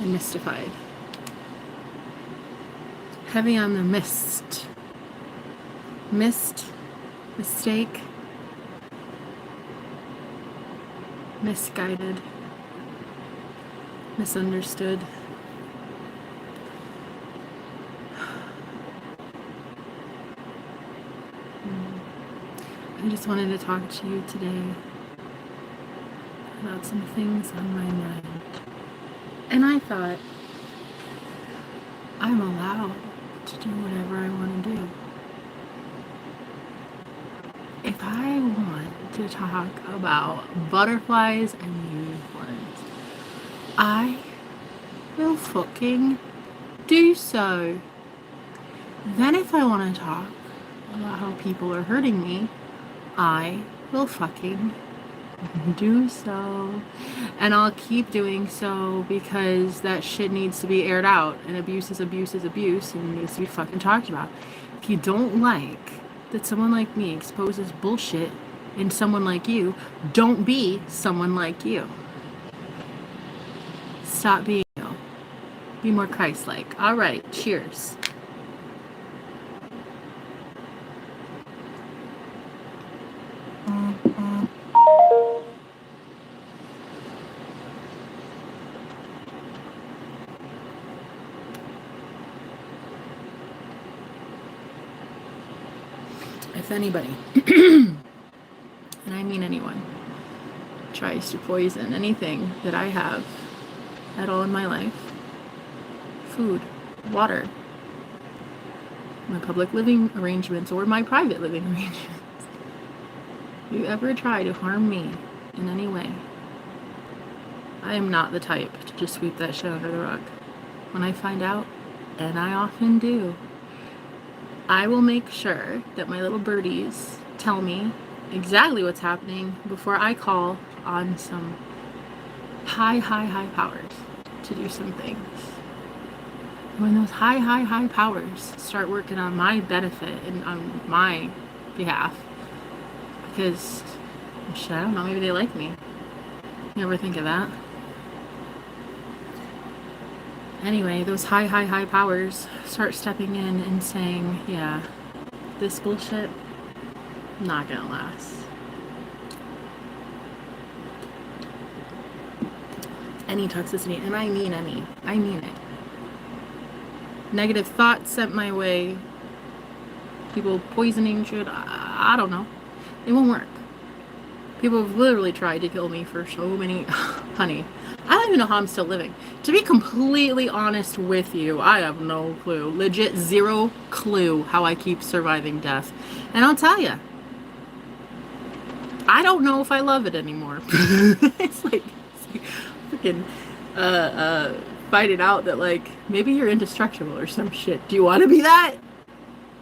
and mystified. Heavy on the mist. Mist, mistake, misguided, misunderstood. I just wanted to talk to you today about some things on my mind. And I thought, I'm allowed to do whatever I want to do. If I want to talk about butterflies and unicorns, I will fucking do so. Then if I want to talk about how people are hurting me, I will fucking do so. And I'll keep doing so because that shit needs to be aired out. And abuse is abuse is abuse and needs to be fucking talked about. If you don't like that someone like me exposes bullshit in someone like you, don't be someone like you. Stop being you. Be more Christ-like. All right, cheers. If anybody, and I mean anyone, tries to poison anything that I have at all in my life, food, water, my public living arrangements, or my private living arrangements, if you ever try to harm me in any way, I am not the type to just sweep that shit under the rug. When I find out, and I often do, I will make sure that my little birdies tell me exactly what's happening before I call on some high powers to do some things. When those high powers start working on my benefit and on my behalf, because, shit, I don't know, maybe they like me. You ever think of that? Anyway, those high powers start stepping in and saying, yeah, this bullshit, not gonna last. Any toxicity, and I mean it. Negative thoughts sent my way, people poisoning shit, I don't know. It won't work. People have literally tried to kill me for so many, honey, I don't even know how I'm still living. To be completely honest with you, I have no clue. Legit zero clue how I keep surviving death. And I'll tell you, I don't know if I love it anymore. It's like freaking finding out that, like, maybe you're indestructible or some shit. Do you want to be that?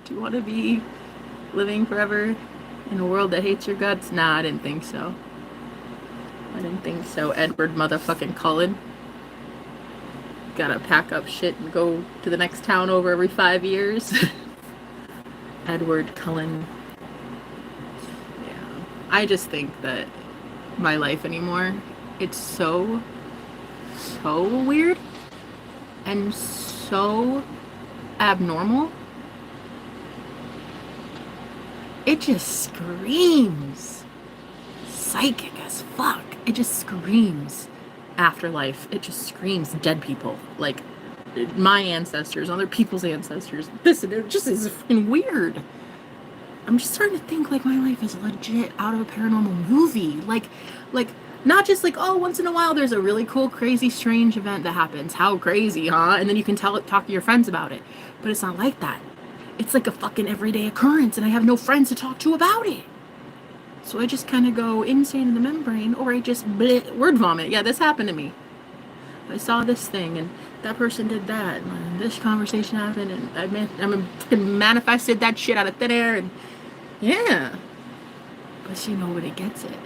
Do you want to be living forever in a world that hates your guts? Nah, I didn't think so. Edward motherfucking Cullen. Gotta pack up shit and go to the next town over every 5 years. Edward Cullen. Yeah. I just think that my life anymore, it's so weird and so abnormal. It just screams psychic as fuck. It just screams afterlife. It just screams dead people. Like my ancestors, other people's ancestors. This, and it just is fucking weird. I'm just starting to think like my life is legit out of a paranormal movie. Like not just like, oh, once in a while there's a really cool, crazy, strange event that happens. How crazy, huh? And then you can talk to your friends about it. But it's not like that. It's like a fucking everyday occurrence, and I have no friends to talk to about it. So I just kind of go insane in the membrane, or I just word vomit. Yeah, this happened to me. I saw this thing, and that person did that, and this conversation happened, and I manifested that shit out of thin air, and yeah. But see, nobody gets it.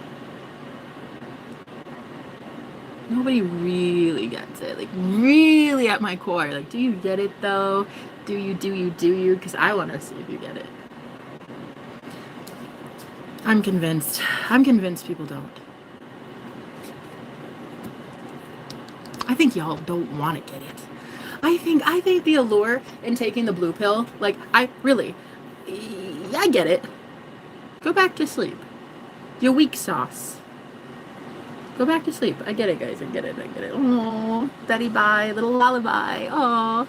Nobody really gets it. Like, really at my core. Like, do you get it, though? Do you? Because I want to see if you get it. I'm convinced people don't. I think y'all don't want to get it. I think the allure in taking the blue pill, like, I get it. Go back to sleep. You weak sauce. Go back to sleep. I get it, guys. I get it. Oh, daddy bye, little lullaby. Oh,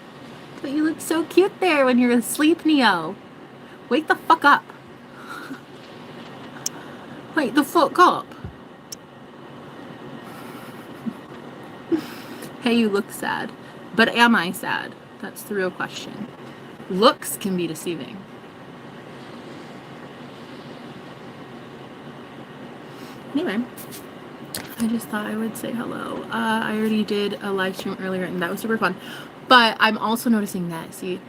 but you look so cute there when you're asleep, Neo. Wake the fuck up. Wake the fuck up. Hey, you look sad. But am I sad? That's the real question. Looks can be deceiving. Anyway, I just thought I would say hello. I already did a live stream earlier and that was super fun. But I'm also noticing that, see,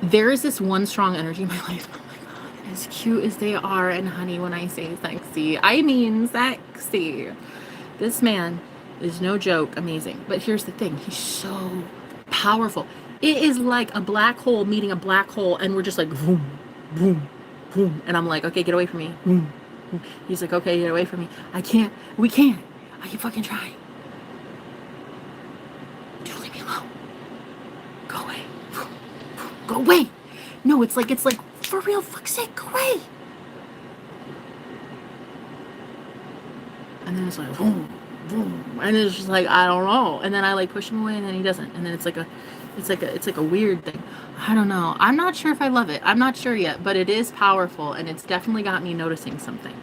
there is this one strong energy in my life. Oh my God, as cute as they are, and honey, when I say sexy, I mean sexy. This man is no joke amazing. But here's the thing, he's so powerful. It is like a black hole meeting a black hole, and we're just like, boom, boom, boom. And I'm like, okay, get away from me. Boom. He's like, okay, get away from me. We can't. I can fucking try. Dude, leave me alone. Go away. Go away. No, it's like, for real, fuck's sake, go away. And then it's like, boom, boom. And it's just like, I don't know. And then I like push him away and then he doesn't. And then it's like a weird thing. I don't know. I'm not sure if I love it. I'm not sure yet, but it is powerful and it's definitely got me noticing some things.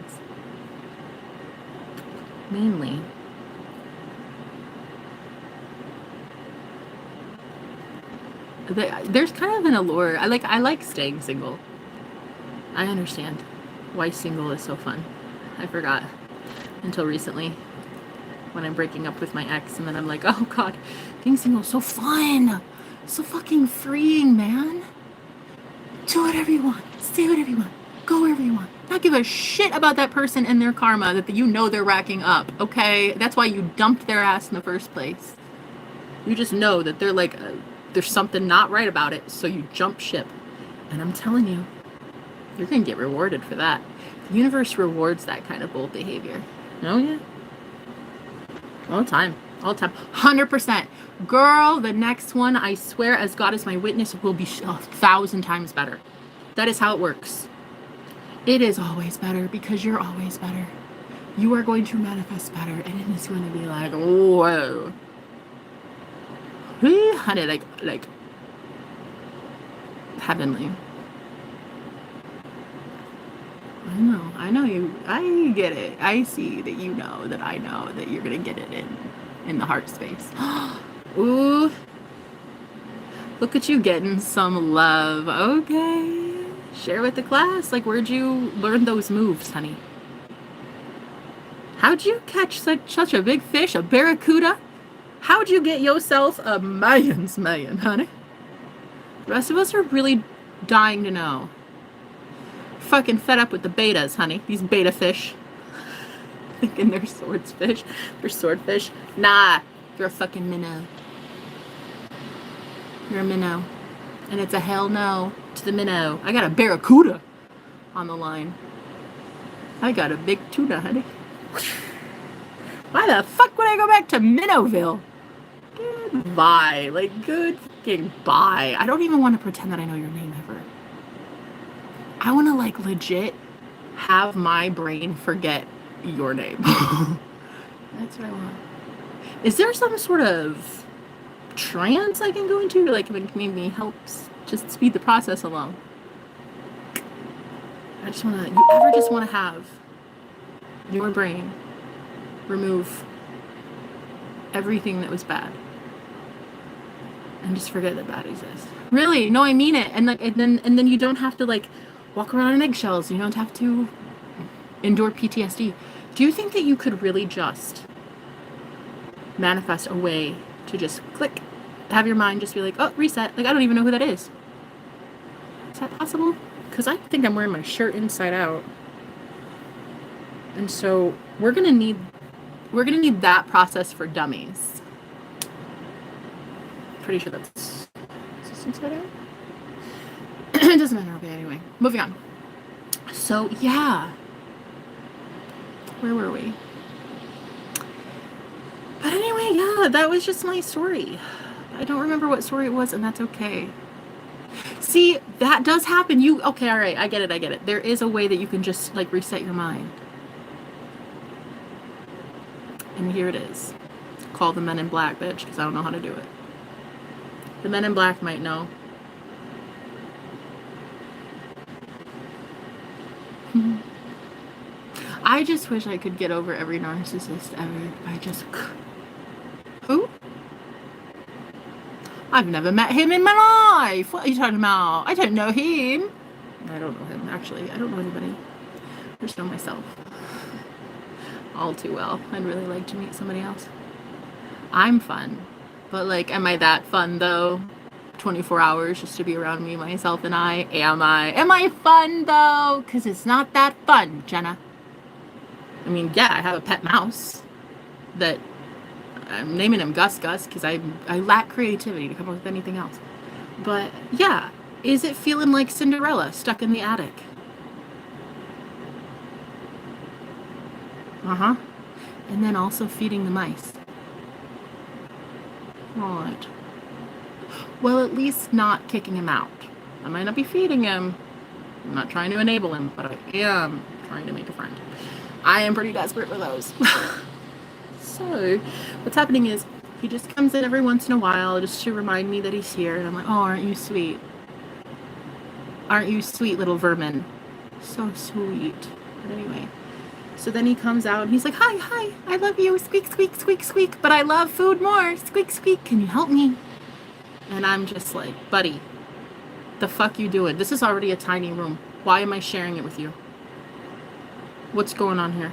Mainly, there's kind of an allure. I like staying single. I understand why single is so fun. I forgot until recently when I'm breaking up with my ex and then I'm like, oh God, being single is so fun. So fucking freeing, man. Do whatever you want. Say whatever you want. Go wherever you want. Not give a shit about that person and their karma that you know they're racking up, okay? That's why you dumped their ass in the first place. You just know that they're like, there's something not right about it, so you jump ship. And I'm telling you, you're gonna get rewarded for that. The universe rewards that kind of bold behavior. Oh yeah. All the time. 100%. Girl, the next one, I swear, as God is my witness, will be 1,000 times better. That is how it works. It is always better because you're always better. You are going to manifest better, and it is going to be like, whoa. Honey, like heavenly. I know you. I get it. I see that you know that I know that you're gonna get it in the heart space. Ooh, look at you getting some love. Okay, share with the class. Like, where'd you learn those moves, honey? How'd you catch such a big fish, a barracuda? How'd you get yourself a million, honey? The rest of us are really dying to know. Fucking fed up with the betas, honey. These beta fish. Thinking they're swordfish. They're swordfish. Nah, you're a fucking minnow. You're a minnow. And it's a hell no to the minnow. I got a barracuda on the line. I got a big tuna, honey. Why the fuck would I go back to Minnowville? Goodbye. Like, good fucking bye. I don't even want to pretend that I know your name ever. I want to, like, legit have my brain forget your name. That's what I want. Is there some sort of trance I can go into? Like, it maybe helps just speed the process along. I just want to, you ever just want to have your brain remove everything that was bad and just forget that bad exists? Really? No, I mean it. And like, and then you don't have to like walk around in eggshells. You don't have to endure PTSD. Do you think that you could really just manifest a way to just click, have your mind just be like, oh, reset. Like, I don't even know who that is. Is that possible? Because I think I'm wearing my shirt inside out. And so we're gonna need that process for dummies. Pretty sure that's, is this inside out? It doesn't matter. Okay, anyway, moving on. So yeah, where were we? But anyway, yeah, that was just my story. I don't remember what story it was, and that's okay. See, that does happen. Okay, all right, I get it. There is a way that you can just, like, reset your mind. And here it is. Call the Men in Black, bitch, because I don't know how to do it. The Men in Black might know. I just wish I could get over every narcissist ever. Who? I've never met him in my life. What are you talking about? I don't know him. I don't know him, actually. I don't know anybody. I just know myself. All too well. I'd really like to meet somebody else. I'm fun. But, like, am I that fun, though? 24 hours just to be around me, myself, and I? Am I fun, though? Because it's not that fun, Jenna. I mean, yeah, I have a pet mouse that I'm naming him Gus because I lack creativity to come up with anything else. But, yeah, is it feeling like Cinderella stuck in the attic? Uh-huh. And then also feeding the mice. Right. Well, at least not kicking him out. I might not be feeding him. I'm not trying to enable him, but I am trying to make a friend. I am pretty desperate for those. So, what's happening is he just comes in every once in a while just to remind me that he's here. And I'm like, oh, aren't you sweet? Aren't you sweet, little vermin? So sweet. But anyway. So then he comes out and he's like, hi, I love you. Squeak, squeak, squeak, squeak. But I love food more. Squeak, squeak. Can you help me? And I'm just like, buddy, the fuck you doing? This is already a tiny room. Why am I sharing it with you? What's going on here?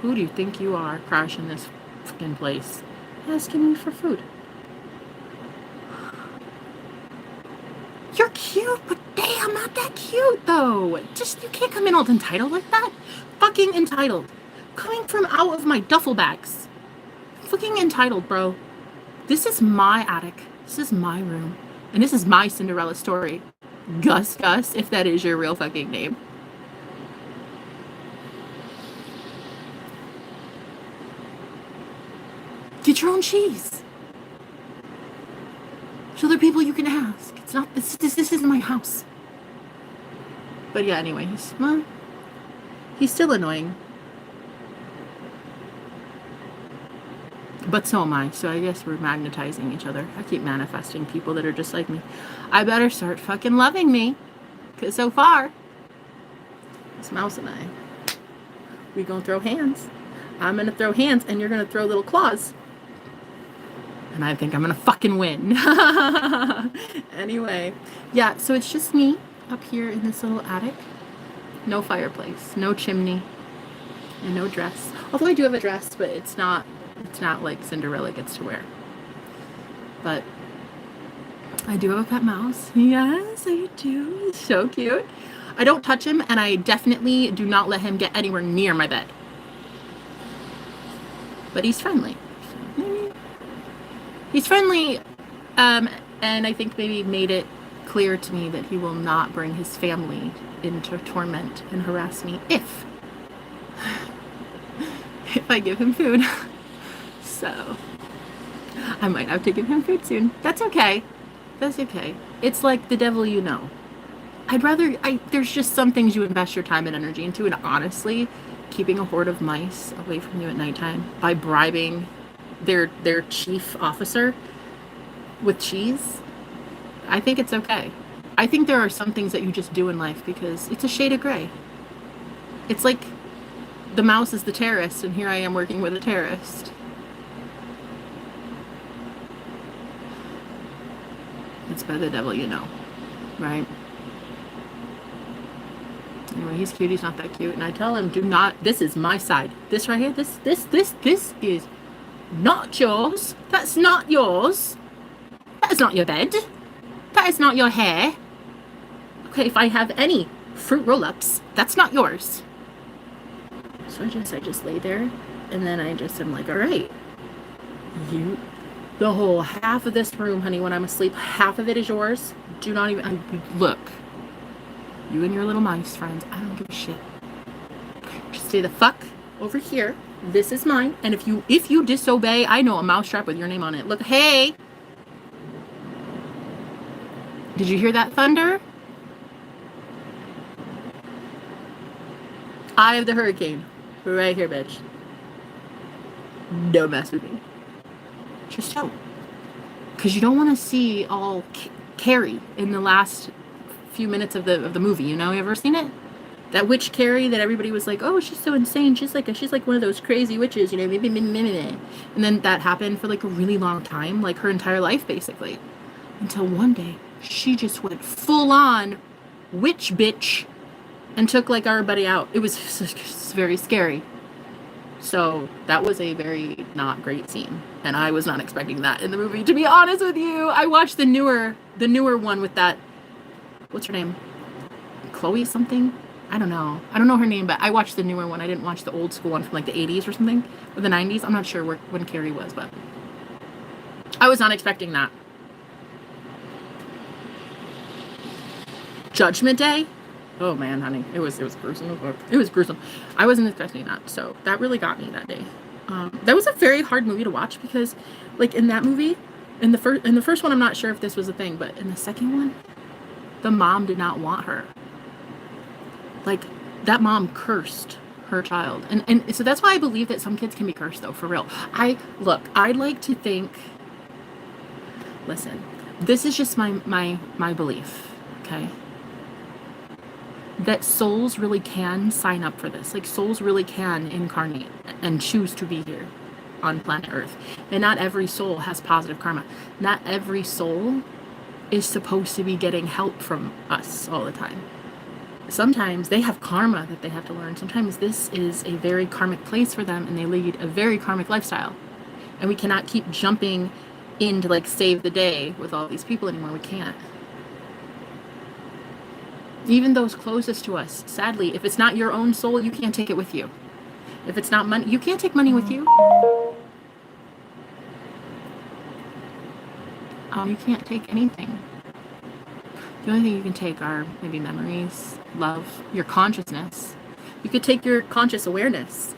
Who do you think you are crashing this fucking place? Asking me for food. You're cute, but damn, not that cute though. Just, you can't come in all entitled like that. Fucking entitled. Coming from out of my duffel bags. Fucking entitled, bro. This is my attic. This is my room. And this is my Cinderella story. Gus, if that is your real fucking name. Get your own cheese. So there are people you can ask. It's not, this isn't my house. But yeah, anyway, he's still annoying. But so am I, so I guess we're magnetizing each other. I keep manifesting people that are just like me. I better start fucking loving me. Because so far, this mouse and I, we gonna throw hands. I'm gonna throw hands and you're gonna throw little claws. And I think I'm gonna fucking win. Anyway, yeah, so it's just me up here in this little attic. No fireplace, no chimney, and no dress. Although I do have a dress, but it's not like Cinderella gets to wear. But I do have a pet mouse. Yes, I do. He's so cute. I don't touch him, and I definitely do not let him get anywhere near my bed. But he's friendly. He's friendly, and I think maybe made it clear to me that he will not bring his family into torment and harass me if I give him food. So, I might have to give him food soon. That's okay. That's okay. It's like the devil you know. There's just some things you invest your time and energy into, and honestly, keeping a horde of mice away from you at nighttime by bribing their chief officer with cheese, I think it's okay. I think there are some things that you just do in life because it's a shade of gray. It's like the mouse is the terrorist, and here I am working with a terrorist. It's by the devil you know, right? Anyway, he's cute, he's not that cute, and I tell him, do not, this is my side. This right here, this is not yours. That's not yours. That is not your bed. That is not your hair. Okay, if I have any fruit roll-ups, that's not yours. So I just lay there, and then I just am like, all right, the whole half of this room, honey, when I'm asleep, half of it is yours. Do not even, look, you and your little mice friends, I don't give a shit. Just stay the fuck over here This is mine. And if you disobey, I know a mousetrap with your name on it. Look, hey. Did you hear that thunder? Eye of the hurricane. Right here, bitch. Don't mess with me. Just don't. Because you don't want to see all Carrie in the last few minutes of the movie. You know, you ever seen it? That witch Carrie that everybody was like, oh, she's so insane. She's like one of those crazy witches, you know. And then that happened for like a really long time, like her entire life, basically. Until one day, she just went full on witch bitch and took like everybody out. It was very scary. So that was a very not great scene. And I was not expecting that in the movie, to be honest with you. I watched the newer one with that, what's her name? Chloe something? I don't know her name, but I watched the newer one. I didn't watch the old school one from like the 80s or something, or the 90s. I'm not sure when Carrie was, but I was not expecting that. Judgment Day? Oh man, honey, it was gruesome. It was gruesome. I wasn't expecting that, so that really got me that day. That was a very hard movie to watch because, like in that movie, in the first one, I'm not sure if this was a thing, but in the second one, the mom did not want her. Like that mom cursed her child, and so that's why I believe that some kids can be cursed, though, for real. I'd like to think. Listen, this is just my belief, okay? That souls really can sign up for this. Like souls really can incarnate and choose to be here on planet Earth. And not every soul has positive karma. Not every soul is supposed to be getting help from us all the time. Sometimes they have karma that they have to learn. Sometimes this is a very karmic place for them and they lead a very karmic lifestyle. And we cannot keep jumping in to like save the day with all these people anymore. We can't. Even those closest to us, sadly, if it's not your own soul, you can't take it with you. If it's not money, you can't take money with you. You can't take anything. The only thing you can take are maybe memories, love, your consciousness. You could take your conscious awareness.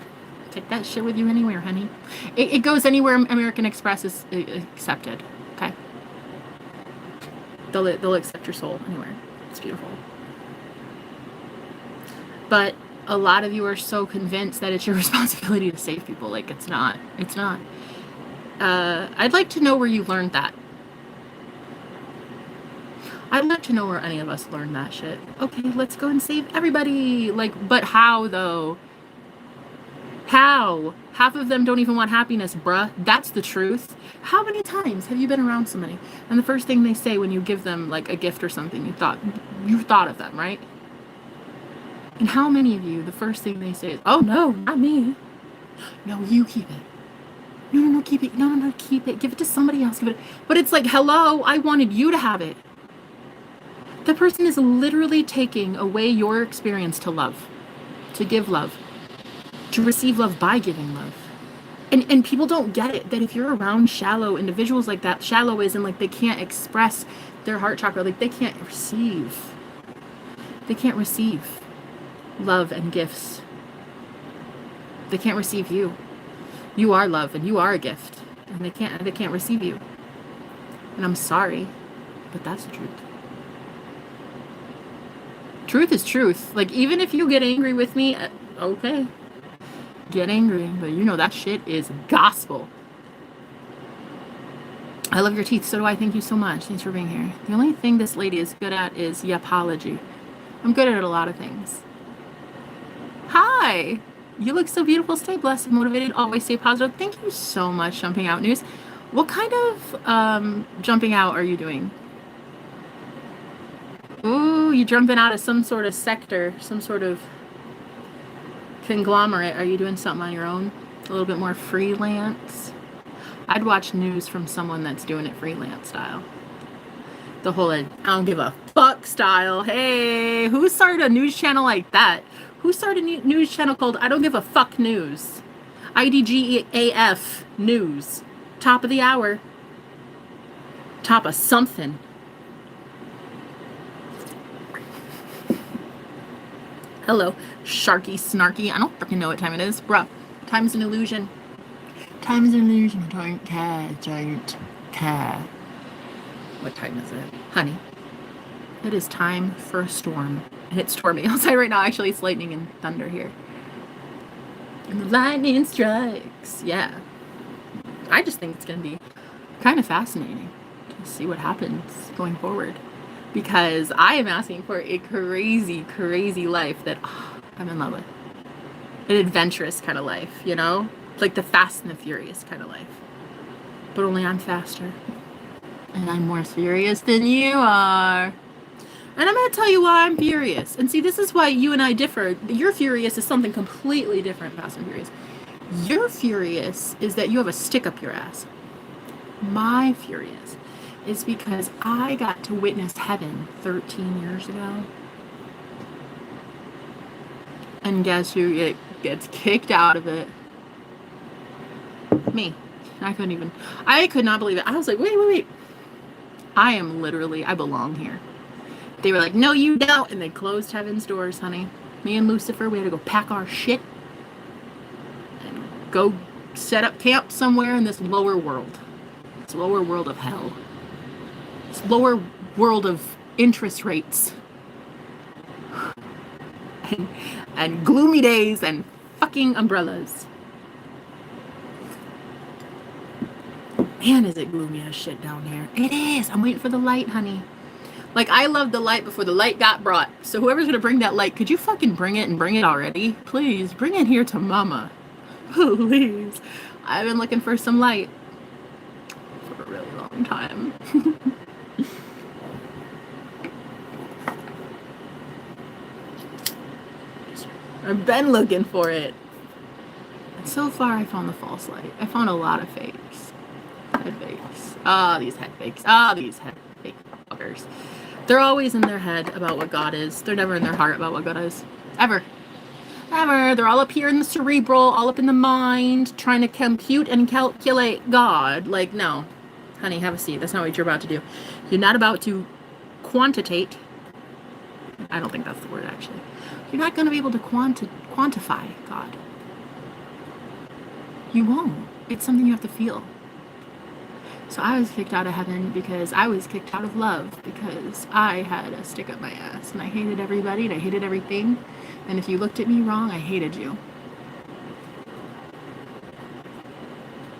Take that shit with you anywhere, honey. It goes anywhere American Express is accepted, okay? They'll accept your soul anywhere. It's beautiful. But a lot of you are so convinced that it's your responsibility to save people. Like, it's not. It's not. I'd like to know where you learned that. I'd like to know where any of us learned that shit. Okay, let's go and save everybody. Like, but how, though? How? Half of them don't even want happiness, bruh. That's the truth. How many times have you been around somebody and the first thing they say when you give them, like, a gift or something, you thought of them, right? And how many of you, the first thing they say is, oh, no, not me. No, you keep it. No, keep it. No, keep it. Give it to somebody else. Give it. But it's like, hello, I wanted you to have it. The person is literally taking away your experience to love, to give love, to receive love by giving love. And people don't get it, that if you're around shallow individuals like that, shallow isn't like they can't express their heart chakra, like they can't receive. They can't receive love and gifts. They can't receive you. You are love and you are a gift, and they can't receive you. And I'm sorry, but that's the truth. Truth is truth. Like, even if you get angry with me, okay, get angry, but you know that shit is gospel. I love your teeth, so do I. Thank you so much. Thanks for being here. The only thing this lady is good at is the apology. I'm good at a lot of things. Hi! You look so beautiful. Stay blessed and motivated. Always stay positive. Thank you so much, Jumping Out News. What kind of jumping out are you doing? Ooh, you jumping out of some sort of sector, some sort of conglomerate. Are you doing something on your own? A little bit more freelance? I'd watch news from someone that's doing it freelance style. The whole I don't give a fuck style. Hey, who started a news channel like that? Who started a news channel called I Don't Give a Fuck News? IDGAF News. Top of the hour. Top of something. Hello, Sharky Snarky. I don't freaking know what time it is. Bruh, what Time's an illusion. Time's an illusion. Don't care. Don't care. What time is it? Honey, it is time for a storm. And it's stormy outside right now. Actually, it's lightning and thunder here. And the lightning strikes. Yeah. I just think it's going to be kind of fascinating to see what happens going forward. Because I am asking for a crazy, crazy life that I'm in love with. An adventurous kind of life, you know? Like the Fast and the Furious kind of life. But only I'm faster. And I'm more furious than you are. And I'm going to tell you why I'm furious. And see, this is why you and I differ. Your furious is something completely different, Fast and Furious. Your furious is that you have a stick up your ass. My furious is because I got to witness heaven 13 years ago. And guess who gets kicked out of it? Me. I could not believe it. I was like, wait. I belong here. They were like, no, you don't. And they closed heaven's doors, honey. Me and Lucifer, we had to go pack our shit and go set up camp somewhere in this lower world. This lower world of hell. This lower world of interest rates. And gloomy days and fucking umbrellas. Man, is it gloomy as shit down here. It is. I'm waiting for the light, honey. Like, I loved the light before the light got brought. So whoever's going to bring that light, could you fucking bring it and bring it already? Please, bring it here to mama. Please. I've been looking for some light for a really long time. I've been looking for it. And so far, I found the false light. I found a lot of fakes. Head fakes. These head fakes. These head fake fuckers. They're always in their head about what God is. They're never in their heart about what God is. Ever. They're all up here in the cerebral, all up in the mind, trying to compute and calculate God. Like, no. Honey, have a seat. That's not what you're about to do. You're not about to quantitate. I don't think that's the word, actually. You're not going to be able to quantify God. You won't. It's something you have to feel. So I was kicked out of heaven because I was kicked out of love because I had a stick up my ass and I hated everybody and I hated everything. And if you looked at me wrong, I hated you.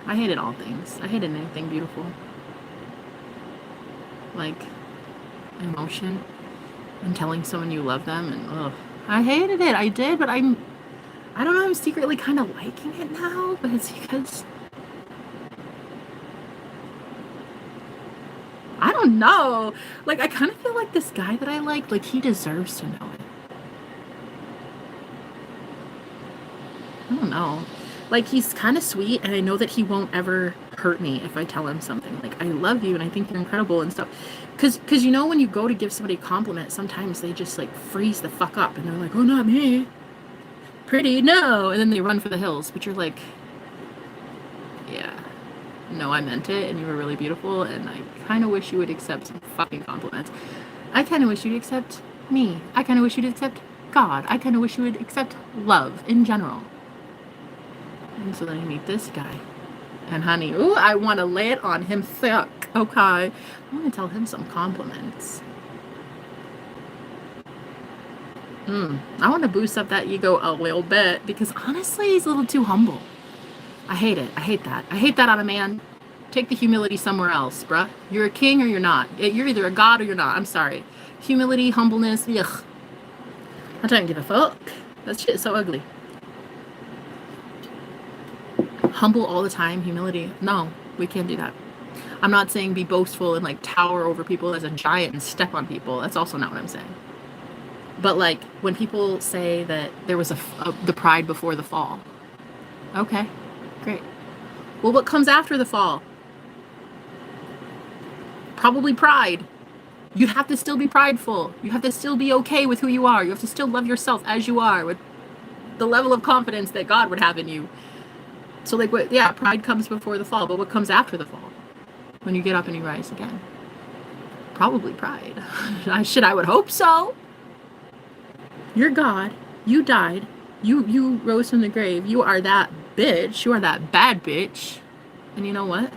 I hated all things. I hated anything beautiful. Like emotion and telling someone you love them, and I hated it. I did, but I don't know, I'm secretly kind of liking it now, but it's because I don't know. Like, I kind of feel like this guy that I like he deserves to know it. I don't know. Like, he's kind of sweet, and I know that he won't ever hurt me if I tell him something. Like, I love you, and I think you're incredible and stuff. Because you know, when you go to give somebody a compliment, sometimes they just, like, freeze the fuck up, and they're like, oh, not me. Pretty, no. And then they run for the hills, but you're like, yeah. No, I meant it, and you were really beautiful, and I kind of wish you would accept some fucking compliments. I kind of wish you'd accept me. I kind of wish you'd accept God. I kind of wish you would accept love in general. And so then I meet this guy. And honey, ooh, I want to lay it on him thick. Okay. I want to tell him some compliments. I want to boost up that ego a little bit because honestly, he's a little too humble. I hate it. I hate that. I hate that on a man. Take the humility somewhere else, bruh. You're a king or you're not. You're either a god or you're not. I'm sorry. Humility, humbleness, ugh. I don't give a fuck. That shit is so ugly. Humble all the time, humility. No, we can't do that. I'm not saying be boastful and like tower over people as a giant and step on people. That's also not what I'm saying. But like when people say that there was the pride before the fall. Okay, great. Well, what comes after the fall? Probably pride. You have to still be prideful. You have to still be okay with who you are. You have to still love yourself as you are with the level of confidence that God would have in you. So like what, yeah, pride comes before the fall, but what comes after the fall? When you get up and you rise again? Probably pride. I would hope so. You're God. You died. You rose from the grave. You are that bitch. You are that bad bitch. And you know what?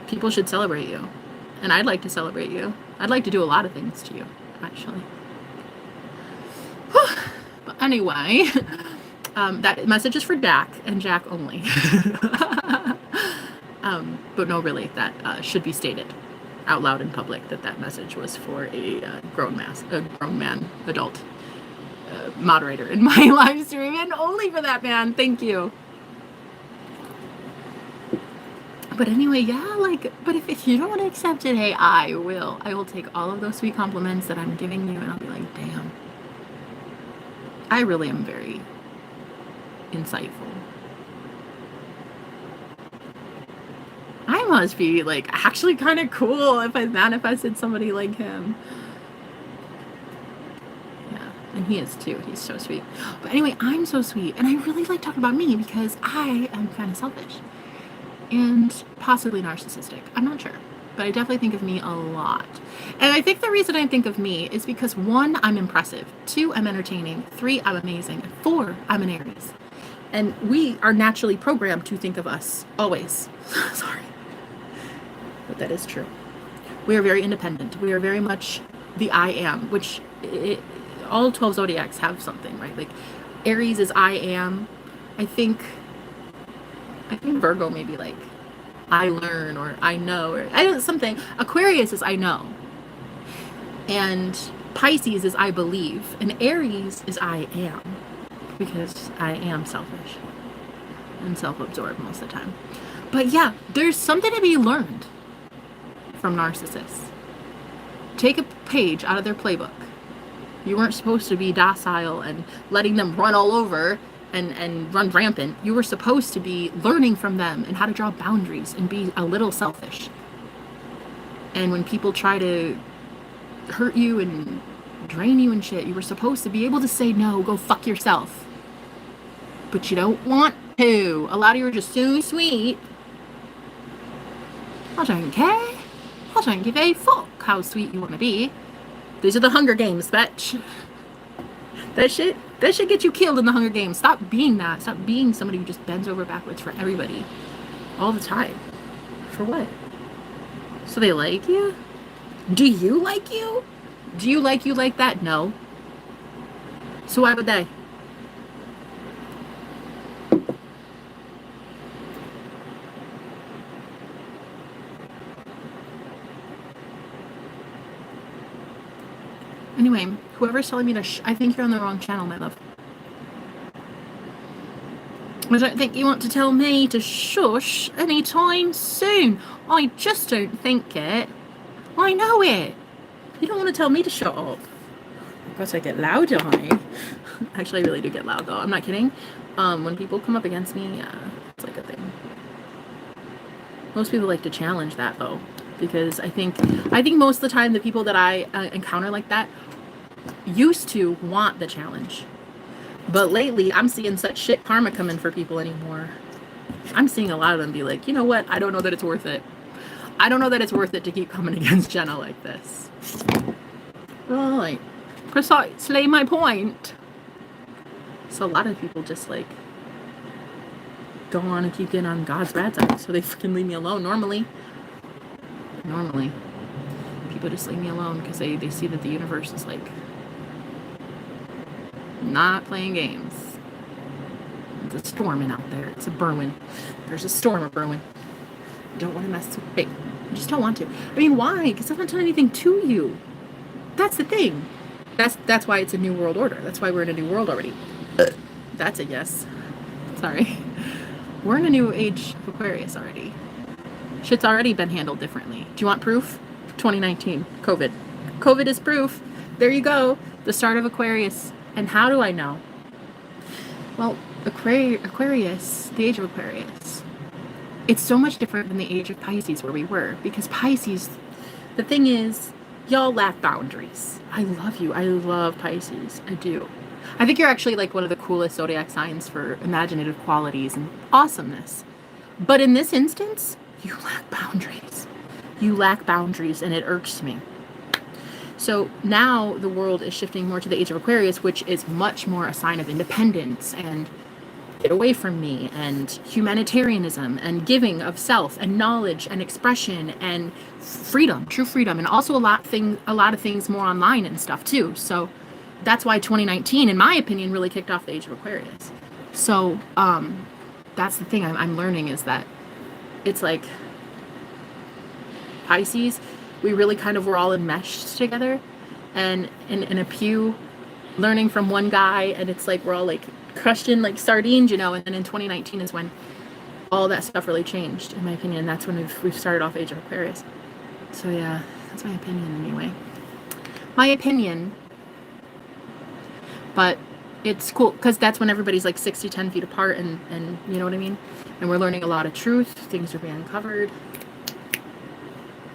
People should celebrate you. And I'd like to celebrate you. I'd like to do a lot of things to you, actually. But anyway, that message is for Jack and Jack only. But no, really, that should be stated out loud in public that message was for a grown man, adult moderator in my live stream, and only for that man. Thank you. But anyway, yeah, like, but if you don't want to accept it, hey, I will take all of those sweet compliments that I'm giving you, and I'll be like, damn, I really am very insightful. I must be like actually kind of cool if I manifested somebody like him. Yeah, and he is too. He's so sweet. But anyway, I'm so sweet, and I really like talking about me because I am kind of selfish and possibly narcissistic. I'm not sure, but I definitely think of me a lot. And I think the reason I think of me is because 1, I'm impressive. 2, I'm entertaining. 3, I'm amazing. 4, I'm an Aries. And we are naturally programmed to think of us always. Sorry. But that is true. We are very independent. We are very much the I am, which all 12 zodiacs have something, right? Like Aries is I am. I think Virgo maybe like I learn or I know or I don't something. Aquarius is I know. And Pisces is I believe. And Aries is I am. Because I am selfish and self-absorbed most of the time. But yeah, there's something to be learned from narcissists. Take a page out of their playbook. You weren't supposed to be docile and letting them run all over and run rampant. You were supposed to be learning from them and how to draw boundaries and be a little selfish. And when people try to hurt you and drain you and shit, you were supposed to be able to say no, go fuck yourself. But you don't want to. A lot of you are just so sweet. I don't care. I don't give a fuck how sweet you want to be. These are the Hunger Games, bitch. That shit gets you killed in the Hunger Games. Stop being that. Stop being somebody who just bends over backwards for everybody. All the time. For what? So they like you? Do you like you? Do you like that? No. So why would they? Anyway, whoever's telling me to I think you're on the wrong channel, my love. I don't think you want to tell me to shush anytime soon. I just don't think it. I know it. You don't want to tell me to shut up. Of course I get loud, don't I? Actually, I really do get loud, though. I'm not kidding. When people come up against me, it's like a thing. Most people like to challenge that, though. Because I think most of the time the people that I encounter like that used to want the challenge. But lately, I'm seeing such shit karma coming for people anymore. I'm seeing a lot of them be like, you know what? I don't know that it's worth it. I don't know that it's worth it to keep coming against Jenna like this. Right. Precisely my point. So a lot of people just like go on and keep getting on God's bad side so they freaking leave me alone. Normally people just leave me alone because they see that the universe is like not playing games. It's a storming out there. It's a brewing. There's a storm of brewing. I don't want to mess with it. I just don't want to. I mean, why? Because I haven't done anything to you. That's the thing. That's why it's a new world order. That's why we're in a new world already. That's a yes. Sorry. We're in a new age of Aquarius already. Shit's already been handled differently. Do you want proof? 2019. COVID. COVID is proof. There you go. The start of Aquarius. And how do I know? Well, Aquarius, the age of Aquarius, it's so much different than the age of Pisces where we were. Because Pisces, the thing is, y'all lack boundaries. I love you. I love Pisces. I do. I think you're actually like one of the coolest zodiac signs for imaginative qualities and awesomeness. But in this instance, you lack boundaries. You lack boundaries, and it irks me. So now the world is shifting more to the age of Aquarius, which is much more a sign of independence and get away from me, and humanitarianism and giving of self and knowledge and expression and freedom, true freedom, and also a lot of things more online and stuff too. So that's why 2019, in my opinion, really kicked off the age of Aquarius. So that's the thing I'm learning, is that it's like Pisces, we really kind of were all enmeshed together and in a pew learning from one guy, and it's like we're all like crushed in like sardines, you know. And then in 2019 is when all that stuff really changed, in my opinion. That's when we've started off Age of Aquarius. So yeah, that's my opinion anyway. My opinion. But it's cool because that's when everybody's like 6 to 10 feet apart, and you know what I mean? And we're learning a lot of truth. Things are being uncovered.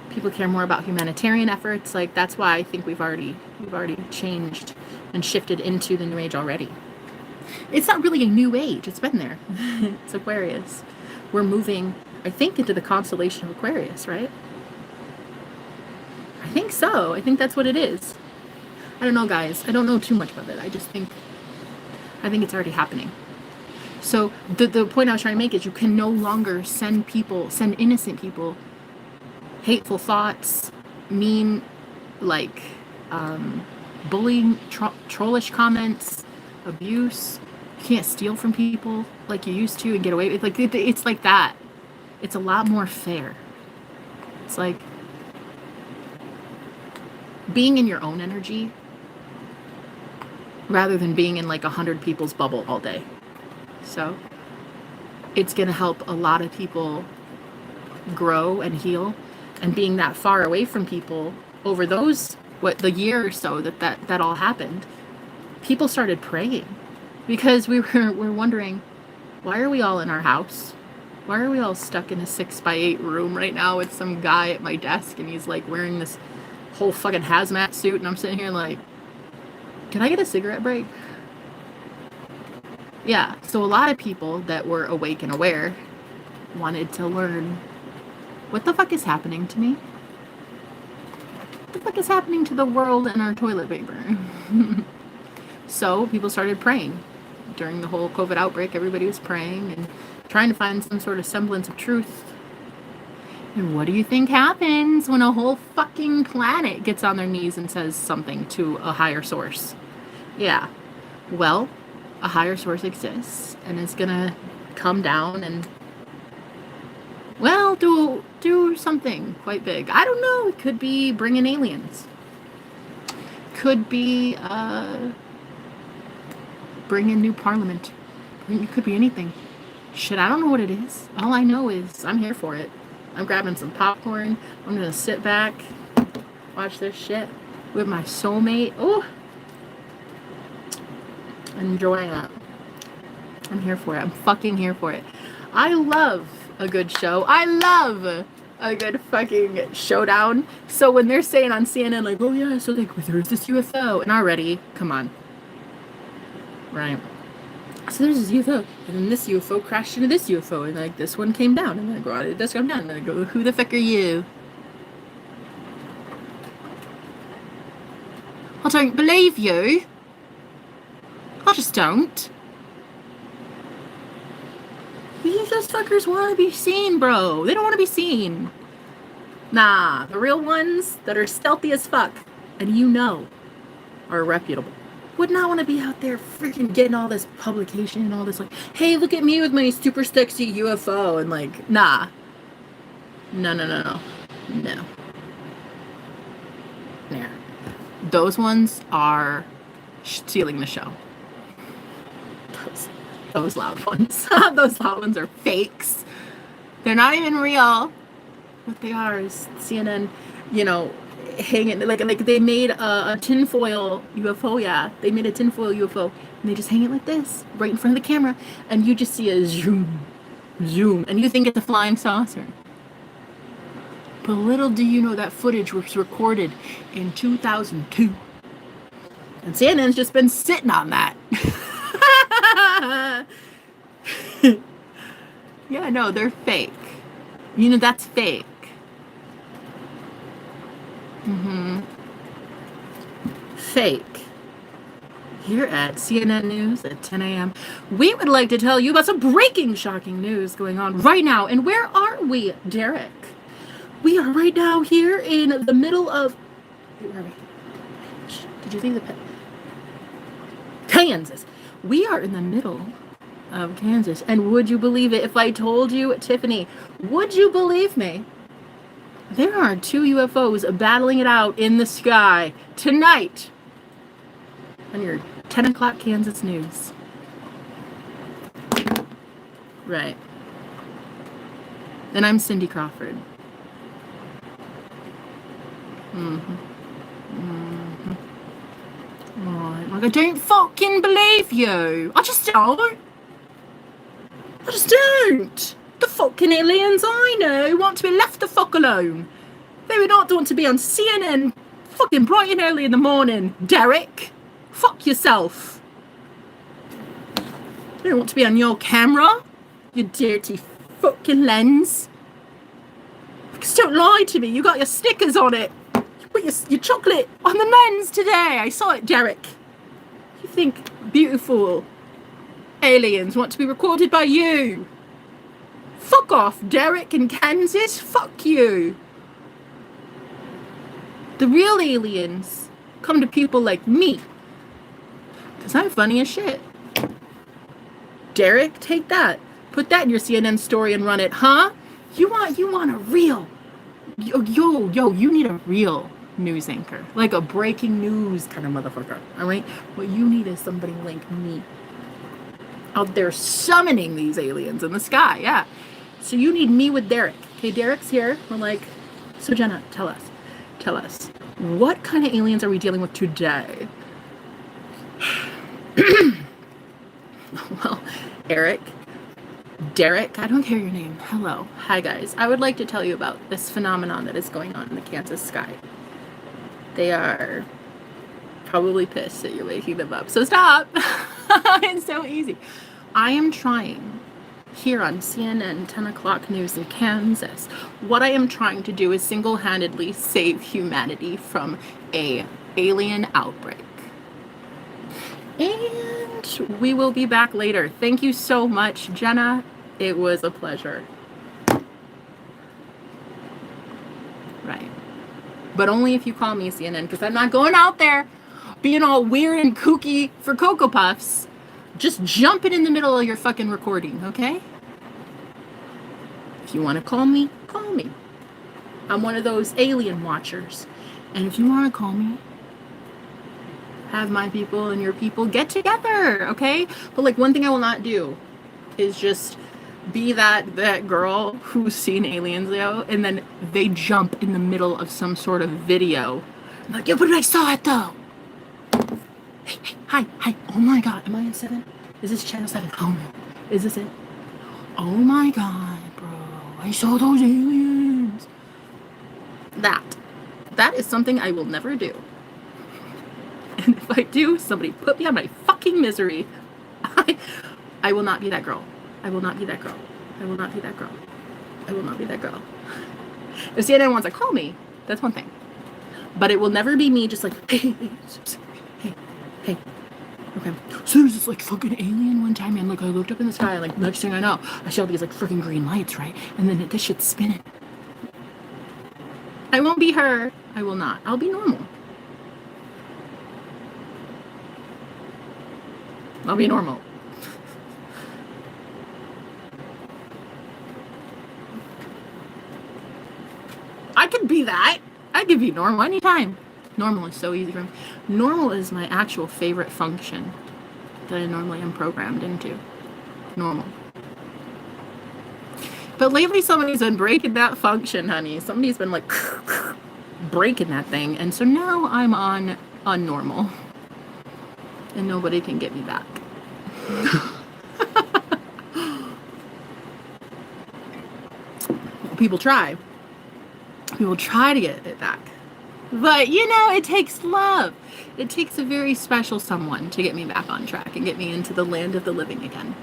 People care more about humanitarian efforts. Like, that's why I think we've already changed and shifted into the new age already. It's not really a new age. It's been there. It's Aquarius. We're moving, I think, into the constellation of Aquarius, right? I think so. I think that's what it is. I don't know, guys. I don't know too much about it. I think it's already happening. So the point I was trying to make is you can no longer send innocent people hateful thoughts, mean, like, bullying, trollish comments, abuse. You can't steal from people like you used to and get away with. Like, it's like that. It's a lot more fair. It's like being in your own energy rather than being in like 100 people's bubble all day. So it's going to help a lot of people grow and heal. And being that far away from people over the year or so that all happened, people started praying, because we're wondering, why are we all in our house? Why are we all stuck in a 6x8 room right now with some guy at my desk, and he's like wearing this whole fucking hazmat suit, and I'm sitting here like, can I get a cigarette break? Yeah, so a lot of people that were awake and aware wanted to learn, what the fuck is happening to me? What the fuck is happening to the world and our toilet paper? So people started praying. During the whole COVID outbreak, everybody was praying and trying to find some sort of semblance of truth. And what do you think happens when a whole fucking planet gets on their knees and says something to a higher source? Yeah, well, a higher source exists, and it's gonna come down and, well, do something quite big. I don't know. It could be bring in aliens. Could be bring in new parliament. It could be anything. Shit, I don't know what it is. All I know is I'm here for it. I'm grabbing some popcorn. I'm gonna sit back, watch this shit with my soulmate. Oh, enjoying it. I'm here for it. I'm fucking here for it. I love a good show. I love a good fucking showdown. So when they're saying on CNN, like, oh yeah, so like there's this UFO, and already, come on, right? So there's this UFO, and then this UFO crashed into this UFO, and like this one came down, and then I go, it does come down, and then I go, who the fuck are you? I don't believe you. I just don't. Those fuckers want to be seen, bro. They don't want to be seen. Nah, the real ones that are stealthy as fuck, and you know, are reputable, would not want to be out there freaking getting all this publication and all this, like, hey, look at me with my super sexy UFO, and like, nah. No. Yeah. Those ones are stealing the show. Those loud ones. Those loud ones are fakes. They're not even real. What they are is CNN, you know, hanging, like they made a tinfoil UFO, yeah. They made a tinfoil UFO, and they just hang it like this, right in front of the camera, and you just see a zoom, and you think it's a flying saucer. But little do you know that footage was recorded in 2002. And CNN's just been sitting on that. Yeah, no, they're fake. You know, that's fake. Fake. Here at CNN News at 10 a.m., we would like to tell you about some breaking, shocking news going on right now. And where are we, Derek? We are right now here in the middle of... Where are we? Did you think the... Kansas. We are in the middle of Kansas. And would you believe it if I told you, Tiffany, would you believe me? There are 2 UFOs battling it out in the sky tonight on your 10 o'clock Kansas news. Right. And I'm Cindy Crawford. Right. Like, I don't fucking believe you. I just don't. The fucking aliens I know want to be left the fuck alone. They would not want to be on CNN fucking bright and early in the morning, Derek. Fuck yourself. They don't want to be on your camera, you dirty fucking lens. Just don't lie to me. You got your stickers on it. You put your chocolate on the lens today. I saw it, Derek. You think beautiful aliens want to be recorded by you? Fuck off, Derek in Kansas. Fuck you. The real aliens come to people like me. Because I'm funny as shit. Derek, take that. Put that in your CNN story and run it, huh? You want a real... Yo, you need a real news anchor. Like a breaking news kind of motherfucker, all right? What you need is somebody like me. Out there summoning these aliens in the sky, yeah. So you need me with Derek. Okay, Derek's here. We're like, so Jenna, tell us. What kind of aliens are we dealing with today? Well, Derek, I don't care your name. Hello. Hi, guys. I would like to tell you about this phenomenon that is going on in the Kansas sky. They are probably pissed that you're waking them up. So stop. It's so easy. I am trying here on CNN 10 o'clock news in Kansas. What I am trying to do is single-handedly save humanity from a alien outbreak. And we will be back later. Thank you so much, Jenna. It was a pleasure. Right. But only if you call me CNN, because I'm not going out there being all weird and kooky for Cocoa Puffs. Just jumping in the middle of your fucking recording, okay? If you want to call me, call me. I'm one of those alien watchers. And if you want to call me, have my people and your people get together, okay? But like one thing I will not do is just be that girl who's seen aliens, and then they jump in the middle of some sort of video. I'm like, yeah, but I saw it though. Hey, hi. Oh my God, am I in 7? Is this channel 7? Oh no, is this it? Oh my God, bro, I saw those aliens. That is something I will never do. And if I do, somebody put me on my fucking misery. I will not be that girl. I will not be that girl. If CNN wants to call me, that's one thing. But it will never be me just like, hey. Okay. So there's this like fucking alien one time, and like I looked up in the sky, and like next thing I know, I saw these like freaking green lights, right? And then this shit's spinning. I won't be her. I will not. I'll be normal. I'll be normal. I could be that. I could be normal anytime. Normal is so easy for me. Normal is my actual favorite function that I normally am programmed into. Normal. But lately somebody's been breaking that function, honey. Somebody's been like breaking that thing. And so now I'm on normal. And nobody can get me back. People try. People try to get it back. But, you know, it takes love. It takes a very special someone to get me back on track and get me into the land of the living again.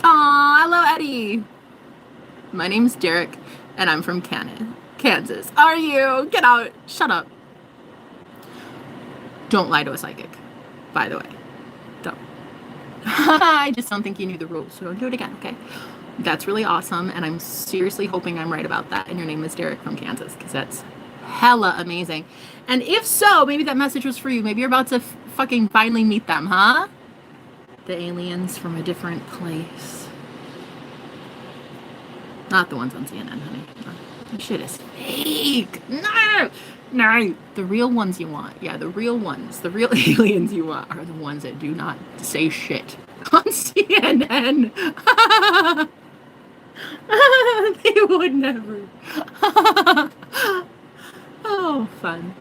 Aw, hello, Eddie. My name's Derek, and I'm from Kansas. Are you? Get out. Shut up. Don't lie to a psychic. by the way. Don't. I just don't think you knew the rules, so don't do it again, okay? That's really awesome, and I'm seriously hoping I'm right about that, and your name is Derek from Kansas, because that's hella amazing. And if so, maybe that message was for you. Maybe you're about to fucking finally meet them, huh? The aliens from a different place. Not the ones on CNN, honey. No. That shit is fake. No. The real ones you want. Yeah, the real ones. The real aliens you want are the ones that do not say shit on CNN. They would never. Oh, fun.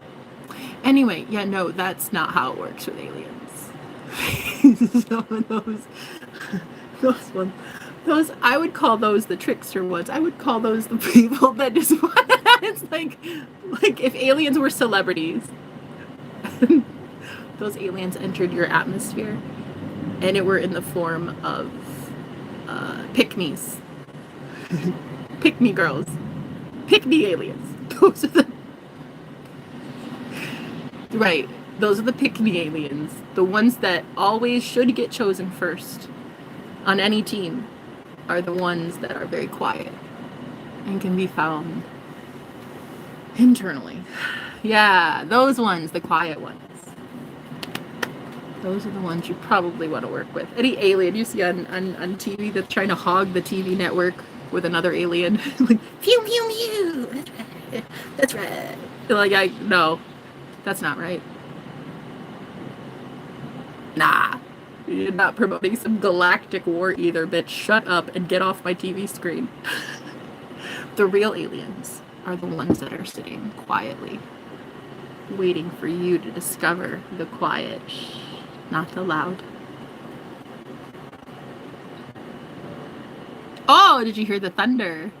Anyway, yeah, no, that's not how it works with aliens. Some of those ones, I would call those the trickster ones. I would call those the people that just it's like if aliens were celebrities, those aliens entered your atmosphere, and it were in the form of pick-me's. Pick-me girls. Pick-me aliens. Those are the... Right. Those are the pick-me aliens. The ones that always should get chosen first on any team are the ones that are very quiet and can be found internally. Yeah, those ones, the quiet ones. Those are the ones you probably want to work with. Any alien you see on TV that's trying to hog the TV network with another alien. Like, pew, pew, pew. That's right. Like, no, that's not right. Nah. You're not promoting some galactic war either, bitch. Shut up and get off my TV screen. The real aliens are the ones that are sitting quietly, waiting for you to discover the quiet. Not the loud. Oh, did you hear the thunder?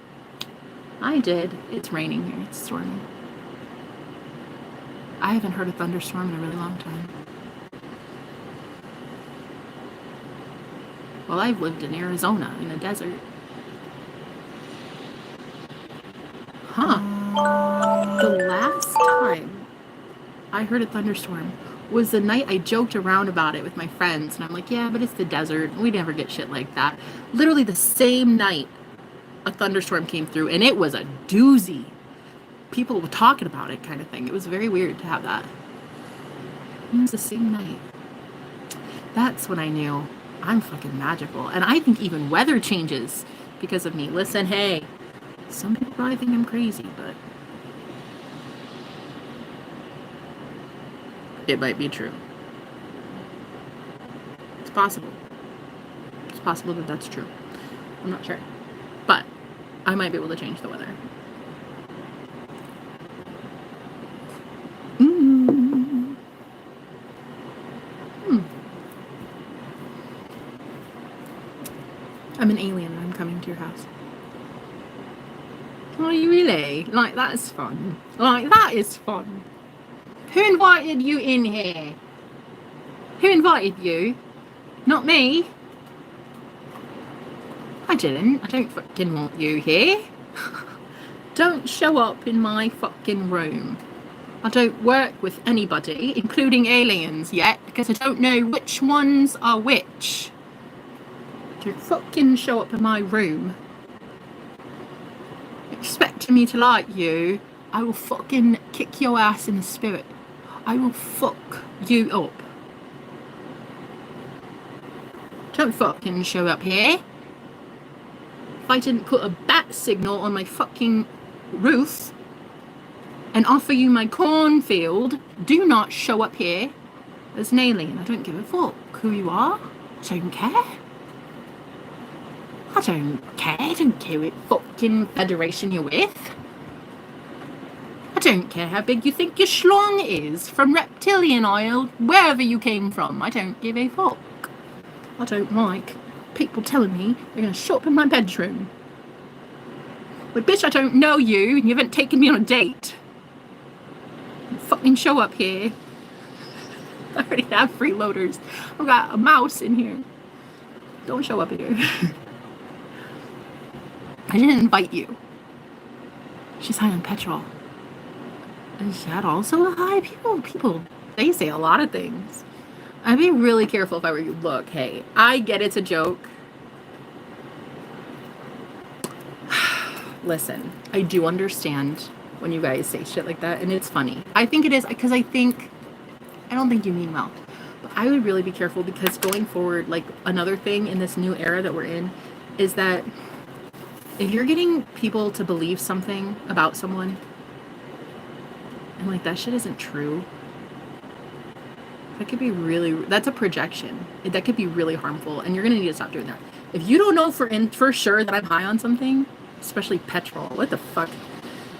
I did. It's raining here. It's storming. I haven't heard a thunderstorm in a really long time. Well, I've lived in Arizona in a desert. Huh. The last time I heard a thunderstorm was the night I joked around about it with my friends, and I'm like, yeah, but it's the desert. We never get shit like that. Literally the same night a thunderstorm came through, and it was a doozy. People were talking about it, kind of thing. It was very weird to have that. It was the same night. That's when I knew I'm fucking magical. And I think even weather changes because of me. Listen, hey, some people probably think I'm crazy, but it might be true. It's possible. It's possible that that's true. I'm not sure. But I might be able to change the weather. I'm an alien and I'm coming to your house. Are you really? Like, that's fun. Like, that is fun. Who invited you in here? Who invited you? Not me. I didn't. I don't fucking want you here. Don't show up in my fucking room. I don't work with anybody, including aliens, yet, because I don't know which ones are which. Don't fucking show up in my room. Expecting me to like you, I will fucking kick your ass in the spirit. I will fuck you up. Don't fucking show up here. If I didn't put a bat signal on my fucking roof and offer you my cornfield, do not show up here as an alien. I don't give a fuck who you are. I don't care. I don't care. I don't care what fucking federation you're with. I don't care how big you think your schlong is from reptilian oil, wherever you came from. I don't give a fuck. I don't like people telling me they're going to show up in my bedroom. But bitch, I don't know you, and you haven't taken me on a date. Fucking show up here. I already have freeloaders. I've got a mouse in here. Don't show up here. I didn't invite you. She's high on petrol. Is that also a high? People, they say a lot of things. I'd be really careful if I were you. Look, hey, I get it's a joke. Listen, I do understand when you guys say shit like that, and it's funny. I think it is, because I don't think you mean well. But I would really be careful, because going forward, like, another thing in this new era that we're in is that if you're getting people to believe something about someone, and like that shit isn't true, that could be really, that's a projection. That could be really harmful, and you're gonna need to stop doing that. If you don't know for sure that I'm high on something, especially petrol, what the fuck?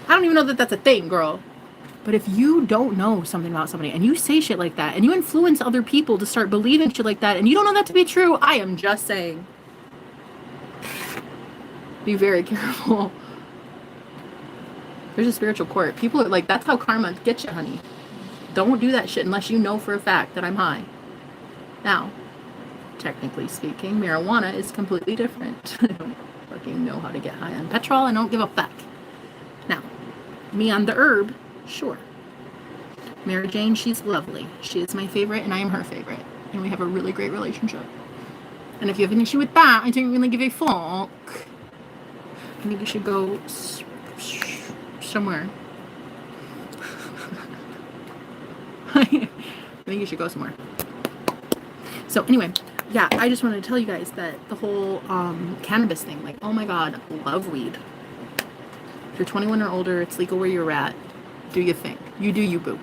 I don't even know that that's a thing, girl. But if you don't know something about somebody and you say shit like that and you influence other people to start believing shit like that and you don't know that to be true, I am just saying, be very careful. There's a spiritual court. People are like, that's how karma gets you, honey. Don't do that shit unless you know for a fact that I'm high. Now, technically speaking, marijuana is completely different. I don't fucking know how to get high on petrol. I don't give a fuck. Now, me on the herb, sure. Mary Jane, she's lovely. She is my favorite and I am her favorite. And we have a really great relationship. And if you have an issue with that, I don't really give a fuck. I think you should go somewhere. I think you should go somewhere. So anyway, yeah, I just wanted to tell you guys that the whole cannabis thing, like, oh my god, love weed. If you're 21 or older, it's legal where you're at. Do your thing. You do you, boo.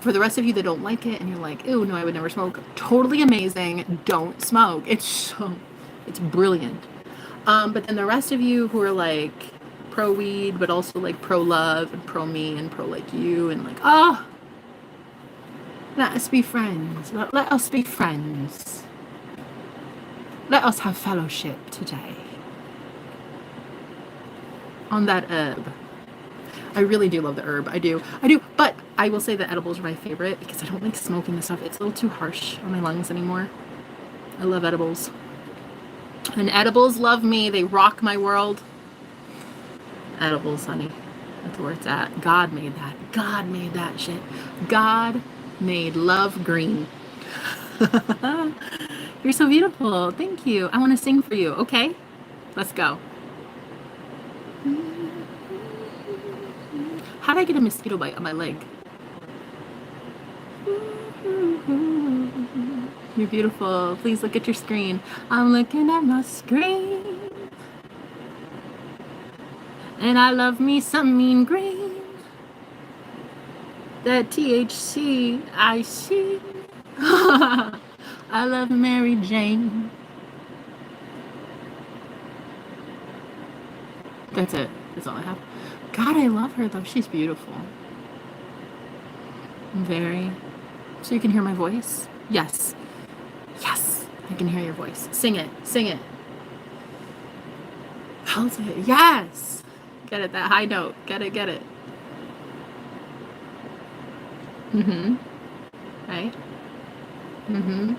For the rest of you that don't like it and you're like, ew, no, I would never smoke. Totally amazing. Don't smoke. It's brilliant. But then the rest of you who are like pro weed, but also like pro love and pro me and pro like you and like, oh, let us be friends. Let us be friends. Let us have fellowship today. On that herb. I really do love the herb. I do. But I will say that edibles are my favorite because I don't like smoking this stuff. It's a little too harsh on my lungs anymore. I love edibles. And edibles love me. They rock my world. Edibles, honey. That's where it's at. God made that. God made that shit. God made love green. You're so beautiful. Thank you. I want to sing for you. Okay? Let's go. How did I get a mosquito bite on my leg? You're beautiful. Please look at your screen. I'm looking at my screen. And I love me some mean green. That THC I see. I love Mary Jane. That's it. That's all I have. God, I love her though. She's beautiful. Very. So you can hear my voice? Yes. Yes. I can hear your voice. Sing it. Sing it. How's it? Yes. Get it. That high note. Get it. Get it. Mm-hmm. Right? Mm-hmm.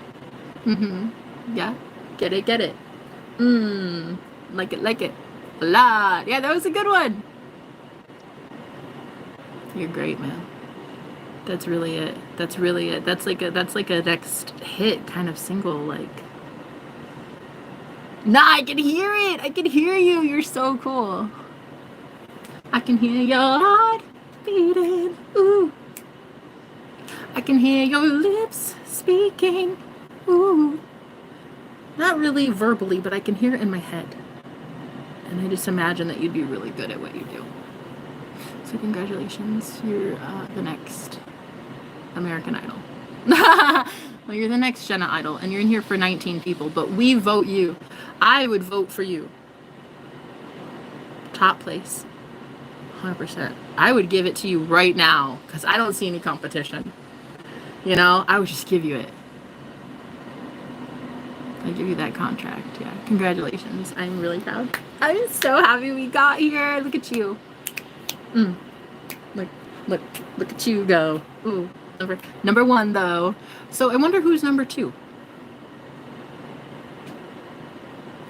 Mm-hmm. Yeah. Get it. Get it. Like it. Like it. A lot. Yeah, that was a good one. You're great, man. That's really it. That's really it. That's like a next hit kind of single, like. Nah, I can hear it. I can hear you. You're so cool. I can hear your heart beating. Ooh. I can hear your lips speaking. Ooh. Not really verbally, but I can hear it in my head. And I just imagine that you'd be really good at what you do. So congratulations, you're the next American Idol. Well, you're the next Jenna Idol, and you're in here for 19 people, but we vote you. I would vote for you. Top place. 100%. I would give it to you right now, because I don't see any competition. You know, I would just give you it. I give you that contract, yeah. Congratulations. I'm really proud. I'm so happy we got here. Look at you. Look at you go. Ooh, number one though. So I wonder who's number two.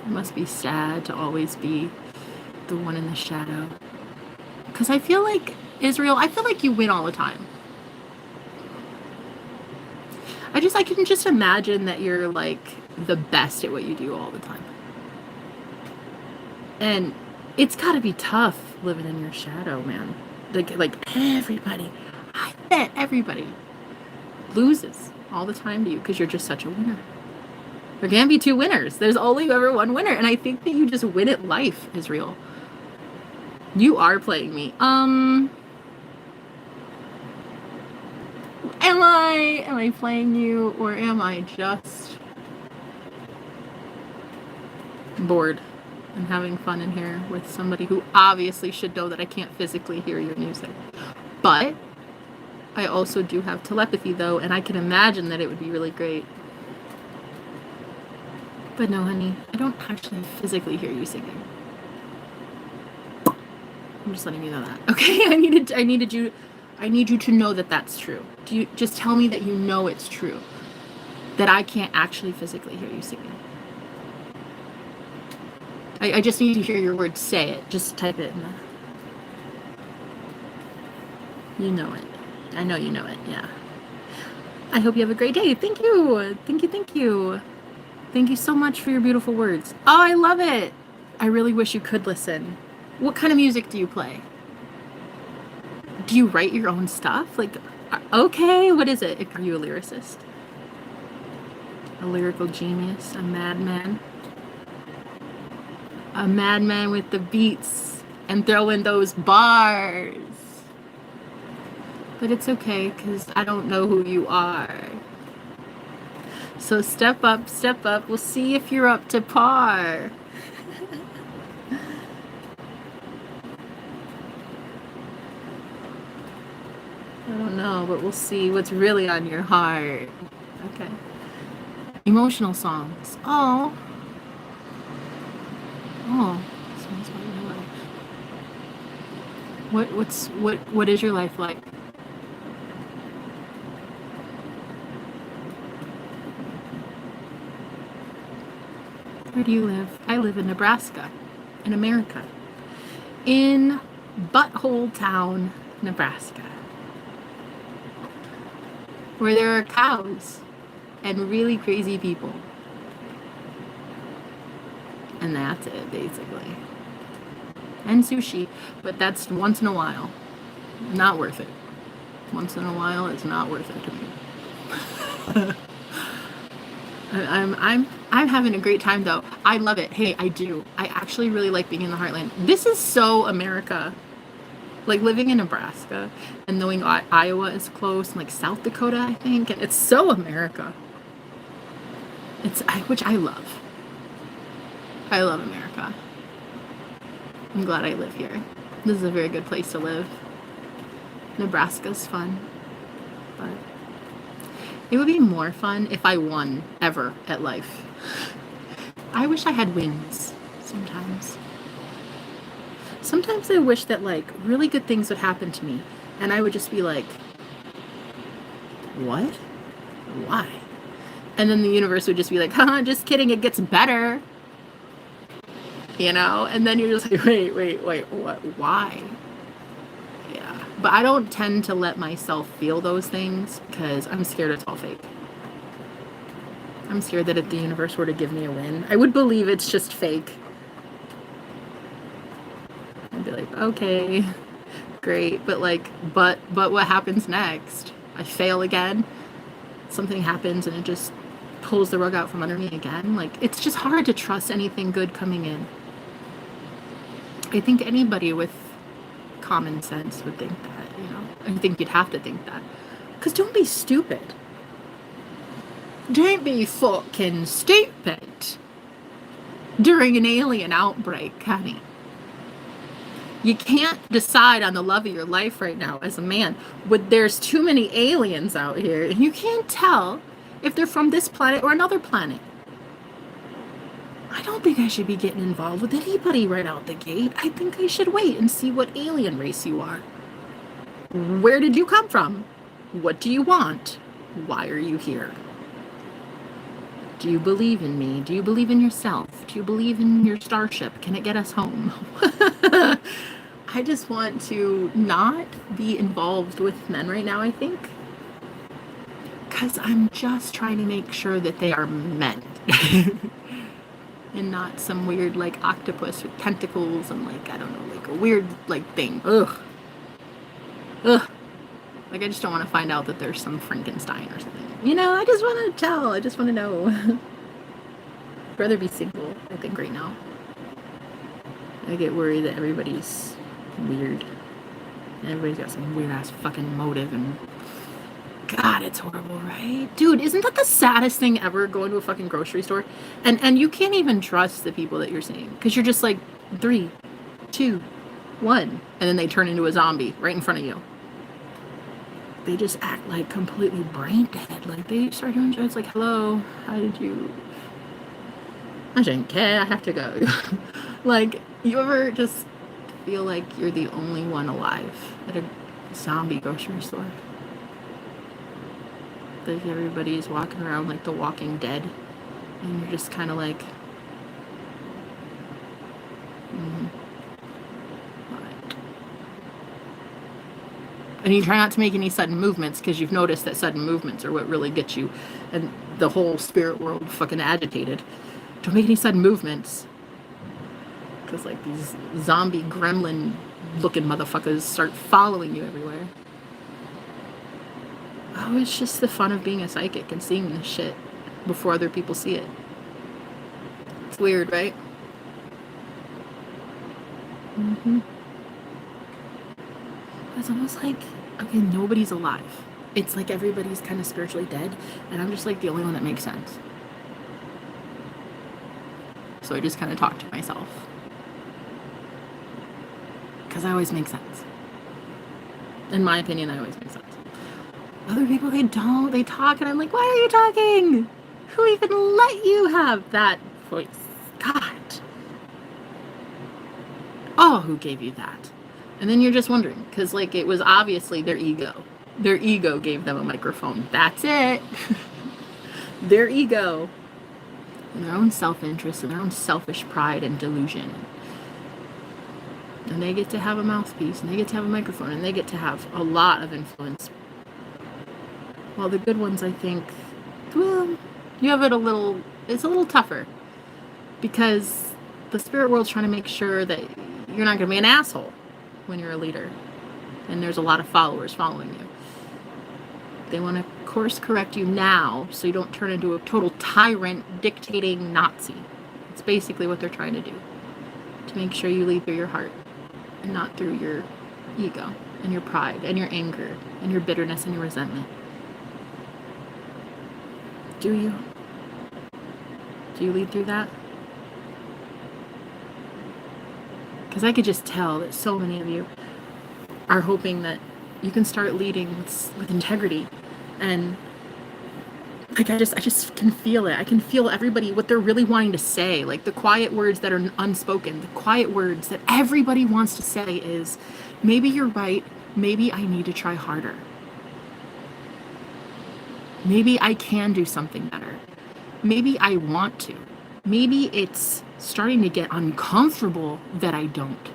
It must be sad to always be the one in the shadow. Because I feel like Israel, I feel like you win all the time. I can just imagine that you're like the best at what you do all the time. And it's gotta be tough living in your shadow, man. Like everybody, I bet everybody loses all the time to you because you're just such a winner. There can't be two winners. There's only ever one winner. And I think that you just win at life is real. You are playing me. Am I playing you, or am I just bored and having fun in here with somebody who obviously should know that I can't physically hear your music? But I also do have telepathy though, and I can imagine that it would be really great. But no, honey, I don't actually physically hear you singing. I'm just letting you know that. Okay, I need you to know that that's true. Do you just tell me that you know it's true? That I can't actually physically hear you singing. I just need to hear your words. Say it. Just type it in the... You know it. I know you know it, yeah. I hope you have a great day. Thank you. Thank you, thank you. Thank you so much for your beautiful words. Oh, I love it. I really wish you could listen. What kind of music do you play? Do you write your own stuff? Like, okay, what is it? Are you a lyricist? A lyrical genius? A madman? A madman with the beats and throwing those bars. But it's okay, because I don't know who you are. So step up, step up. We'll see if you're up to par. I don't know, but we'll see what's really on your heart. Okay. Emotional songs. Oh. Oh. Songs about your life. What is your life like? Where do you live? I live in Nebraska, in America. In Butthole Town, Nebraska. Where there are cows and really crazy people. And that's it, basically. And sushi, but that's once in a while. Not worth it. Once in a while, it's not worth it to me. I'm having a great time though. I love it. Hey, I do. I actually really like being in the heartland. This is so America. Like living in Nebraska and knowing Iowa is close, and like South Dakota, I think. It's so America. Which I love. I love America. I'm glad I live here. This is a very good place to live. Nebraska's fun, but it would be more fun if I won ever at life. I wish I had wins sometimes. Sometimes I wish that like really good things would happen to me and I would just be like, what? Why? And then the universe would just be like, haha, just kidding, it gets better. You know? And then you're just like, wait, what? Why? Yeah. But I don't tend to let myself feel those things because I'm scared it's all fake. I'm scared that if the universe were to give me a win, I would believe it's just fake. I'd be like, okay, great. But what happens next? I fail again. Something happens and it just pulls the rug out from under me again. Like, it's just hard to trust anything good coming in. I think anybody with common sense would think that, you know. I think you'd have to think that. Because don't be stupid. Don't be fucking stupid during an alien outbreak, honey. You can't decide on the love of your life right now as a man. There's too many aliens out here, and you can't tell if they're from this planet or another planet. I don't think I should be getting involved with anybody right out the gate. I think I should wait and see what alien race you are. Where did you come from? What do you want? Why are you here? Do you believe in me? Do you believe in yourself? Do you believe in your starship? Can it get us home? I just want to not be involved with men right now, I think. because I'm just trying to make sure that they are men. And not some weird, like, octopus with tentacles and, like, I don't know, like, a weird, like, thing. Ugh. Ugh. Like, I just don't want to find out that there's some Frankenstein or something. You know, I just want to tell. I just want to know. I'd rather be single, I think, right now. I get worried that everybody's weird. And everybody's got some weird-ass fucking motive, and God, it's horrible, right? Dude, isn't that the saddest thing ever, going to a fucking grocery store? And you can't even trust the people that you're seeing, because you're just like, 3, 2, 1, and then they turn into a zombie right in front of you. They just act like completely brain dead. Like, they start doing jokes like, hello, how did you... I shouldn't care, I have to go. Like, you ever just feel like you're the only one alive at a zombie grocery store? Like, everybody's walking around like the Walking Dead, and you're just kind of like, Alright. And you try not to make any sudden movements, because you've noticed that sudden movements are what really get you and the whole spirit world fucking agitated. Don't make any sudden movements, because like these zombie gremlin looking motherfuckers start following you everywhere. Oh, it's just the fun of being a psychic and seeing this shit before other people see it. It's weird, right? It's almost like, okay, nobody's alive. It's like everybody's kind of spiritually dead, and I'm just like the only one that makes sense. So I just kind of talk to myself, because I always make sense. In my opinion, I always make sense. Other people, they don't. They talk, and I'm like, why are you talking? Who even let you have that voice? God. Oh, who gave you that? And then you're just wondering, because, like, it was obviously their ego. Their ego gave them a microphone. That's it. Their ego. And their own self-interest and their own selfish pride and delusion. And they get to have a mouthpiece, and they get to have a microphone, and they get to have a lot of influence. Well, the good ones, I think, well, you have it it's a little tougher, because the spirit world's trying to make sure that you're not going to be an asshole when you're a leader, and there's a lot of followers following you. They want to course correct you now, so you don't turn into a total tyrant, dictating Nazi. It's basically what they're trying to do, to make sure you lead through your heart, and not through your ego, and your pride, and your anger, and your bitterness, and your resentment. Do you? Do you lead through that? Because I could just tell that so many of you are hoping that you can start leading with integrity. And like, I just can feel it. I can feel everybody, what they're really wanting to say. Like, the quiet words that are unspoken, the quiet words that everybody wants to say is, maybe you're right, maybe I need to try harder. Maybe I can do something better. Maybe I want to. Maybe it's starting to get uncomfortable that I don't.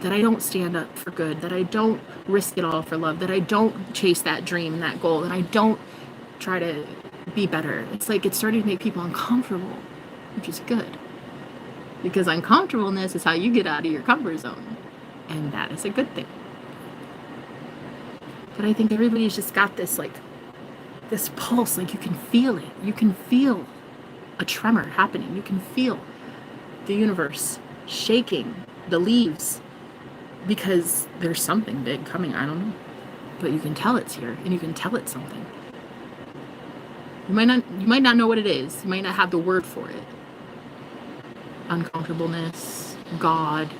That I don't stand up for good. That I don't risk it all for love. That I don't chase that dream and that goal. That I don't try to be better. It's like it's starting to make people uncomfortable, which is good. Because uncomfortableness is how you get out of your comfort zone. And that is a good thing. But I think everybody's just got this, like, this pulse, like you can feel it. You can feel a tremor happening. You can feel the universe shaking, the leaves, because there's something big coming. I don't know. But you can tell it's here, and you can tell it's something. You might not know what it is. You might not have the word for it. Uncomfortableness, God,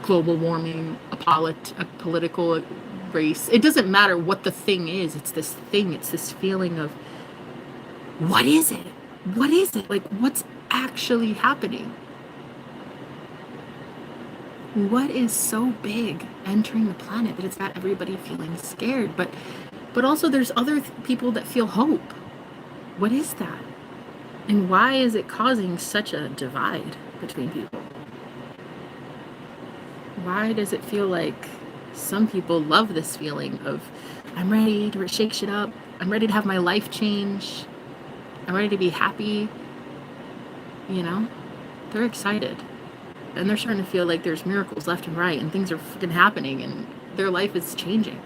global warming, a political race. It doesn't matter what the thing is. It's this thing. It's this feeling of, what is it? What is it? Like, what's actually happening? What is so big entering the planet that it's got everybody feeling scared? But also there's other people that feel hope. What is that? And why is it causing such a divide between people? Why does it feel like some people love this feeling of, I'm ready to shake shit up, I'm ready to have my life change. I'm ready to be happy. You know, they're excited. And they're starting to feel like there's miracles left and right and things are freaking happening and their life is changing.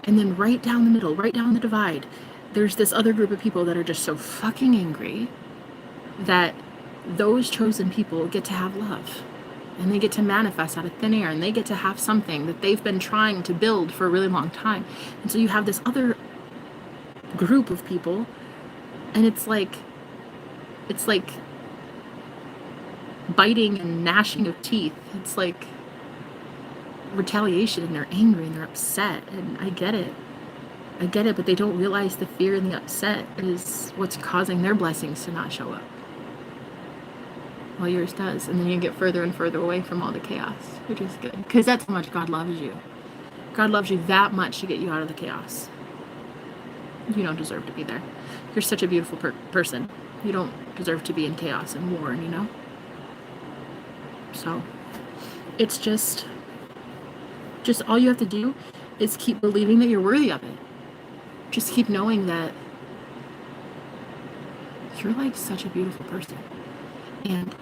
And then right down the middle, right down the divide, there's this other group of people that are just so fucking angry that those chosen people get to have love. And they get to manifest out of thin air, and they get to have something that they've been trying to build for a really long time. And so you have this other group of people, and it's like biting and gnashing of teeth. It's like retaliation, and they're angry and they're upset. And I get it, but they don't realize the fear and the upset is what's causing their blessings to not show up. Well, yours does. And then you get further and further away from all the chaos, which is good. Because that's how much God loves you. God loves you that much to get you out of the chaos. You don't deserve to be there. You're such a beautiful person. You don't deserve to be in chaos and war, you know? So, it's just all you have to do is keep believing that you're worthy of it. Just keep knowing that you're like such a beautiful person. And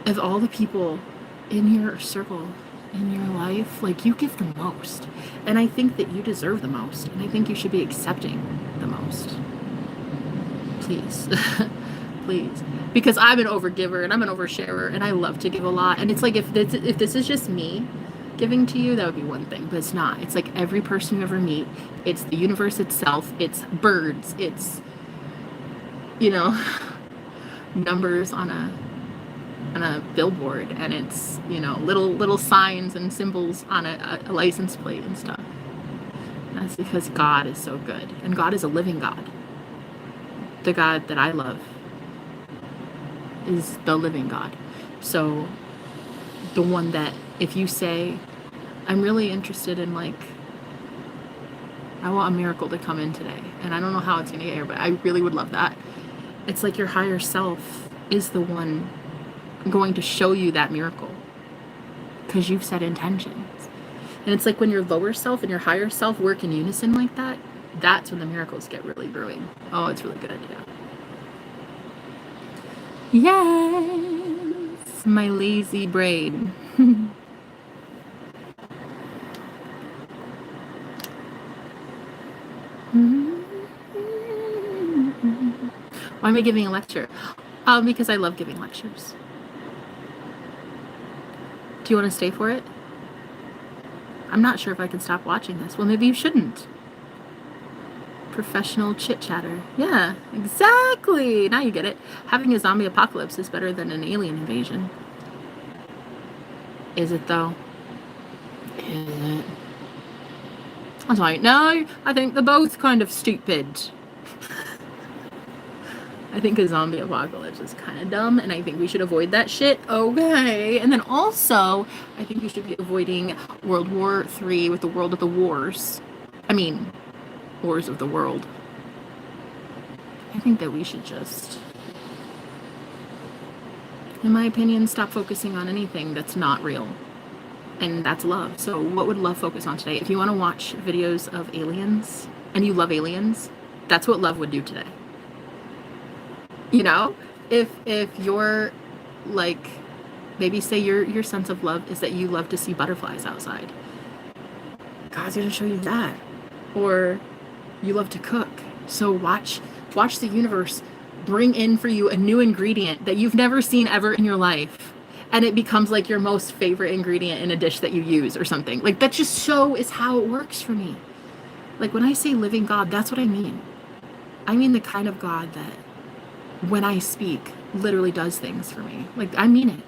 of all the people in your circle, in your life, like, you give the most. And I think that you deserve the most. And I think you should be accepting the most. Please. Please. Because I'm an overgiver and I'm an oversharer and I love to give a lot. And it's like, if this is just me giving to you, that would be one thing. But it's not. It's like every person you ever meet. It's the universe itself. It's birds. It's, you know, numbers on a billboard, and it's, you know, little signs and symbols on a license plate and stuff. And that's because God is so good, and God is a living God. The God that I love is the living God. So the one that, if you say, I'm really interested in, like, I want a miracle to come in today, and I don't know how it's gonna get here, but I really would love that. It's like your higher self is the one going to show you that miracle because you've set intentions. And it's like when your lower self and your higher self work in unison like that, that's when the miracles get really brewing. Oh, it's really good. Yes, my lazy brain. Why am I giving a lecture? Because I love giving lectures. Do you want to stay for it? I'm not sure if I can stop watching this. Well, maybe you shouldn't. Professional chit chatter. Yeah, exactly. Now you get it. Having a zombie apocalypse is better than an alien invasion. Is it though? Is it? That's right. No, I think they're both kind of stupid. I think a zombie apocalypse is kind of dumb, and I think we should avoid that shit. Okay. And then also, I think we should be avoiding World War III with the world of the wars. I mean, wars of the world. I think that we should just, in my opinion, stop focusing on anything that's not real. And that's love. So what would love focus on today? If you want to watch videos of aliens, and you love aliens, that's what love would do today. You know, if you're like, maybe say your sense of love is that you love to see butterflies outside, God's gonna show you that. Or you love to cook, so watch the universe bring in for you a new ingredient that you've never seen ever in your life, and it becomes like your most favorite ingredient in a dish that you use or something. Like, that just so is how it works for me. Like, when I say living God, that's what I mean. I mean the kind of God that, when I speak, literally does things for me. Like, I mean it.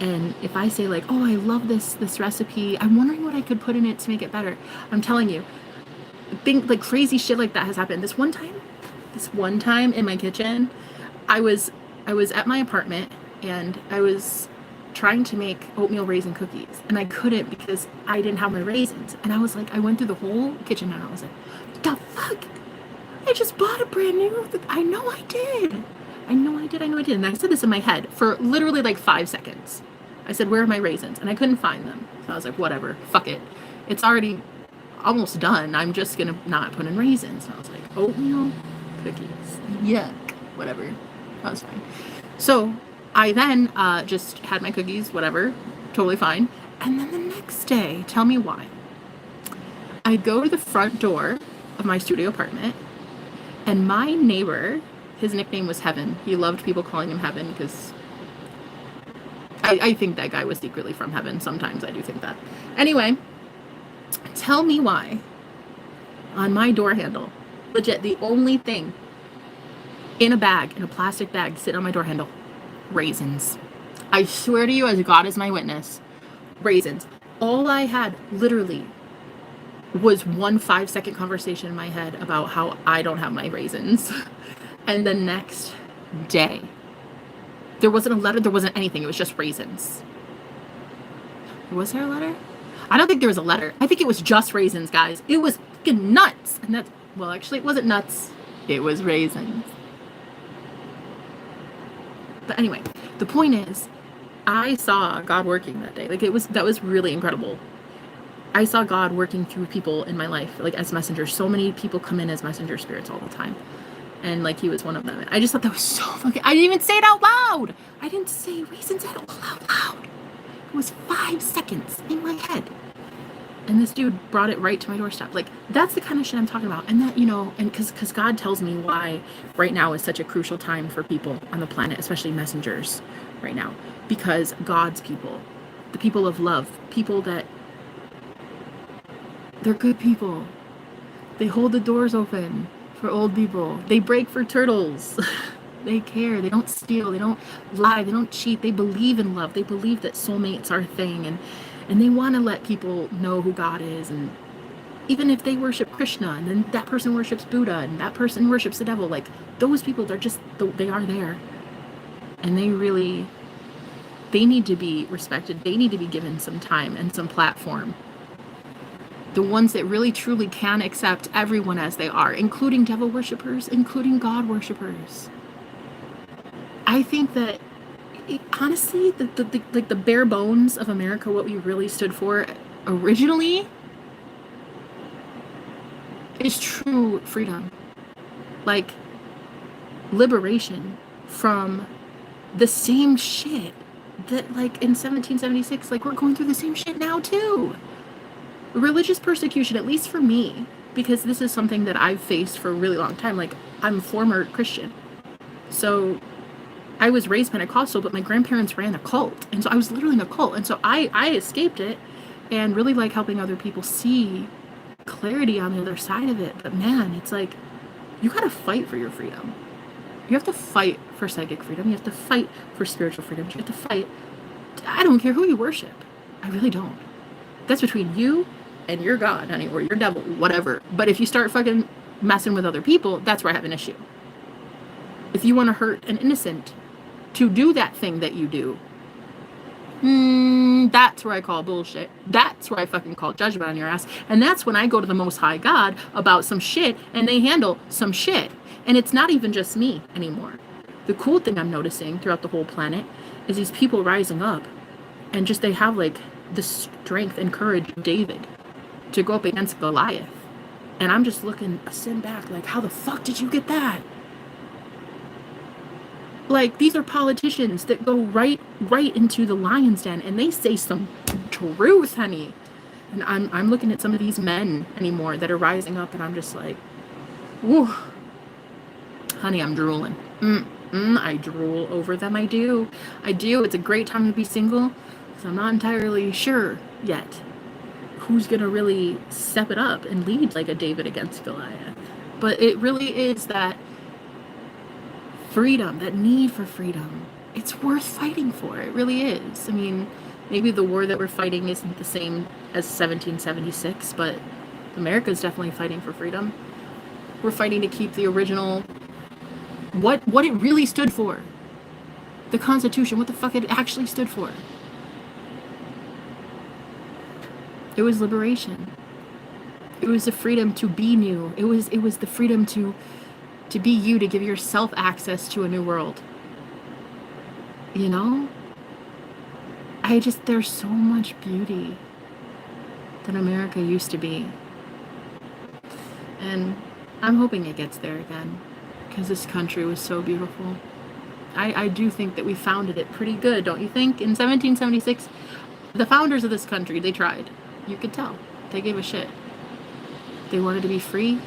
And if I say, like, oh, I love this recipe, I'm wondering what I could put in it to make it better. I'm telling you, like, crazy shit like that has happened. This one time in my kitchen, I was at my apartment, and I was trying to make oatmeal raisin cookies, and I couldn't because I didn't have my raisins. And I was like, I went through the whole kitchen, and I was like, what the fuck? I just bought a brand new, I know I did. And I said this in my head for literally like 5 seconds. I said, where are my raisins? And I couldn't find them. So I was like, whatever, fuck it. It's already almost done. I'm just gonna not put in raisins. And I was like, oatmeal cookies, yuck, whatever. That was fine. So I then just had my cookies, whatever, totally fine. And then the next day, tell me why. I go to the front door of my studio apartment, and my neighbor, his nickname was Heaven. He loved people calling him Heaven because I think that guy was secretly from heaven. Sometimes I do think that. Anyway, tell me why on my door handle, legit, the only thing in a bag, in a plastic bag, sitting on my door handle, raisins. I swear to you, as God is my witness, raisins. All I had literally was one 5-second conversation in my head about how I don't have my raisins. And the next day, there wasn't a letter, there wasn't anything. It was just raisins. Was there a letter? I don't think there was a letter. I think it was just raisins, guys. It was fucking nuts. And that's, well, actually, it wasn't nuts. It was raisins. But anyway, the point is, I saw God working that day. Like, that was really incredible. I saw God working through people in my life, like as messengers. So many people come in as messenger spirits all the time. And like, he was one of them. I just thought that was so fucking, I didn't even say it out loud. I didn't say raisins at all out loud. It was 5 seconds in my head. And this dude brought it right to my doorstep. Like, that's the kind of shit I'm talking about. And that, you know, and because God tells me why right now is such a crucial time for people on the planet, especially messengers right now. Because God's people, the people of love, people that, they're good people. They hold the doors open for old people. They break for turtles. They care. They don't steal. They don't lie. They don't cheat. They believe in love. They believe that soulmates are a thing. And they want to let people know who God is. And even if they worship Krishna, and then that person worships Buddha, and that person worships the devil, like, those people, they're just, they are there. And they need to be respected. They need to be given some time and some platform. The ones that really truly can accept everyone as they are, including devil worshippers, including God worshippers. I think that, honestly, the bare bones of America, what we really stood for originally, is true freedom. Like, liberation from the same shit that, like, in 1776, like, we're going through the same shit now, too. Religious persecution, at least for me, because this is something that I've faced for a really long time. Like, I'm a former Christian. So I was raised Pentecostal, but my grandparents ran a cult. And so I was literally in a cult. And so I escaped it and really like helping other people see clarity on the other side of it. But man, it's like, you gotta fight for your freedom. You have to fight for psychic freedom. You have to fight for spiritual freedom. You have to fight. I don't care who you worship. I really don't. That's between you and your God, honey, or your devil, whatever. But if you start fucking messing with other people, that's where I have an issue. If you want to hurt an innocent to do that thing that you do, that's where I call bullshit. That's where I fucking call judgment on your ass. And that's when I go to the Most High God about some shit, and they handle some shit. And it's not even just me anymore. The cool thing I'm noticing throughout the whole planet is these people rising up, and just they have like the strength and courage of David to go up against Goliath. And I'm just looking, sitting back like, how the fuck did you get that? Like, these are politicians that go right into the lion's den, and they say some truth, honey. And I'm looking at some of these men anymore that are rising up, and I'm just like, whew, honey, I'm drooling. I drool over them. I do. It's a great time to be single, because I'm not entirely sure yet who's gonna really step it up and lead like a David against Goliath. But it really is that freedom, that need for freedom. It's worth fighting for. It really is. I mean, maybe the war that we're fighting isn't the same as 1776, but America's definitely fighting for freedom. We're fighting to keep the original, what it really stood for. The Constitution, what the fuck it actually stood for. It was liberation. It was the freedom to be new. It was the freedom to be you, to give yourself access to a new world. You know? There's so much beauty that America used to be. And I'm hoping it gets there again, because this country was so beautiful. I do think that we founded it pretty good, don't you think? In 1776, the founders of this country, they tried. You could tell. They gave a shit. They wanted to be free.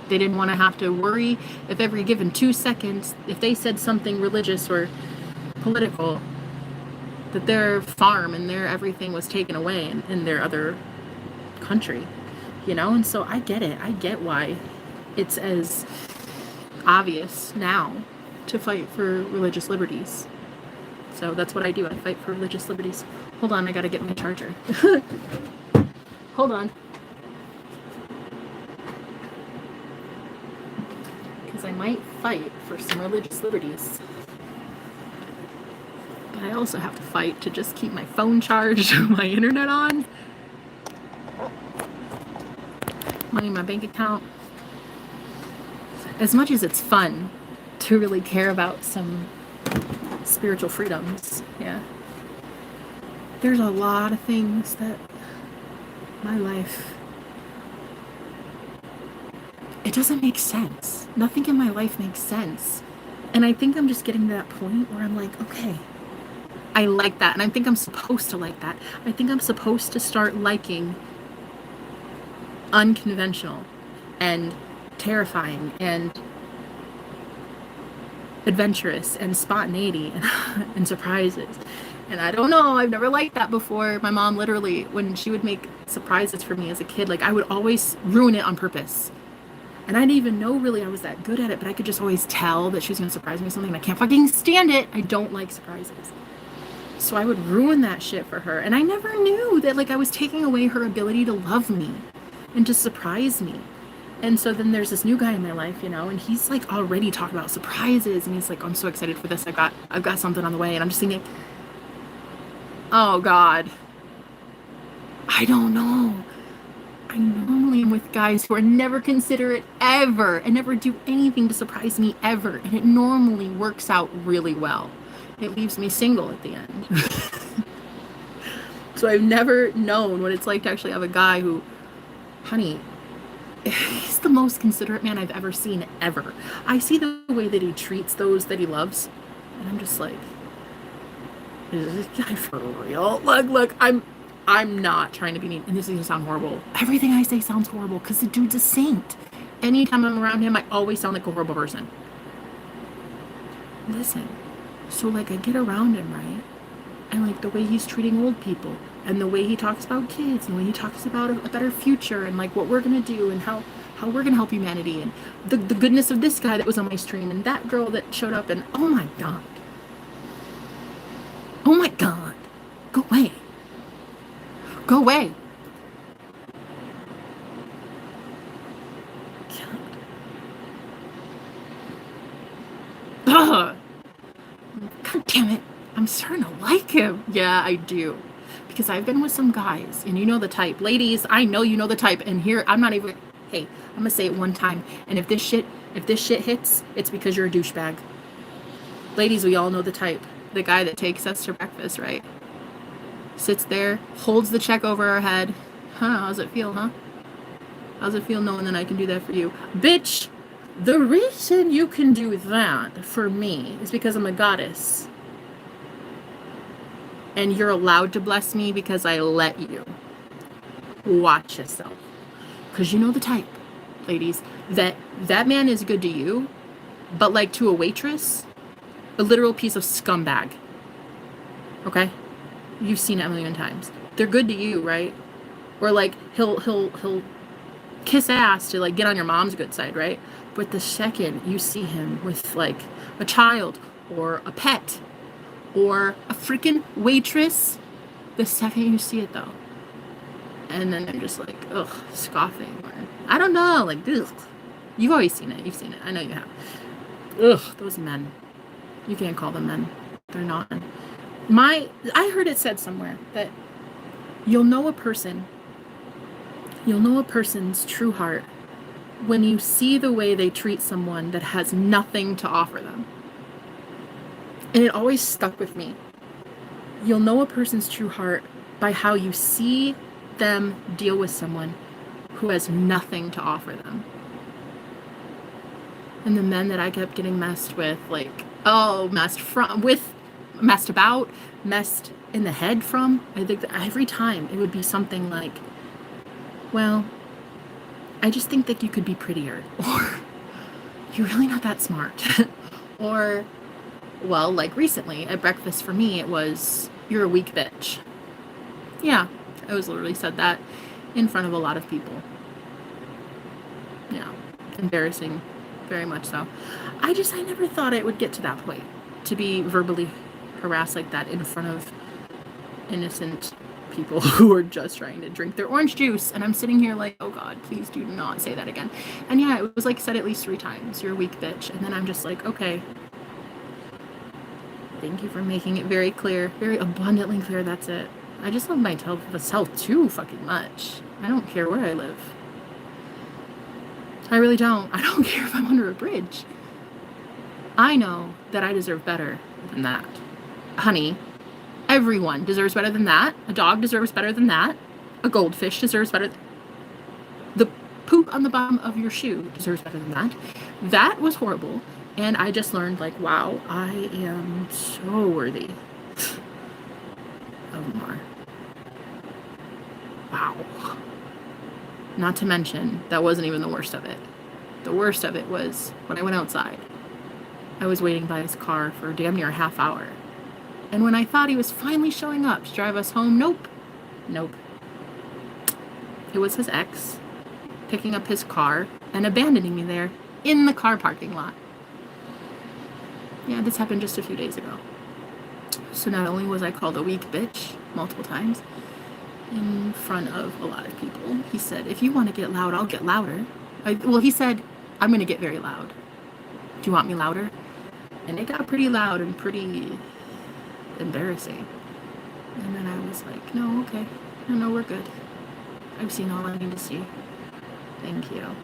They didn't want to have to worry if every given 2 seconds, if they said something religious or political, that their farm and their everything was taken away in their other country, you know? And so I get it. I get why it's as obvious now to fight for religious liberties. So that's what I do. I fight for religious liberties. Hold on, I gotta get my charger. Hold on. Because I might fight for some religious liberties. But I also have to fight to just keep my phone charged, my internet on, money in my bank account. As much as it's fun to really care about some spiritual freedoms, yeah, there's a lot of things that my life, it doesn't make sense. Nothing in my life makes sense. And I think I'm just getting to that point where I'm like, okay, I like that. And I think I'm supposed to like that. I think I'm supposed to start liking unconventional and terrifying and adventurous and spontaneity and surprises. And I don't know, I've never liked that before. My mom literally, when she would make surprises for me as a kid, like I would always ruin it on purpose. And I didn't even know really I was that good at it, but I could just always tell that she was going to surprise me with something, and I can't fucking stand it. I don't like surprises. So I would ruin that shit for her. And I never knew that like I was taking away her ability to love me and to surprise me. And so then there's this new guy in my life, you know, and he's like already talking about surprises, and he's like, I'm so excited for this. I've got something on the way. And I'm just thinking, oh God, I don't know. I normally am with guys who are never considerate ever and never do anything to surprise me ever. And it normally works out really well. It leaves me single at the end. So I've never known what it's like to actually have a guy who, honey, he's the most considerate man I've ever seen ever. I see the way that he treats those that he loves, and I'm just like, is this guy for real? Look, I'm not trying to be mean, and this is gonna sound horrible. Everything I say sounds horrible because the dude's a saint. Anytime I'm around him, I always sound like a horrible person. Listen, so like I get around him, right? And like the way he's treating old people, and the way he talks about kids, and the way he talks about a better future, and like what we're gonna do, and how we're gonna help humanity, and the goodness of this guy that was on my stream, and that girl that showed up, and oh my God, go away. Go away. Ugh. God damn it. I'm starting to like him. Yeah, I do. Because I've been with some guys, and you know the type. Ladies, I know you know the type. And here, I'm not even, hey, I'm going to say it one time. And if this shit hits, it's because you're a douchebag. Ladies, we all know the type. The guy that takes us to breakfast, right? Sits there, holds the check over our head. How's it feel, huh? How's it feel knowing that I can do that for you? Bitch, the reason you can do that for me is because I'm a goddess. And you're allowed to bless me because I let you. Watch yourself. Because you know the type, ladies. That man is good to you, but like to a waitress, a literal piece of scumbag. Okay? You've seen it a million times. They're good to you, right? Or like he'll kiss ass to like get on your mom's good side, right? But the second you see him with like a child or a pet or a freaking waitress, the second you see it though, and then they're just like, ugh, scoffing, or I don't know, like, ugh. You've always seen it. You've seen it. I know you have. Ugh, those men. You can't call them men. They're not. I heard it said somewhere that you'll know a person's true heart when you see the way they treat someone that has nothing to offer them. And it always stuck with me. You'll know a person's true heart by how you see them deal with someone who has nothing to offer them. And the men that I kept getting messed with, like, oh, messed about, messed in the head from, I think that every time it would be something like, well, I just think that you could be prettier, or you're really not that smart, or, well, like recently at breakfast for me, it was, you're a weak bitch. Yeah, I was literally said that in front of a lot of people. Yeah, embarrassing, very much so. I never thought it would get to that point, to be verbally harassed like that in front of innocent people who are just trying to drink their orange juice. And I'm sitting here like, oh God, please do not say that again. And yeah, it was like said at least 3 times, you're a weak bitch. And then I'm just like, okay, thank you for making it very clear, very abundantly clear, that's it. I just love myself too fucking much. I don't care where I live. I really don't. I don't care if I'm under a bridge. I know that I deserve better than that. Honey, everyone deserves better than that. A dog deserves better than that. A goldfish deserves better. The poop on the bottom of your shoe deserves better than that. That was horrible. And I just learned, like, wow, I am so worthy of more. Wow. Not to mention, that wasn't even the worst of it. The worst of it was when I went outside. I was waiting by his car for damn near a half hour. And when I thought he was finally showing up to drive us home, nope. It was his ex picking up his car and abandoning me there in the car parking lot. Yeah, this happened just a few days ago. So not only was I called a weak bitch multiple times in front of a lot of people, he said, if you want to get loud, I'll get louder. He said, I'm going to get very loud. Do you want me louder? And it got pretty loud and pretty embarrassing. And then I was like, no, okay. No, we're good. I've seen all I need to see. Thank you.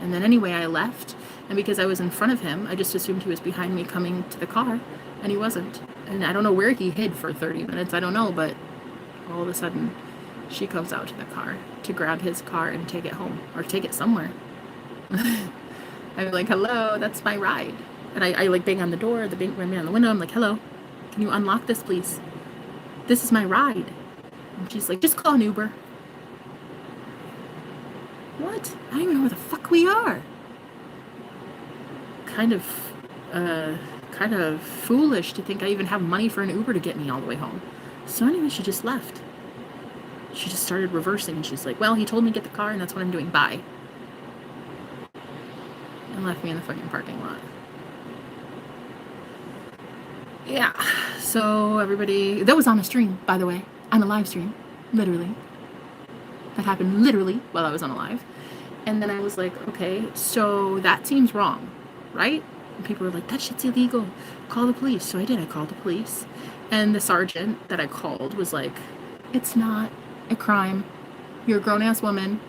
And then anyway, I left. And because I was in front of him, I just assumed he was behind me coming to the car. And he wasn't. And I don't know where he hid for 30 minutes. I don't know. But all of a sudden, she comes out to the car to grab his car and take it home. Or take it somewhere. I'm like, hello, that's my ride. And I like bang on the door, bang on the window. I'm like, hello, can you unlock this, please? This is my ride. And she's like, just call an Uber. What? I don't even know where the fuck we are. Kind of foolish to think I even have money for an Uber to get me all the way home. So anyway, she just left. She just started reversing, and she's like, well, he told me to get the car, and that's what I'm doing. Bye. And left me in the fucking parking lot. Yeah, so everybody, that was on a stream, by the way, on a live stream, literally. That happened literally while I was on a live. And then I was like, okay, so that seems wrong, right? And people were like, that shit's illegal. Call the police. So I did. I called the police. And the sergeant that I called was like, it's not a crime. You're a grown-ass woman.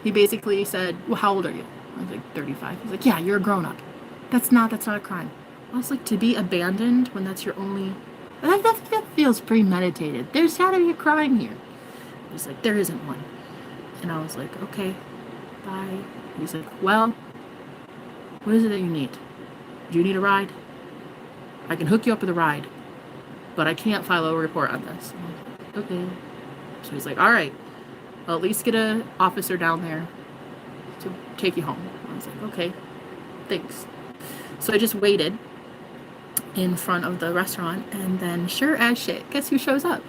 He basically said, well, how old are you? I was like, 35. He's like, yeah, you're a grown-up. That's not a crime. I was like, to be abandoned when that's your only... That feels premeditated. There's gotta be a crime here. He's like, there isn't one. And I was like, okay, bye. He's like, well, what is it that you need? Do you need a ride? I can hook you up with a ride, but I can't file a report on this. And I was like, okay. So he's like, all right, I'll at least get an officer down there to take you home. I was like, okay, thanks. So I just waited in front of the restaurant, and then sure as shit, guess who shows up?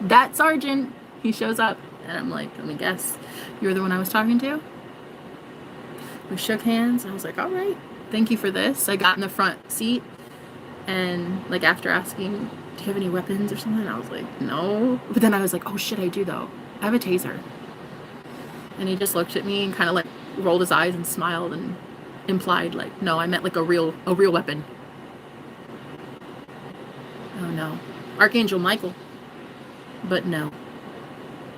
That sergeant. He shows up, and I'm like, let me guess, you're the one I was talking to? We shook hands, and I was like, all right, thank you for this. I got in the front seat, and like after asking, do you have any weapons or something? I was like, no. But then I was like, oh shit, I do though. I have a taser. And he just looked at me and kind of like rolled his eyes and smiled and implied like, no, I meant like a real weapon. Oh no. Archangel Michael. But no.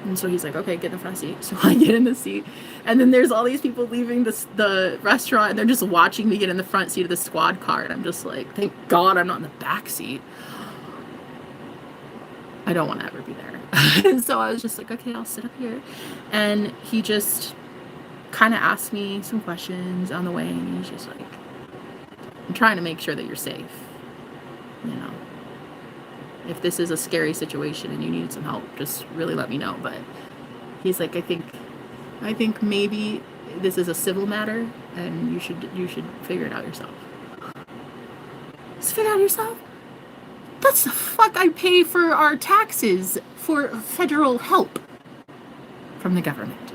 And so he's like, okay, get in the front seat. So I get in the seat. And then there's all these people leaving the restaurant, and they're just watching me get in the front seat of the squad car. And I'm just like, thank God I'm not in the back seat. I don't want to ever be there. And so I was just like, okay, I'll sit up here. And he just kind of asked me some questions on the way, and he's just like, I'm trying to make sure that you're safe. You know, if this is a scary situation and you need some help, just really let me know. But he's like, I think maybe this is a civil matter, and you should figure it out yourself. Just figure it out yourself? That's the fuck I pay for our taxes for federal help from the government.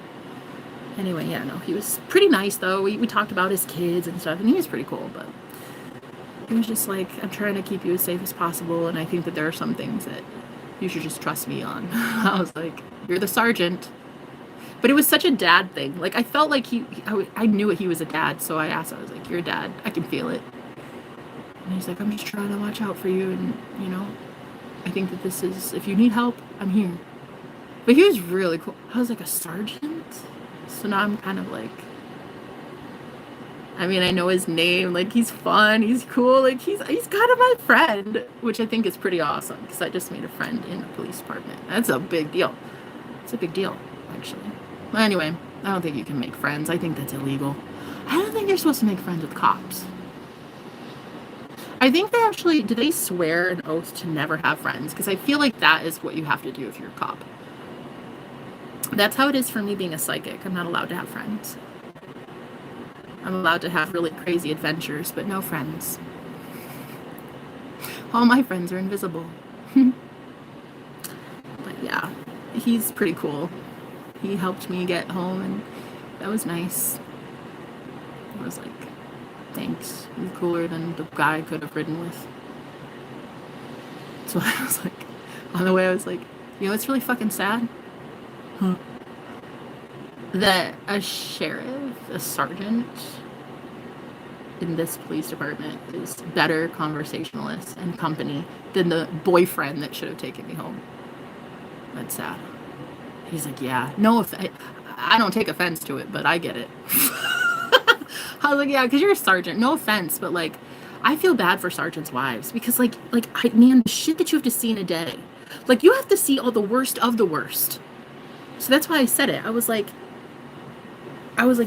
Anyway, yeah, no, he was pretty nice though. We talked about his kids and stuff, and he was pretty cool, but he was just like, I'm trying to keep you as safe as possible, and I think that there are some things that you should just trust me on. I was like, you're the sergeant. But it was such a dad thing. Like, I felt like I knew he was a dad, so I asked, I was like, you're a dad. I can feel it. And he's like, I'm just trying to watch out for you, and, you know, I think that this is, if you need help, I'm here. But he was really cool. I was like, a sergeant? So now I'm kind of like, I mean, I know his name, like, he's fun, he's cool, like, he's kind of my friend, which I think is pretty awesome, because I just made a friend in the police department. That's a big deal. It's a big deal, actually. Well, anyway, I don't think you can make friends. I think that's illegal. I don't think you're supposed to make friends with cops. I think they actually, do they swear an oath to never have friends? Because I feel like that is what you have to do if you're a cop. That's how it is for me being a psychic. I'm not allowed to have friends. I'm allowed to have really crazy adventures, but no friends. All my friends are invisible. But yeah, he's pretty cool. He helped me get home, and that was nice. I was like, thanks. You're cooler than the guy I could have ridden with. So I was like, on the way, I was like, you know, it's really fucking sad. That a sheriff, a sergeant in this police department is better conversationalist and company than the boyfriend that should have taken me home. That's sad. He's like, yeah, no, I don't take offense to it, but I get it. I was like, yeah, because you're a sergeant. No offense, but like, I feel bad for sergeants' wives because man, the shit that you have to see in a day, like, you have to see all the worst of the worst. So that's why I said it. I was like,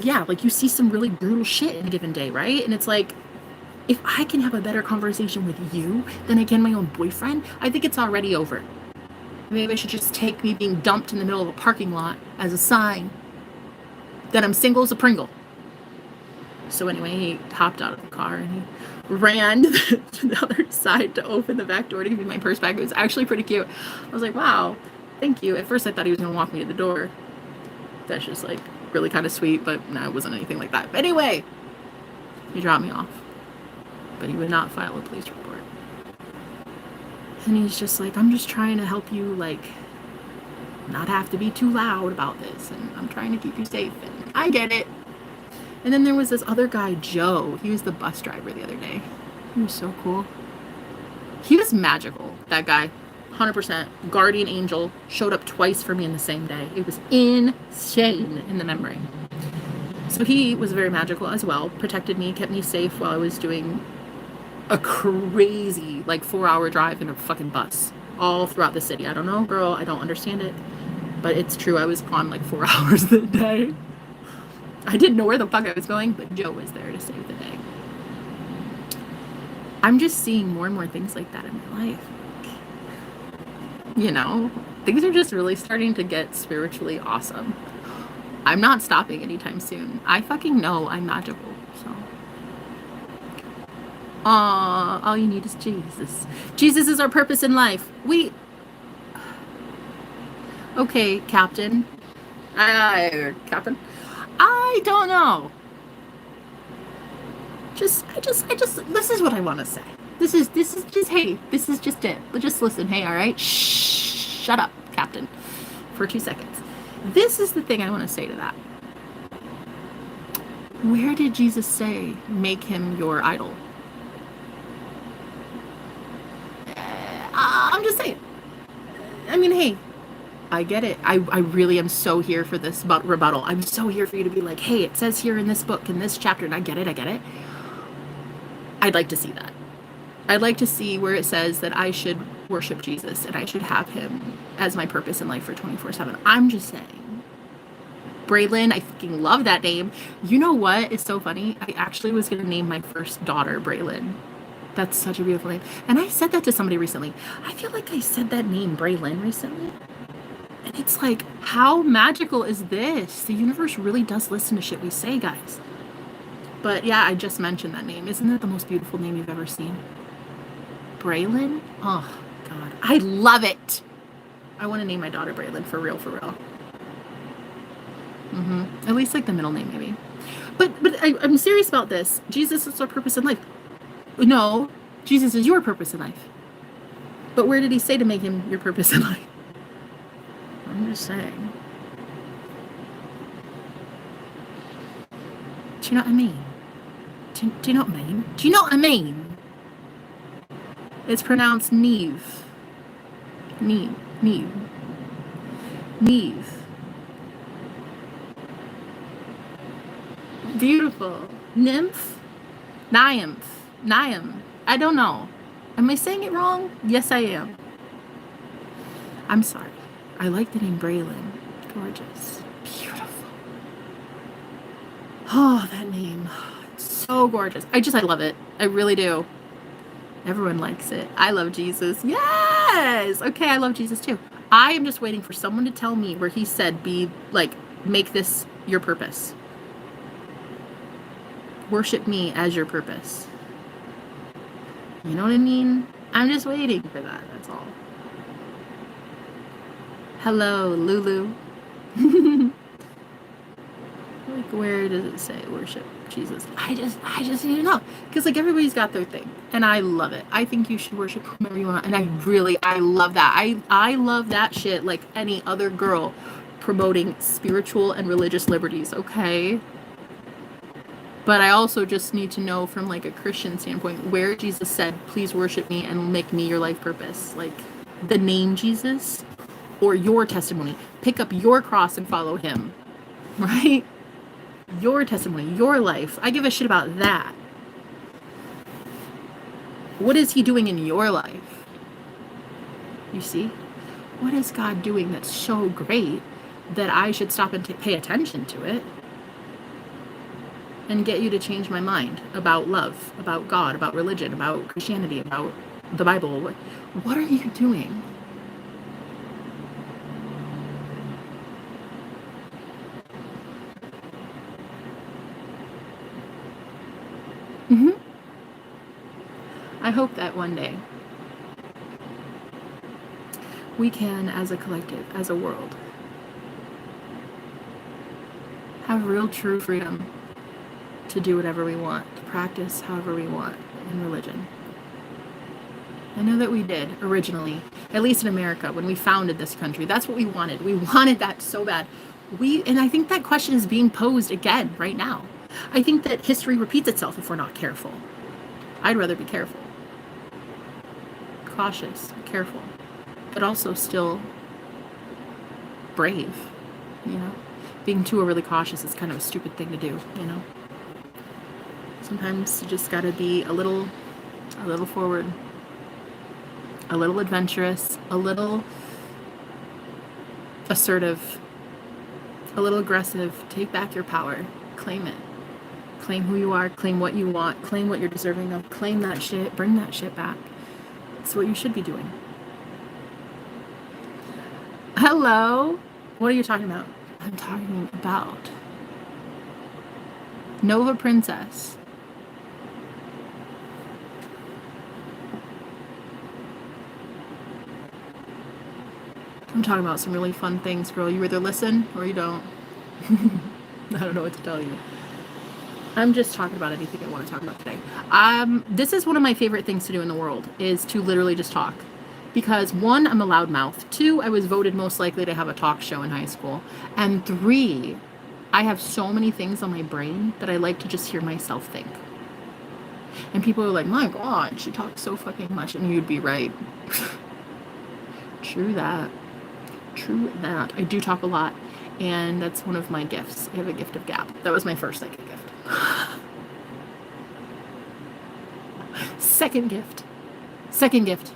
yeah, like, you see some really brutal shit in a given day, right? And it's like, if I can have a better conversation with you than I can my own boyfriend, I think it's already over. Maybe I should just take me being dumped in the middle of a parking lot as a sign that I'm single as a Pringle. So anyway, he hopped out of the car and he ran to the other side to open the back door to give me my purse back. It was actually pretty cute. I was like, wow, thank you. At first I thought he was going to walk me to the door. That's just like really kind of sweet, but no, it wasn't anything like that. But anyway, he dropped me off. But he would not file a police report. And he's just like, I'm just trying to help you, like, not have to be too loud about this. And I'm trying to keep you safe. And I get it. And then there was this other guy, Joe. He was the bus driver the other day. He was so cool. He was magical, that guy. 100%. Guardian angel. Showed up twice for me in the same day. It was insane in the memory. So he was very magical as well. Protected me, kept me safe while I was doing a crazy, like, 4-hour drive in a fucking bus all throughout the city. I don't know, girl. I don't understand it. But it's true. I was gone like 4 hours a day. I didn't know where the fuck I was going, but Joe was there to save the day. I'm just seeing more and more things like that in my life. You know, things are just really starting to get spiritually awesome. I'm not stopping anytime soon. I fucking know I'm magical, so. All you need is Jesus. Jesus is our purpose in life. Okay, Captain. Captain? I don't know. This is what I want to say. This is just, hey, this is just it. Just listen, hey, all right? Shut up, Captain, for 2 seconds. This is the thing I want to say to that. Where did Jesus say, make him your idol? I'm just saying. I mean, hey, I get it. I really am so here for this rebuttal. I'm so here for you to be like, hey, it says here in this book, in this chapter, and I get it. I'd like to see that. I'd like to see where it says that I should worship Jesus and I should have him as my purpose in life for 24/7. I'm just saying. Braylon, I fucking love that name. You know what? It's so funny. I actually was going to name my first daughter Braylon. That's such a beautiful name. And I said that to somebody recently. I feel like I said that name, Braylon, recently. And it's like, how magical is this? The universe really does listen to shit we say, guys. But yeah, I just mentioned that name. Isn't that the most beautiful name you've ever seen? Braylon? Oh, God. I love it. I want to name my daughter Braylon, for real, for real. At least like the middle name, maybe. But I'm serious about this. Jesus is our purpose in life. No, Jesus is your purpose in life. But where did he say to make him your purpose in life? I'm just saying. Do you know what I mean? Do you know what I mean? Do you know what I mean? It's pronounced Neve. Neve. Neve. Neve. Beautiful. Nymph? Nymph. Nymph. I don't know. Am I saying it wrong? Yes, I am. I'm sorry. I like the name Braylon. Gorgeous. Beautiful. Oh, that name. It's so gorgeous. I love it. I really do. Everyone likes it. I love Jesus. Yes! Okay, I love Jesus too. I am just waiting for someone to tell me where he said, make this your purpose. Worship me as your purpose. You know what I mean? I'm just waiting for that. That's all. Hello, Lulu. Like, where does it say worship Jesus? I just need to know. Because, like, everybody's got their thing. And I love it. I think you should worship whomever you want. And I love that. I love that shit like any other girl promoting spiritual and religious liberties, okay? But I also just need to know from like a Christian standpoint where Jesus said, please worship me and make me your life purpose. Like the name Jesus or your testimony. Pick up your cross and follow him, right? Your testimony, your life. I give a shit about that. What is he doing in your life? You see? What is God doing that's so great that I should stop and pay attention to it? And get you to change my mind about love, about God, about religion, about Christianity, about the Bible. What are you doing? I hope that one day we can, as a collective, as a world, have real true freedom to do whatever we want, to practice however we want in religion. I know that we did originally, at least in America, when we founded this country. That's what we wanted. We wanted that so bad. And I think that question is being posed again right now. I think that history repeats itself if we're not careful. I'd rather be careful. Cautious, careful, but also still brave, you know? Being too overly cautious is kind of a stupid thing to do, you know? Sometimes you just gotta be a little forward, a little adventurous, a little assertive, a little aggressive. Take back your power. Claim it. Claim who you are. Claim what you want. Claim what you're deserving of. Claim that shit. Bring that shit back. It's what you should be doing. Hello? What are you talking about? I'm talking about Nova Princess. I'm talking about some really fun things, girl. You either listen or you don't. I don't know what to tell you. I'm just talking about anything I want to talk about today. This is one of my favorite things to do in the world, is to literally just talk. Because 1, I'm a loudmouth. 2, I was voted most likely to have a talk show in high school. And 3, I have so many things on my brain that I like to just hear myself think. And people are like, my God, she talks so fucking much. And you'd be right. True that. True that. I do talk a lot. And that's one of my gifts. I have a gift of gab. That was my first gift. Second gift Second gift,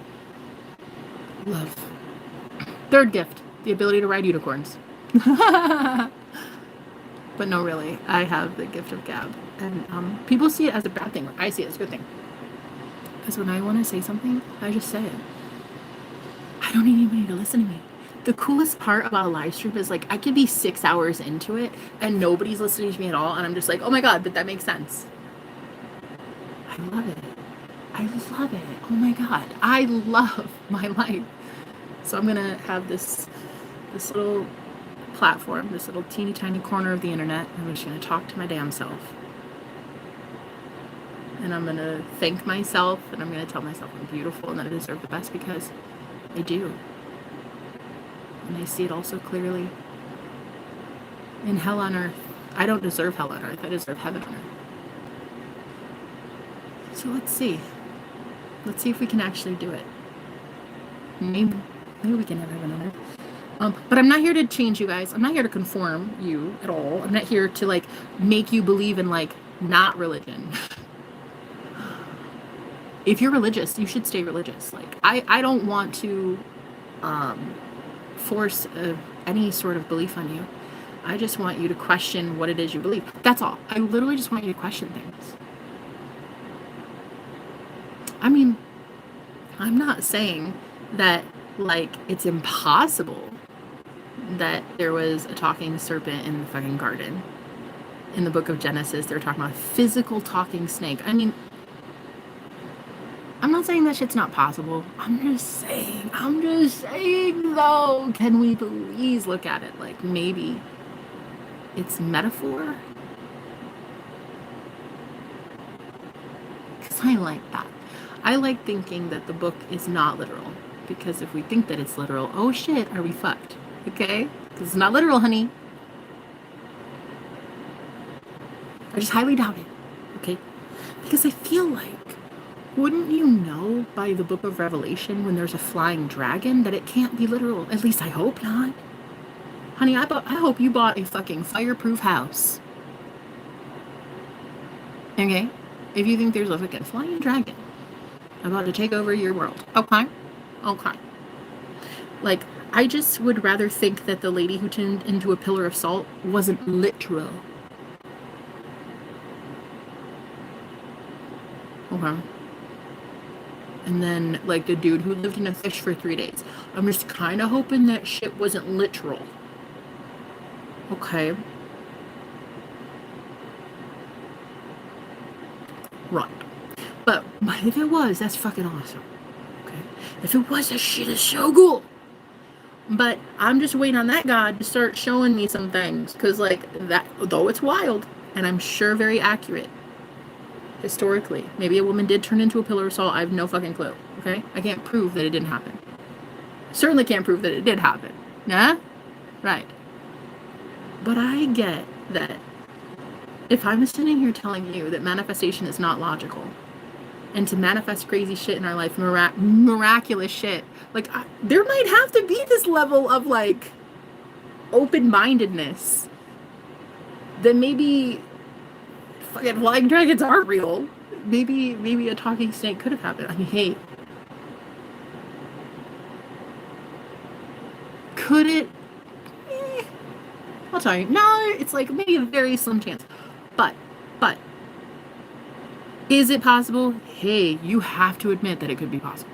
love. Third gift, the ability to ride unicorns. But no, really, I have the gift of gab. And people see it as a bad thing. I see it as a good thing. Because when I want to say something, I just say it. I don't need anybody to listen to me. The coolest part about a live stream is like I could be 6 hours into it and nobody's listening to me at all. And I'm just like, oh my God, but that makes sense. I love it. I love it. Oh my God. I love my life. So I'm going to have this little platform, this little teeny tiny corner of the internet. I'm just going to talk to my damn self. And I'm going to thank myself, and I'm going to tell myself I'm beautiful and that I deserve the best, because I do. And I see it also clearly in hell on earth. I don't deserve hell on earth. I deserve heaven on earth. So let's see. Let's see if we can actually do it. Maybe we can have heaven on earth. But I'm not here to change you guys. I'm not here to conform you at all. I'm not here to like make you believe in like not religion. If you're religious, you should stay religious. Like I don't want to force any sort of belief on you. I just want you to question what it is you believe. That's all. I literally just want you to question things. I mean, I'm not saying that like it's impossible that there was a talking serpent in the fucking garden. In the book of Genesis, they're talking about a physical talking snake. I mean, I'm not saying that shit's not possible. I'm just saying though, can we please look at it like maybe it's metaphor? Because I like that. I like thinking that the book is not literal. Because if we think that it's literal, oh shit, are we fucked? Okay? Because it's not literal, honey. I just highly doubt it. Okay? Because I feel like, wouldn't you know by the book of Revelation when there's a flying dragon that it can't be literal? At least I hope not. Honey, I hope you bought a fucking fireproof house. Okay? If you think there's a fucking flying dragon about to take over your world. Okay? Okay. Like, I just would rather think that the lady who turned into a pillar of salt wasn't literal. Okay. And then, like, the dude who lived in a fish for 3 days. I'm just kind of hoping that shit wasn't literal. Okay. Right. But if it was, that's fucking awesome. Okay. If it was, that shit is so cool. But I'm just waiting on that God to start showing me some things. Because, like, that, though it's wild, and I'm sure very accurate, historically, maybe a woman did turn into a pillar of salt. I have no fucking clue. Okay? I can't prove that it didn't happen. Certainly can't prove that it did happen. Nah? Right. But I get that if I'm sitting here telling you that manifestation is not logical, and to manifest crazy shit in our life, miraculous shit, like, there might have to be this level of, like, open-mindedness that maybe fucking flying dragons are real. Maybe a talking snake could have happened. I mean, hey. Could it? I'll tell you. No, it's like maybe a very slim chance. But, is it possible? Hey, you have to admit that it could be possible.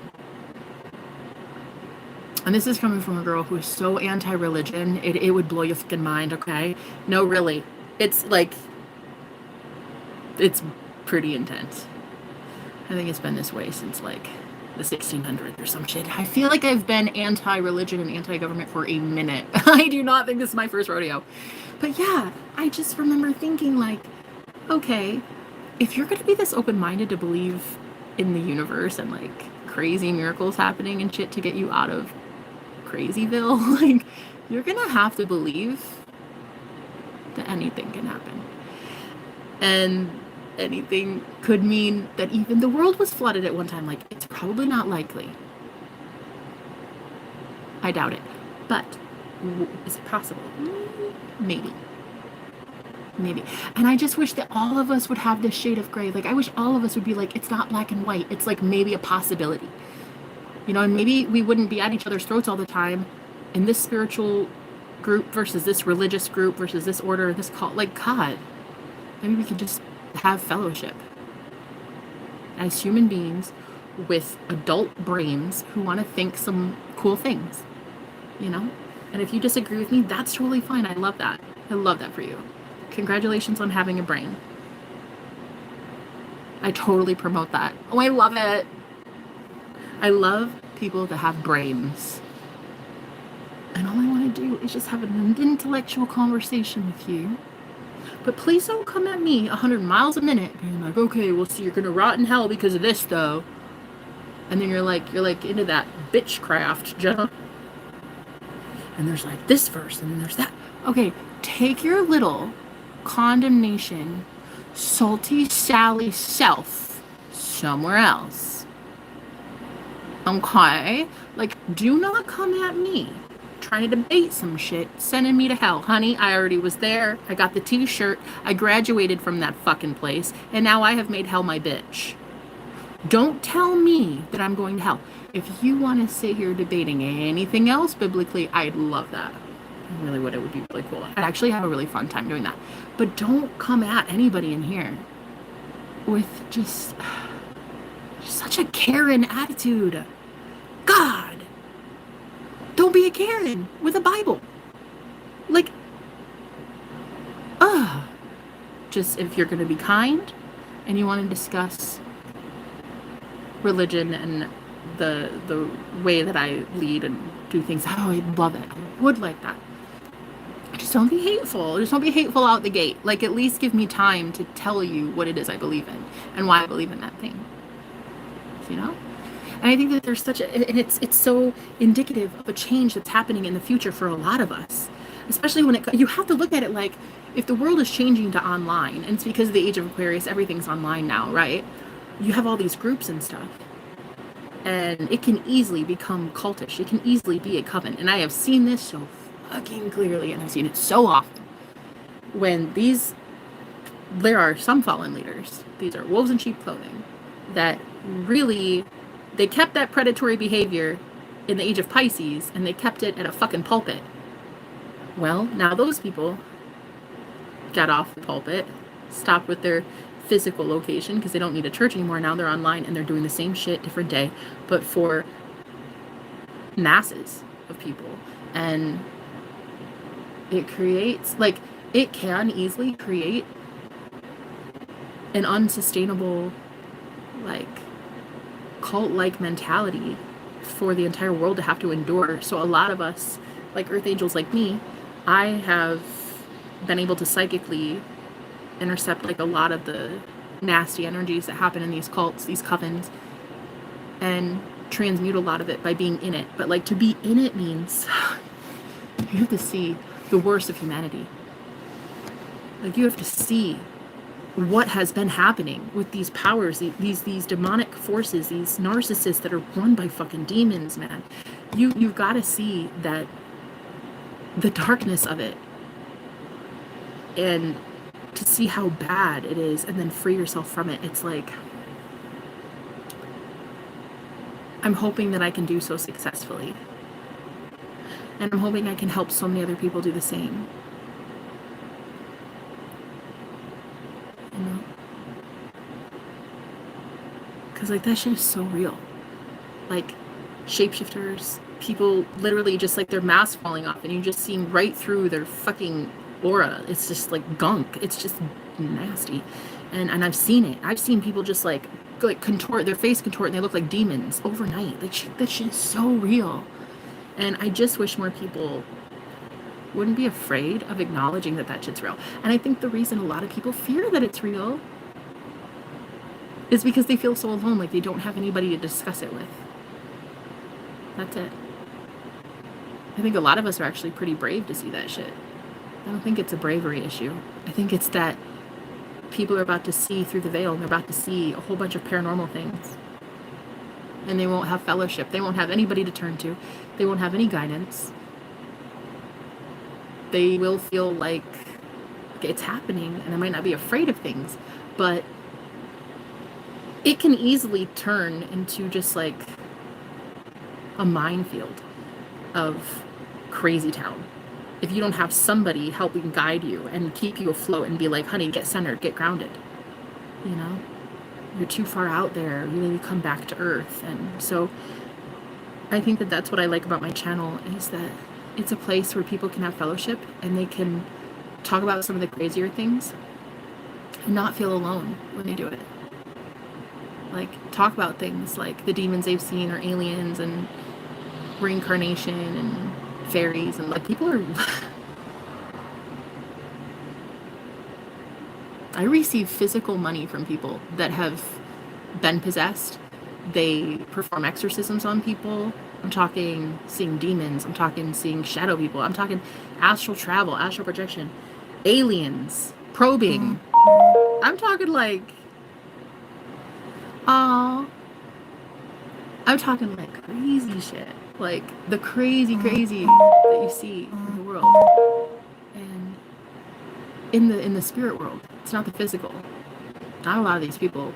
And this is coming from a girl who is so anti-religion, it would blow your fucking mind, okay? No, really. It's like, it's pretty intense. I think it's been this way since like the 1600s or some shit. I feel like I've been anti-religion and anti-government for a minute. I do not think this is my first rodeo. But yeah, I just remember thinking like, okay, if you're going to be this open-minded to believe in the universe and like crazy miracles happening and shit to get you out of Crazyville, like you're going to have to believe that anything can happen. And anything could mean that even the world was flooded at one time. Like, it's probably not likely. I doubt it. But is it possible? Maybe. Maybe. And I just wish that all of us would have this shade of gray. Like, I wish all of us would be like, it's not black and white. It's like maybe a possibility. You know, and maybe we wouldn't be at each other's throats all the time in this spiritual group versus this religious group versus this order, this cult. Like, God, maybe we could just have fellowship as human beings with adult brains who want to think some cool things, you know? And if you disagree with me, that's totally fine. I love that. I love that for you. Congratulations on having a brain. I totally promote that. Oh, I love it. I love people that have brains. And all I want to do is just have an intellectual conversation with you. But please don't come at me 100 miles a minute being like, okay, well, see, you're going to rot in hell because of this, though. And then you're like into that bitchcraft, Jenna. And there's like this verse, and then there's that. Okay, take your little condemnation, salty Sally self somewhere else. Okay? Like, do not come at me trying to debate some shit, sending me to hell. Honey, I already was there. I got the t-shirt. I graduated from that fucking place, and now I have made hell my bitch. Don't tell me that I'm going to hell. If you want to sit here debating anything else biblically, I'd love that. I really would. It would be really cool. I'd actually have a really fun time doing that. But don't come at anybody in here with just such a Karen attitude. God, don't be a Karen with a Bible. Like, just if you're going to be kind and you want to discuss religion and the way that I lead and do things, oh, I love it. I would like that. Just don't be hateful. Just don't be hateful out the gate. Like, at least give me time to tell you what it is I believe in and why I believe in that thing. You know? And I think that there's such a, and it's so indicative of a change that's happening in the future for a lot of us. Especially when you have to look at it like, if the world is changing to online, and it's because of the age of Aquarius, everything's online now, right? You have all these groups and stuff. And it can easily become cultish. It can easily be a coven. And I have seen this so fucking clearly, and I've seen it so often. When there are some fallen leaders, these are wolves in sheep clothing, that really, they kept that predatory behavior in the age of Pisces, and they kept it at a fucking pulpit. Well, now those people got off the pulpit, stopped with their physical location because they don't need a church anymore. Now they're online and they're doing the same shit, different day, but for masses of people. And it creates, like, it can easily create an unsustainable, like, cult-like mentality for the entire world to have to endure. So a lot of us, like earth angels like me, I have been able to psychically intercept like a lot of the nasty energies that happen in these cults, these covens, and transmute a lot of it by being in it. But like, to be in it means you have to see the worst of humanity. Like, you have to see what has been happening with these powers, these demonic forces, these narcissists that are run by fucking demons, man. You've got to see that, the darkness of it, and to see how bad it is, and then free yourself from it. It's like, I'm hoping that I can do so successfully, and I'm hoping I can help so many other people do the same. You know, because like, that shit is so real. Like, shapeshifters, people literally just like their mask falling off, and you just seeing right through their fucking aura. It's just like gunk. It's just nasty. And I've seen it. I've seen people just like contort, their face contort, and they look like demons overnight. Like, that shit is so real. And I just wish more people wouldn't be afraid of acknowledging that shit's real. And I think the reason a lot of people fear that it's real is because they feel so alone, like they don't have anybody to discuss it with. That's it. I think a lot of us are actually pretty brave to see that shit. I don't think it's a bravery issue. I think it's that people are about to see through the veil, and they're about to see a whole bunch of paranormal things. And they won't have fellowship. They won't have anybody to turn to. They won't have any guidance. They will feel like It's happening, and I might not be afraid of things, but it can easily turn into just like a minefield of crazy town if you don't have somebody helping guide you and keep you afloat and be like, honey, get centered, get grounded. You know, you're too far out there, you need to come back to earth. And so I think that that's what I like about my channel, is that it's a place where people can have fellowship and they can talk about some of the crazier things and not feel alone when they do it. Like, talk about things like the demons they've seen, or aliens and reincarnation and fairies, and like, people are I receive physical money from people that have been possessed. They perform exorcisms on people. I'm talking seeing demons. I'm talking seeing shadow people. I'm talking astral travel, astral projection, aliens, probing. I'm talking like, I'm talking like crazy shit. Like the crazy that you see in the world. And in the spirit world. It's not the physical. Not a lot of these people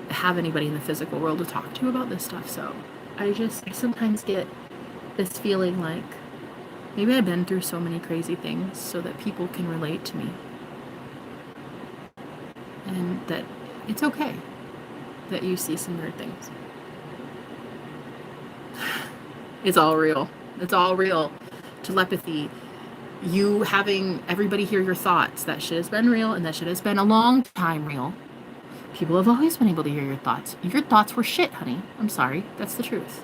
have anybody in the physical world to talk to about this stuff. So I sometimes get this feeling like maybe I've been through so many crazy things so that people can relate to me. And that it's okay that you see some weird things. It's all real. It's all real. Telepathy. You having everybody hear your thoughts. That shit has been real, and that shit has been a long time real. People have always been able to hear your thoughts. Your thoughts were shit, honey. I'm sorry. That's the truth.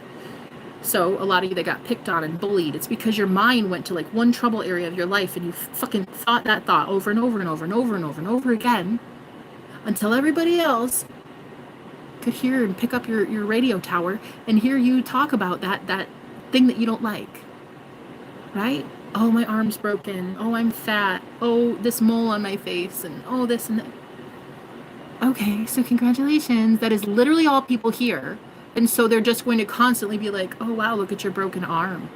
So a lot of you that got picked on and bullied, it's because your mind went to like one trouble area of your life and you fucking thought that thought over and over and over and over and over and over again until everybody else could hear and pick up your radio tower and hear you talk about that thing that you don't like. Right? Oh, my arm's broken. Oh, I'm fat. Oh, this mole on my face. And oh, this and that. Okay, so congratulations. That is literally all people hear. And so they're just going to constantly be like, oh, wow, look at your broken arm.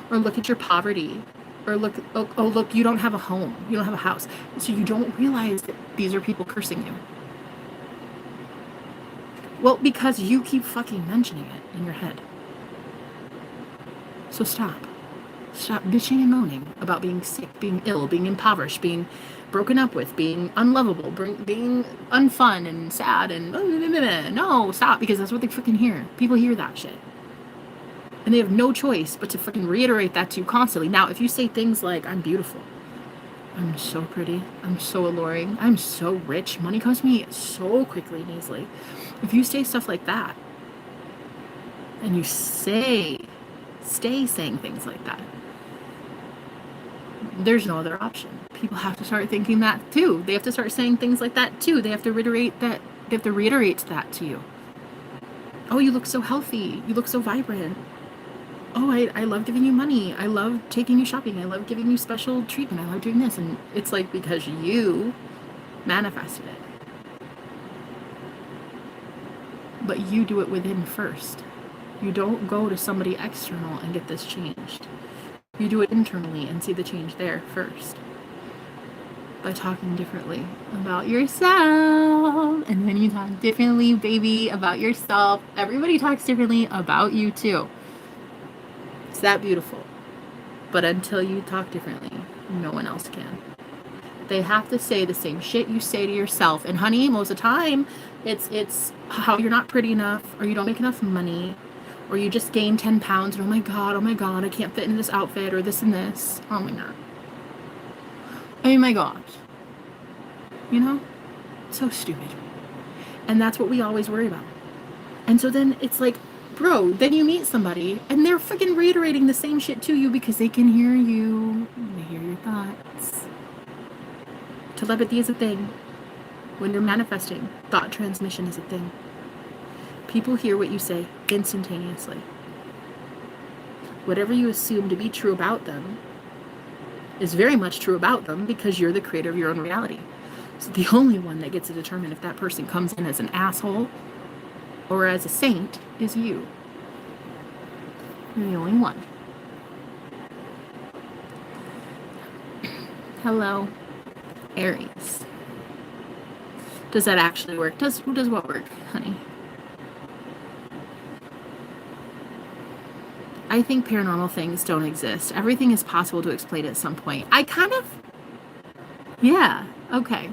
Or look at your poverty. Or look, oh, look, you don't have a home. You don't have a house. So you don't realize that these are people cursing you. Well, because you keep fucking mentioning it in your head. So stop. Stop bitching and moaning about being sick, being ill, being impoverished, being broken up with, being unlovable, being unfun and sad and no, stop, because that's what they freaking hear. People hear that shit. And they have no choice but to freaking reiterate that to you constantly. Now, if you say things like, I'm beautiful, I'm so pretty, I'm so alluring, I'm so rich, money comes to me so quickly and easily. If you say stuff like that, and you stay saying things like that, there's no other option. People have to start thinking that too. They have to start saying things like that too. They have to reiterate that. They have to reiterate that to you. Oh, you look so healthy. You look so vibrant. Oh, I love giving you money. I love taking you shopping. I love giving you special treatment. I love doing this. And it's like, because you manifested it. But you do it within first. You don't go to somebody external and get this changed. You do it internally and see the change there first. By talking differently about yourself. And when you talk differently, baby, about yourself, everybody talks differently about you too. It's that beautiful. But until you talk differently, no one else can. They have to say the same shit you say to yourself. And honey, most of the time, it's how you're not pretty enough, or you don't make enough money, or you just gained 10 pounds, and oh my god, I can't fit into this outfit, or this and this. Oh my god. Oh my gosh. You know? So stupid. And that's what we always worry about. And so then it's like, bro, then you meet somebody, and they're freaking reiterating the same shit to you because they can hear you. They hear your thoughts. Telepathy is a thing. When you're manifesting, thought transmission is a thing. People hear what you say instantaneously. Whatever you assume to be true about them is very much true about them because you're the creator of your own reality. So the only one that gets to determine if that person comes in as an asshole or as a saint is you. You're the only one. Hello, Aries. Does that actually work? Who does what work, honey? I think paranormal things don't exist. Everything is possible to explain at some point. Yeah, okay.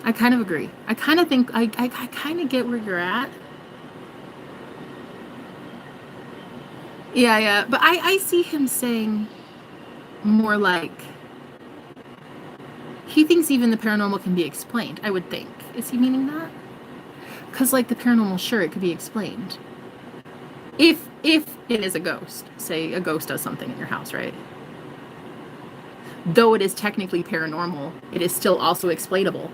I kind of agree. I kind of think, I kind of get where you're at. Yeah. But I see him saying more like, he thinks even the paranormal can be explained, I would think. Is he meaning that? Because, like, the paranormal, sure, it could be explained. If it is a ghost. Say a ghost does something in your house, right? Though it is technically paranormal, it is still also explainable.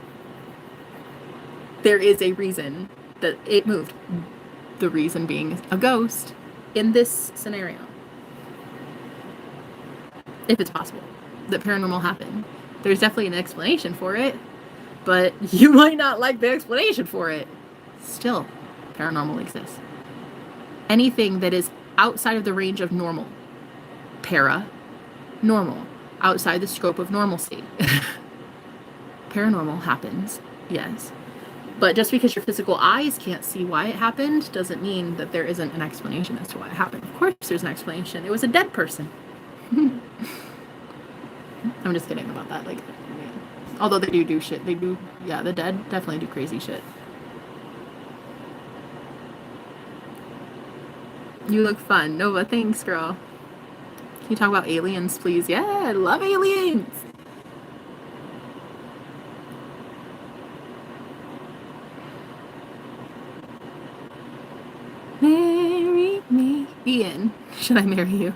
There is a reason that it moved. The reason being a ghost in this scenario. If it's possible that paranormal happened. There's definitely an explanation for it, but you might not like the explanation for it. Still, paranormal exists. Anything that is outside of the range of normal, normal, outside the scope of normalcy. Paranormal happens, yes. But just because your physical eyes can't see why it happened doesn't mean that there isn't an explanation as to why it happened. Of course there's an explanation. It was a dead person. I'm just kidding about that. Like, yeah. Although they do shit. They do, yeah, the dead definitely do crazy shit. You look fun. Nova, thanks, girl. Can you talk about aliens, please? Yeah, I love aliens. Marry me. Ian, should I marry you?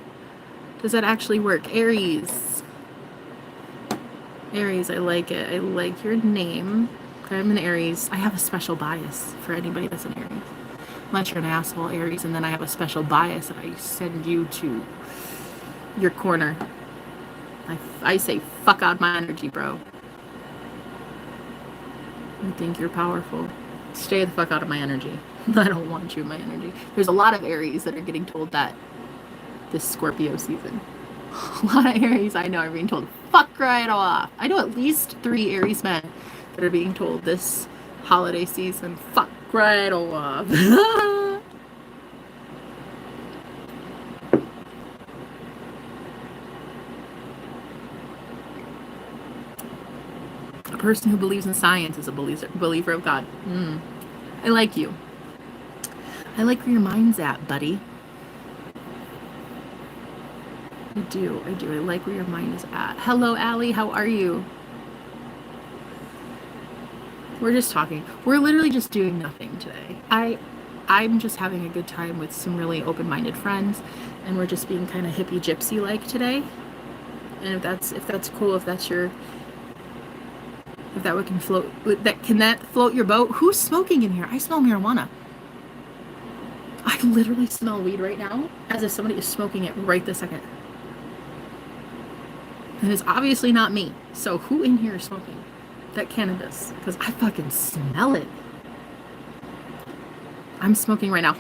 Does that actually work? Aries. Aries, I like it. I like your name. I'm an Aries. I have a special bias for anybody that's an Aries. Unless you're an asshole Aries, and then I have a special bias that I send you to your corner. I say, fuck out my energy, bro. You think you're powerful. Stay the fuck out of my energy. I don't want you in my energy. There's a lot of Aries that are getting told that this Scorpio season. A lot of Aries I know are being told, fuck right off. I know at least 3 Aries men that are being told this holiday season, fuck right off. A person who believes in science is a believer of God. I like you. I like where your mind's at, buddy. I do. I like where your mind is at. Hello, Allie. How are you? We're just talking. We're literally just doing nothing today. I'm just having a good time with some really open-minded friends, and we're just being kind of hippie gypsy like today. And if that's cool, if that can float, can that float your boat? Who's smoking in here? I smell marijuana. I literally smell weed right now, as if somebody is smoking it right this second. And it's obviously not me. So who in here is smoking that cannabis? Because I fucking smell it. I'm smoking right now.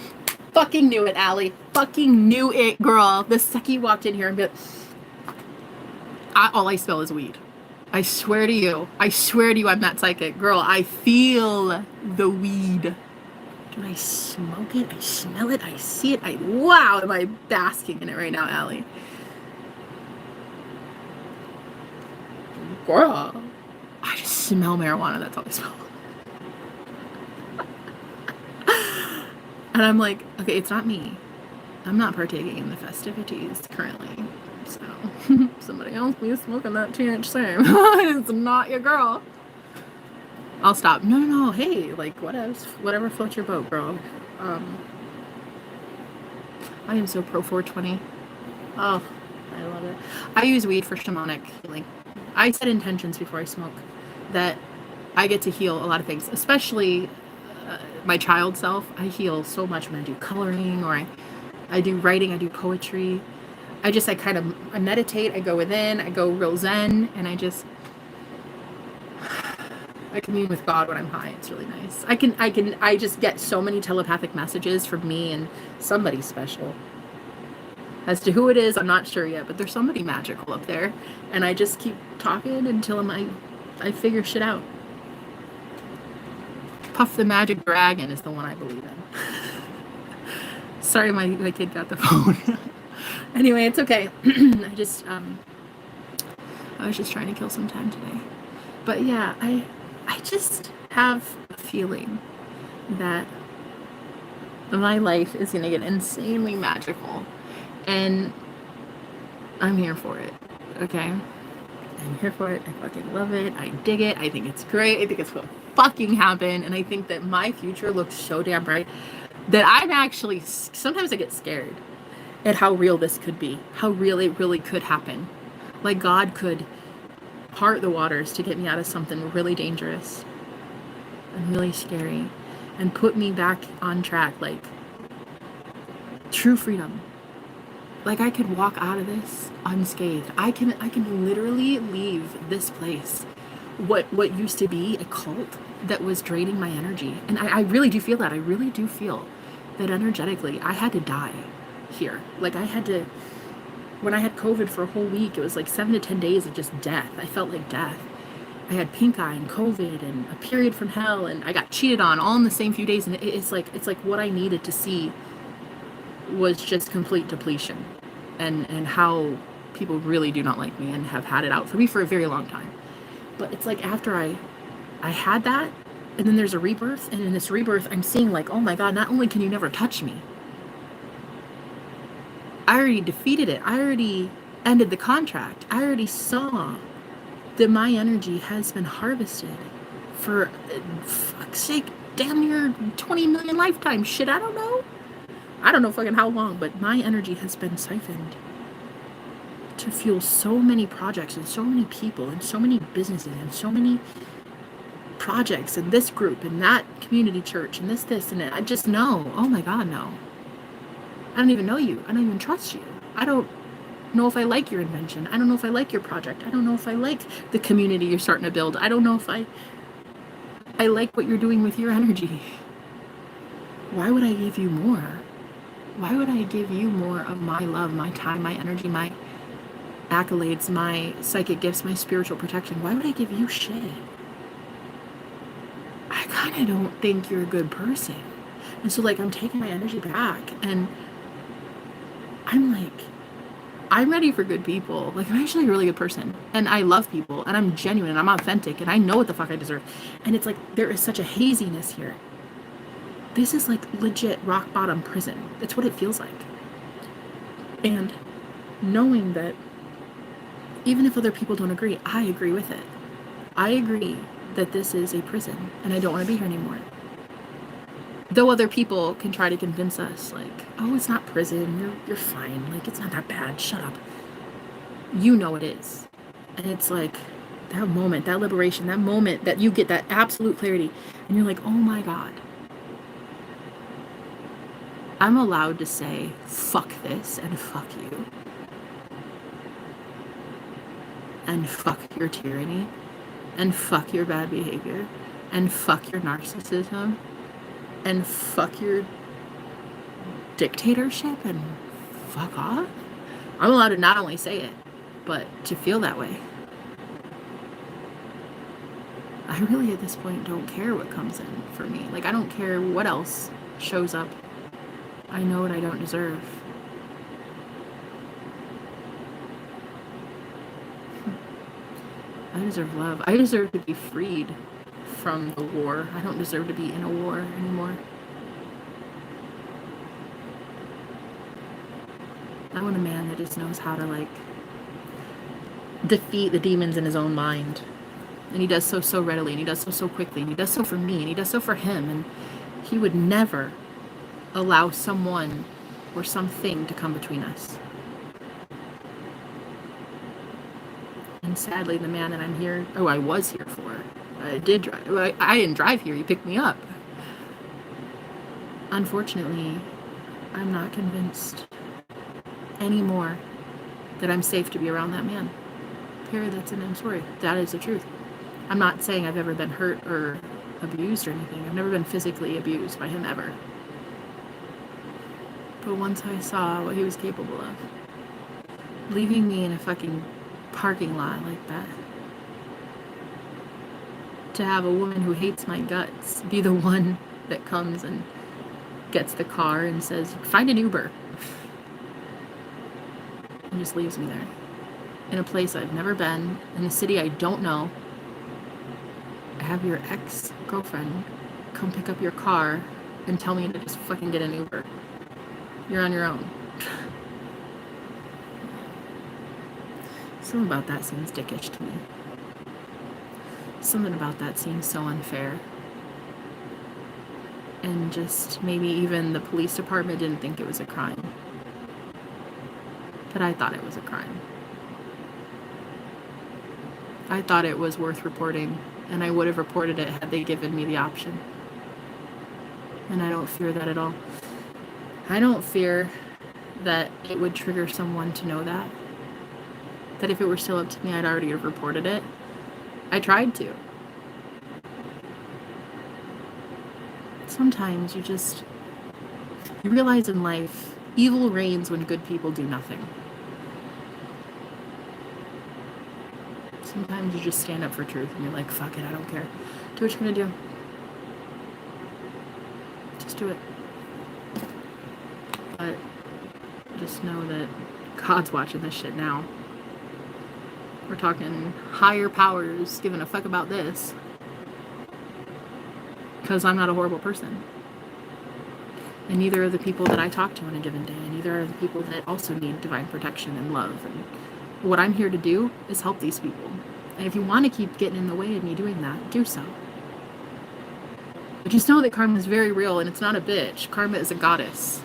Fucking knew it, Allie. Fucking knew it, girl. The second you walked in here, all I smell is weed. I swear to you, I'm that psychic. Girl, I feel the weed. Dude, I smoke it, I smell it, I see it, wow, am I basking in it right now, Allie? Girl, I just smell marijuana, that's all I smell. And I'm like, okay, it's not me. I'm not partaking in the festivities currently. So, somebody else be smoking that THC. It's not your girl. I'll stop. No. Hey, like, whatever floats your boat, girl. I am so pro 420. Oh, I love it. I use weed for shamanic healing. I set intentions before I smoke that I get to heal a lot of things, especially my child self. I heal so much when I do coloring, or I do writing, I do poetry. I meditate, I go within, I go real zen, and I commune with God when I'm high. It's really nice. I just get so many telepathic messages from me and somebody special. As to who it is, I'm not sure yet, but there's somebody magical up there. And I just keep talking until I figure shit out. Puff the Magic Dragon is the one I believe in. Sorry, my kid got the phone. Anyway, it's okay. I was just trying to kill some time today. But yeah, I just have a feeling that my life is going to get insanely magical. And I'm here for it. Okay? I'm here for it. I fucking love it. I dig it. I think it's great. I think it's what fucking happened. And I think that my future looks so damn bright that I'm actually, sometimes I get scared at how real this could be. How real it really could happen. Like God could part the waters to get me out of something really dangerous and really scary and put me back on track, like true freedom. Like I could walk out of this unscathed. I can literally leave this place, what used to be a cult that was draining my energy. And I really do feel that. I really do feel that energetically I had to die here. Like I had to, when I had COVID for a whole week, it was like 7 to 10 days of just death. I felt like death. I had pink eye and COVID and a period from hell, and I got cheated on all in the same few days. And it's like what I needed to see was just complete depletion, and how people really do not like me and have had it out for me for a very long time. But it's like after I had that, and then there's a rebirth, and in this rebirth I'm seeing like, oh my God, not only can you never touch me, I already defeated it. I already ended the contract. I already saw that my energy has been harvested for fuck's sake, damn near 20 million lifetimes. Shit, I don't know fucking how long, but my energy has been siphoned to fuel so many projects and so many people and so many businesses and so many projects and this group and that community church and this and that. I just know, oh my God, no. I don't even know you. I don't even trust you. I don't know if I like your invention. I don't know if I like your project. I don't know if I like the community you're starting to build. I don't know if I like what you're doing with your energy. Why would I give you more? Why would I give you more of my love, my time, my energy, my accolades, my psychic gifts, my spiritual protection? Why would I give you shit? I kind of don't think you're a good person. And so like I'm taking my energy back, and I'm like, I'm ready for good people. Like I'm actually a really good person, and I love people, and I'm genuine, and I'm authentic, and I know what the fuck I deserve. And it's like there is such a haziness here. This is like legit rock bottom prison. It's what it feels like. And knowing that even if other people don't agree, I agree with it. I agree that this is a prison and I don't want to be here anymore. Though other people can try to convince us like, oh, it's not prison, you're fine, like it's not that bad, shut up. You know it is. And it's like that moment, that liberation, that moment that you get that absolute clarity and you're like, oh my God. I'm allowed to say, fuck this and fuck you. And fuck your tyranny. And fuck your bad behavior. And fuck your narcissism. And fuck your dictatorship. And fuck off. I'm allowed to not only say it, but to feel that way. I really at this point don't care what comes in for me. Like I don't care what else shows up. I know what I don't deserve. I deserve love. I deserve to be freed from the war. I don't deserve to be in a war anymore. I want a man that just knows how to like defeat the demons in his own mind. And he does so readily, and he does so quickly, and he does so for me, and he does so for him, and he would never allow someone or something to come between us. And sadly, the man that I'm here, I was here for, I didn't drive here, he picked me up. Unfortunately, I'm not convinced anymore that I'm safe to be around that man. Period, that's an end story. That is the truth. I'm not saying I've ever been hurt or abused or anything. I've never been physically abused by him ever. But once I saw what he was capable of, leaving me in a fucking parking lot like that, to have a woman who hates my guts be the one that comes and gets the car and says, find an Uber, and just leaves me there in a place I've never been, in a city I don't know. Have your ex-girlfriend come pick up your car and tell me to just fucking get an Uber. You're on your own. Something about that seems dickish to me. Something about that seems so unfair. And just maybe even the police department didn't think it was a crime. But I thought it was a crime. I thought it was worth reporting, and I would have reported it had they given me the option. And I don't fear that at all. I don't fear that it would trigger someone to know that. That if it were still up to me, I'd already have reported it. I tried to. Sometimes you realize in life, evil reigns when good people do nothing. Sometimes you just stand up for truth and you're like, fuck it, I don't care. Do what you're gonna do. Just do it. But just know that God's watching this shit now. We're talking higher powers giving a fuck about this. Because I'm not a horrible person. And neither are the people that I talk to on a given day. And neither are the people that also need divine protection and love. And what I'm here to do is help these people. And if you want to keep getting in the way of me doing that, do so. But just know that karma is very real and it's not a bitch. Karma is a goddess.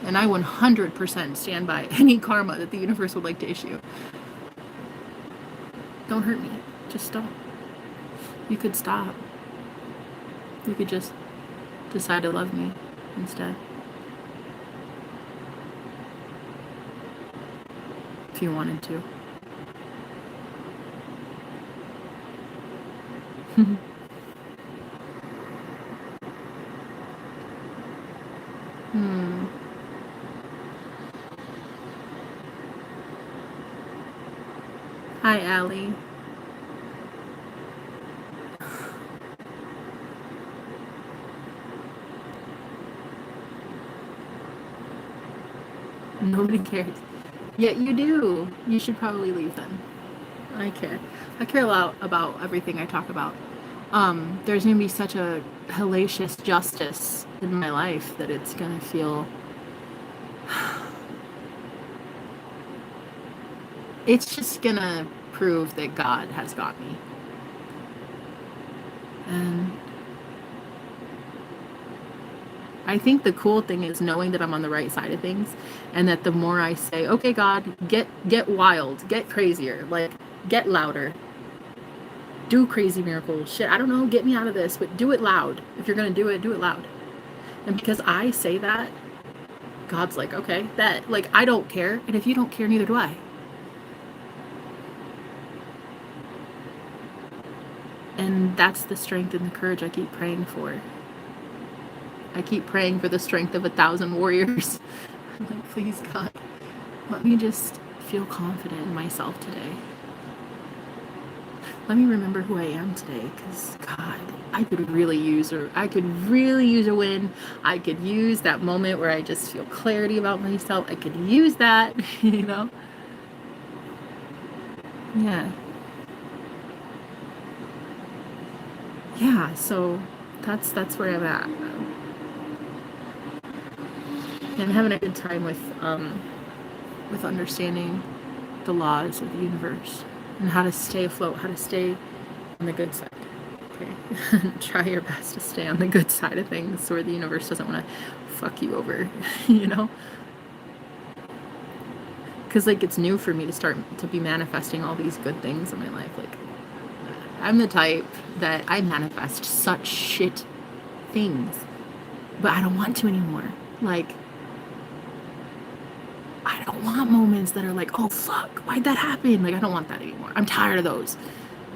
And I 100% stand by any karma that the universe would like to issue. Don't hurt me. Just stop. You could stop. You could just decide to love me instead. If you wanted to. Hi, Allie. Nobody cares. Yet you do. You should probably leave then. I care. I care a lot about everything I talk about. There's going to be such a hellacious justice in my life that it's going to feel... It's just going to prove that God has got me. And I think the cool thing is knowing that I'm on the right side of things, and that the more I say, okay, God, get wild, get crazier, like, get louder, do crazy miracles, shit, I don't know, get me out of this, but do it loud. If you're going to do it loud. And because I say that, God's like, okay, that, like, I don't care, and if you don't care, neither do I. And that's the strength and the courage I keep praying for. I keep praying for the strength of 1,000 warriors. I'm like, please, God, let me just feel confident in myself today. Let me remember who I am today, because, God, I could really use a win. I could use that moment where I just feel clarity about myself. I could use that, you know? Yeah. Yeah, so that's where I'm at. And I'm having a good time with understanding the laws of the universe and how to stay afloat, how to stay on the good side. Okay, try your best to stay on the good side of things, where the universe doesn't want to fuck you over, you know. Because like it's new for me to start to be manifesting all these good things in my life. Like I'm the type that I manifest such shit things, but I don't want to anymore. Like, I don't want moments that are like, oh fuck, why'd that happen? Like, I don't want that anymore. I'm tired of those.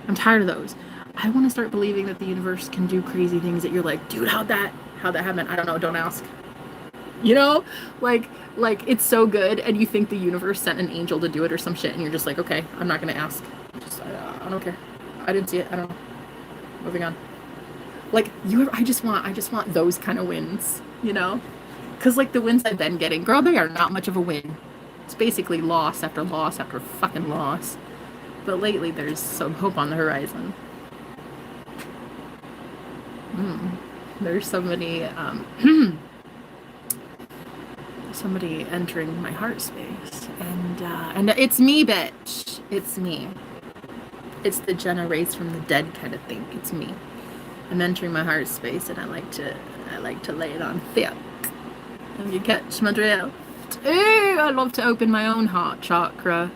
I want to start believing that the universe can do crazy things that you're like, dude, how'd that happen? I don't know, don't ask. You know, like it's so good, and you think the universe sent an angel to do it or some shit, and you're just like, okay, I'm not gonna ask. I don't care. I didn't see it. I don't know. Moving on. Like I just want those kind of wins, you know, because like the wins I've been getting, girl, they are not much of a win. It's basically loss after loss after fucking loss. But lately, there's some hope on the horizon. There's somebody somebody entering my heart space, and it's me, bitch. It's me. It's the Jenna raised from the dead kind of thing. It's me. I'm entering my heart space, and I like to lay it on thick. If you catch my drift. Ooh, I love to open my own heart chakra.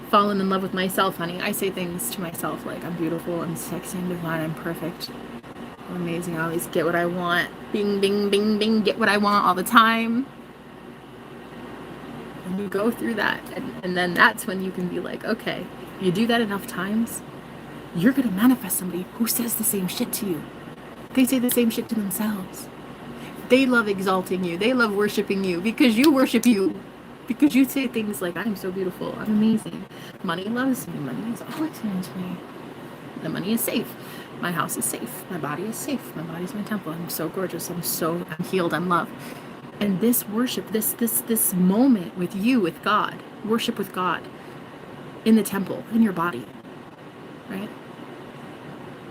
Fallen in love with myself, honey. I say things to myself like I'm beautiful, I'm sexy, I'm divine, I'm perfect, I'm amazing, I always get what I want. Bing, bing, bing, bing, get what I want all the time. And you go through that, and then that's when you can be like, okay, you do that enough times, you're gonna manifest somebody who says the same shit to you. They say the same shit to themselves. They love exalting you. They love worshiping you because you worship you. Because you say things like, I'm so beautiful, I'm amazing. Money loves me, money is always into me. The money is safe. My house is safe. My body is safe. My body's my temple. I'm so gorgeous. I'm healed. I'm loved. And this worship, this moment with you, with God, worship with God in the temple, in your body, right?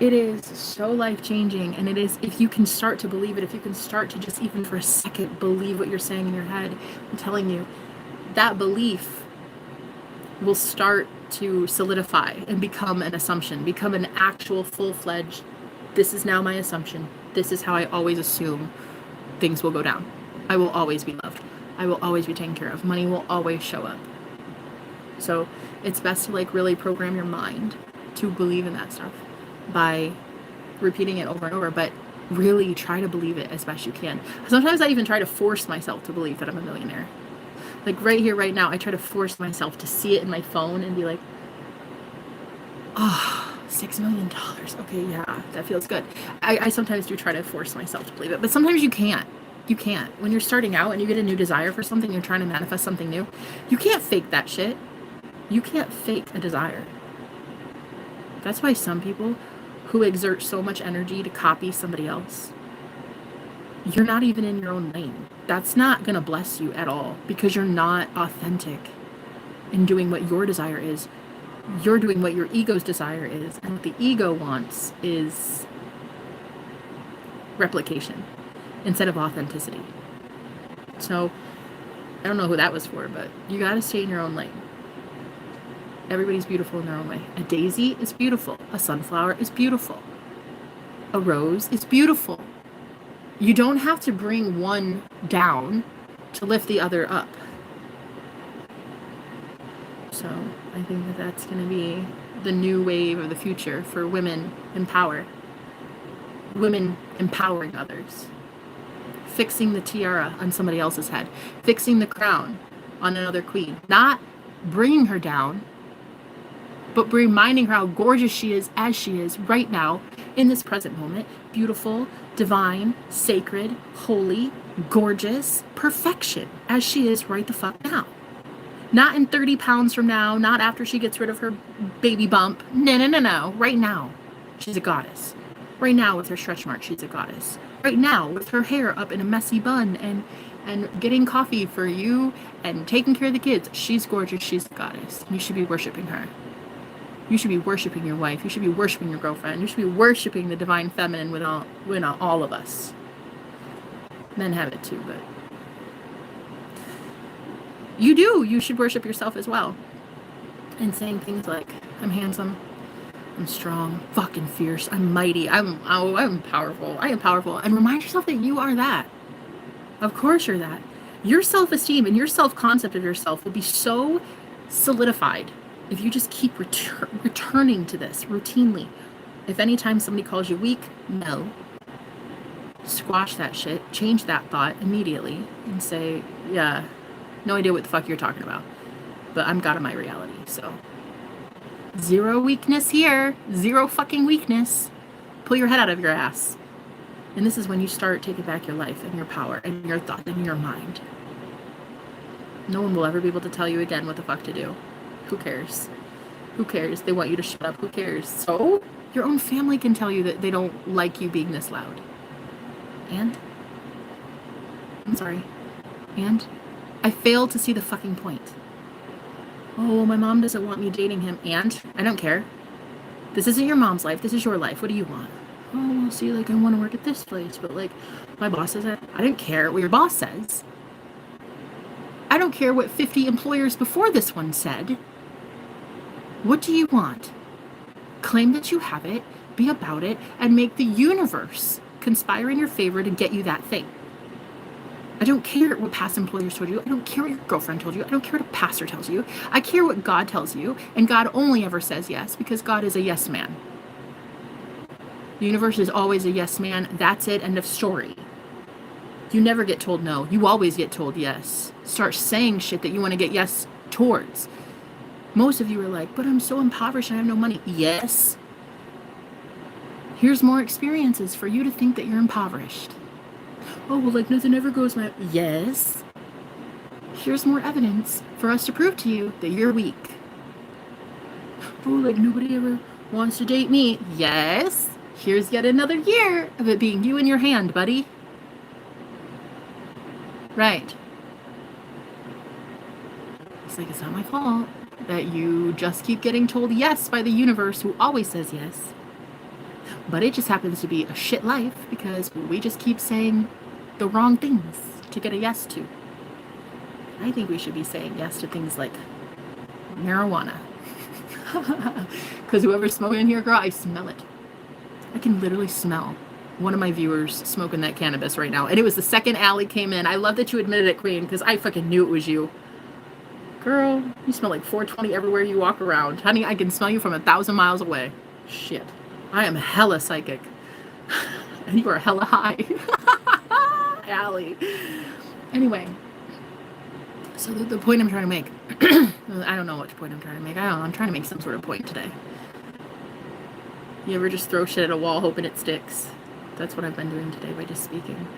It is so life-changing, and it is, if you can start to believe it, if you can start to just even for a second believe what you're saying in your head, I'm telling you, that belief will start to solidify and become an assumption, become an actual full-fledged, this is now my assumption, this is how I always assume things will go down. I will always be loved. I will always be taken care of. Money will always show up. So it's best to like really program your mind to believe in that stuff by repeating it over and over, but really try to believe it as best you can. Sometimes I even try to force myself to believe that I'm a millionaire. Like right here, right now, I try to force myself to see it in my phone and be like, oh, $6 million. Okay, yeah, that feels good. I sometimes do try to force myself to believe it, but sometimes you can't. You can't. When you're starting out and you get a new desire for something, you're trying to manifest something new, you can't fake that shit. You can't fake a desire. That's why some people who exert so much energy to copy somebody else, you're not even in your own lane. That's not going to bless you at all because you're not authentic in doing what your desire is. You're doing what your ego's desire is. And what the ego wants is replication instead of authenticity. So I don't know who that was for, but you got to stay in your own lane. Everybody's beautiful in their own way. A daisy is beautiful. A sunflower is beautiful. A rose is beautiful. You don't have to bring one down to lift the other up. So I think that that's going to be the new wave of the future for women in power. Women empowering others. Fixing the tiara on somebody else's head. Fixing the crown on another queen. Not bringing her down, but reminding her how gorgeous she is as she is right now in this present moment. Beautiful, divine, sacred, holy, gorgeous, perfection as she is right the fuck now. Not in 30 pounds from now, not after she gets rid of her baby bump. No. Right now, she's a goddess. Right now with her stretch marks, she's a goddess. Right now with her hair up in a messy bun and getting coffee for you and taking care of the kids, she's gorgeous, she's a goddess. You should be worshiping her. You should be worshiping your wife. You should be worshiping your girlfriend. You should be worshiping the divine feminine within all of us. Men have it too, but you do. You should worship yourself as well. And saying things like, I'm handsome, I'm strong, fucking fierce, I'm mighty, I'm powerful, I am powerful. And remind yourself that you are that. Of course you're that. Your self-esteem and your self-concept of yourself will be so solidified if you just keep returning to this routinely. If anytime somebody calls you weak, no. Squash that shit. Change that thought immediately and say, yeah, no idea what the fuck you're talking about, but I'm God of my reality, so. Zero weakness here. Zero fucking weakness. Pull your head out of your ass. And this is when you start taking back your life and your power and your thought and your mind. No one will ever be able to tell you again what the fuck to do. Who cares? Who cares? They want you to shut up. Who cares? So your own family can tell you that they don't like you being this loud. And? I'm sorry. And? I fail to see the fucking point. Oh, my mom doesn't want me dating him. And? I don't care. This isn't your mom's life. This is your life. What do you want? Oh, well, see, like, I want to work at this place, but, like, my boss says that. I don't care what your boss says. I don't care what 50 employers before this one said. What do you want? Claim that you have it, be about it, and make the universe conspire in your favor to get you that thing. I don't care what past employers told you. I don't care what your girlfriend told you. I don't care what a pastor tells you. I care what God tells you, and God only ever says yes because God is a yes man. The universe is always a yes man. That's it. End of story. You never get told no. You always get told yes. Start saying shit that you want to get yes towards. Most of you are like, but I'm so impoverished and I have no money. Yes. Here's more experiences for you to think that you're impoverished. Oh, well, like nothing ever goes my... Yes. Here's more evidence for us to prove to you that you're weak. Oh, like nobody ever wants to date me. Yes. Here's yet another year of it being you in your hand, buddy. Right. It's like, it's not my fault that you just keep getting told yes by the universe who always says yes. But it just happens to be a shit life because we just keep saying the wrong things to get a yes to. I think we should be saying yes to things like marijuana. Because whoever's smoking here, girl, I smell it. I can literally smell one of my viewers smoking that cannabis right now. And it was the second Allie came in. I love that you admitted it, Queen, because I fucking knew it was you. Girl, you smell like 420 everywhere you walk around. Honey, I can smell you from 1,000 miles away. Shit. I am hella psychic. And you are hella high. Allie. Anyway. So the point I'm trying to make. I don't know which point I'm trying to make. I don't know. I'm trying to make some sort of point today. You ever just throw shit at a wall hoping it sticks? That's what I've been doing today by just speaking.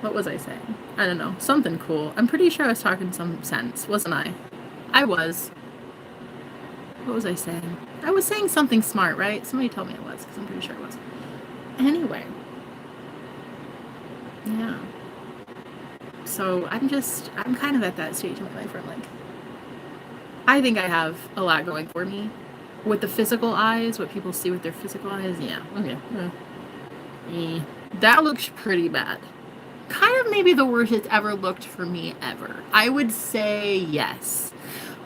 What was I saying? I don't know. Something cool. I'm pretty sure I was talking some sense, wasn't I? I was. What was I saying? I was saying something smart, right? Somebody told me I was, because I'm pretty sure I was. Anyway. Yeah. So I'm kind of at that stage in my life where I'm like, I think I have a lot going for me. With the physical eyes, what people see with their physical eyes, yeah, okay. That looks pretty bad. Kind of maybe the worst it's ever looked for me ever. I would say yes.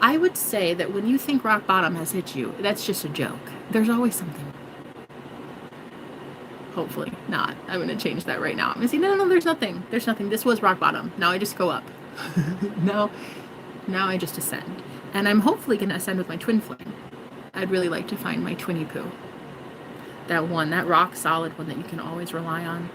I would say that when you think rock bottom has hit you, that's just a joke. There's always something. Hopefully not. I'm going to change that right now. I'm going to say, no, there's nothing. There's nothing. This was rock bottom. Now I just go up. Now I just ascend. And I'm hopefully going to ascend with my twin flame. I'd really like to find my twinny poo. That one, that rock solid one that you can always rely on.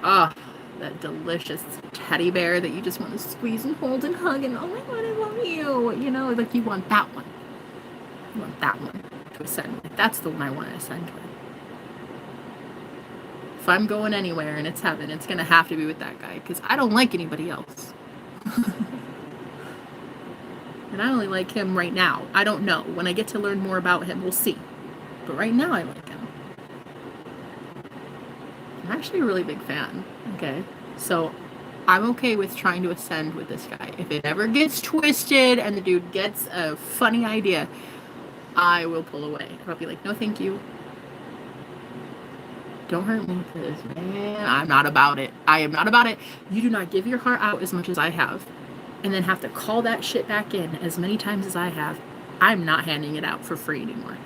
Ah, that delicious teddy bear that you just want to squeeze and hold and hug and oh my god, I love you. You know, like you want that one. You want that one to ascend with. That's the one I want to ascend with. If I'm going anywhere and it's heaven, it's going to have to be with that guy because I don't like anybody else. And I only like him right now. I don't know. When I get to learn more about him, we'll see. But right now, I like him. I'm actually a really big fan. Okay? So, I'm okay with trying to ascend with this guy. If it ever gets twisted and the dude gets a funny idea, I will pull away. I'll be like, no, thank you. Don't hurt me, because, man, I'm not about it. I am not about it. You do not give your heart out as much as I have. And then have to call that shit back in as many times as I have. I'm not handing it out for free anymore.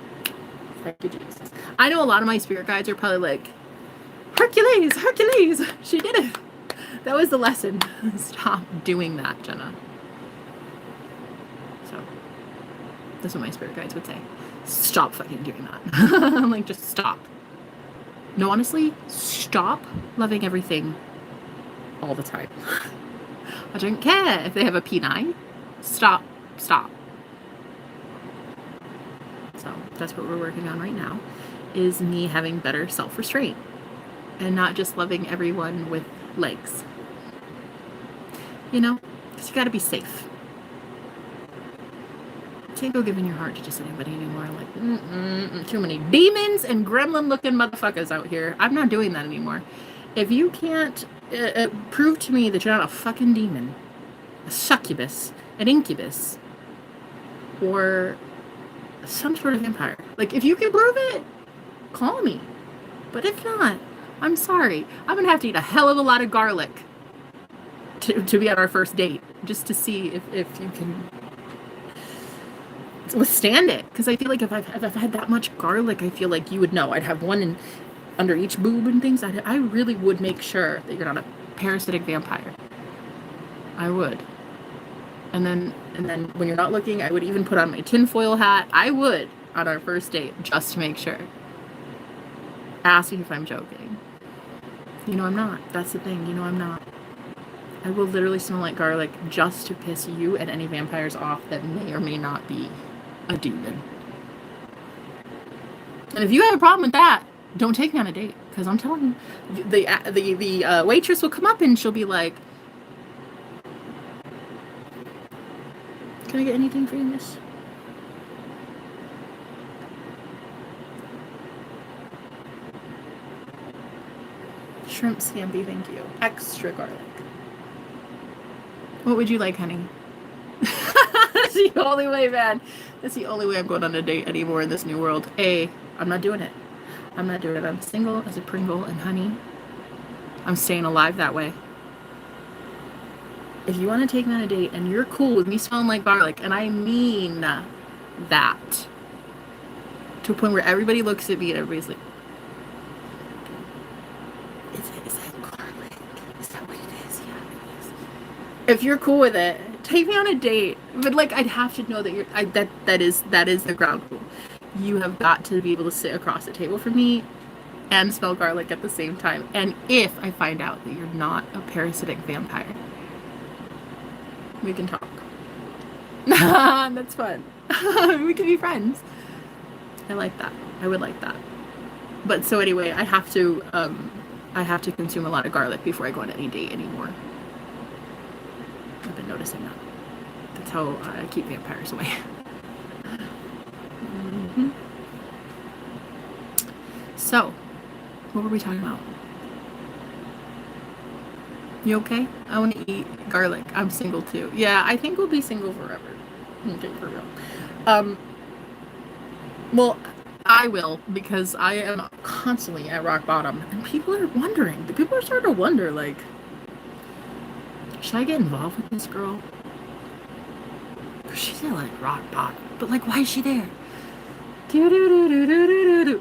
Thank you, Jesus. I know a lot of my spirit guides are probably like, Hercules, Hercules, she did it. That was the lesson. Stop doing that, Jenna. So, that's what my spirit guides would say. Stop fucking doing that. I'm like, just stop. No, honestly, stop loving everything all the time. I don't care if they have a P9. Stop. So, That's what we're working on right now, is me having better self-restraint and not just loving everyone with legs. You know, because you got to be safe. You can't go giving your heart to just anybody anymore. Like, too many demons and gremlin-looking motherfuckers out here. I'm not doing that anymore. If you can't prove to me that you're not a fucking demon, a succubus, an incubus, or some sort of vampire, like, if you can prove it, call me. But if not, I'm sorry. I'm gonna have to eat a hell of a lot of garlic to be on our first date, just to see if you can withstand it. Because I feel like if I've had that much garlic, I feel like you would know. I'd have one under each boob and things. I really would make sure that you're not a parasitic vampire. I would. And then when you're not looking, I would even put on my tinfoil hat. I would on our first date, just to make sure. Ask me if I'm joking. You know I'm not. That's the thing. You know I'm not. I will literally smell like garlic just to piss you and any vampires off that may or may not be a demon. And if you have a problem with that, don't take me on a date, because I'm telling you, the waitress will come up and she'll be like, "Can I get anything for you, miss?" Shrimp scampi, thank you. Extra garlic. What would you like, honey? That's the only way, man. That's the only way I'm going on a date anymore in this new world. I'm not doing it. I'm not doing it. I'm single as a Pringle, and honey, I'm staying alive that way. If you want to take me on a date and you're cool with me smelling like garlic, and I mean that, to a point where everybody looks at me and everybody's like, is that garlic? Is that what it is? Yeah, it is. If you're cool with it, take me on a date. But like, I'd have to know that that is the ground rule. You have got to be able to sit across the table from me and smell garlic at the same time. And if I find out that you're not a parasitic vampire, we can talk. That's fun. We can be friends. I like that. I would like that. But so anyway, I have to consume a lot of garlic before I go on any date anymore. I've been noticing that. That's how I keep vampires away. Mm-hmm. So, what were we talking about? You okay? I want to eat garlic. I'm single too. Yeah, I think we'll be single forever. Okay, for real. Well, I will, because I am constantly at rock bottom, and people are wondering. People are starting to wonder, like, should I get involved with this girl? She's at like rock bottom, but like, why is she there?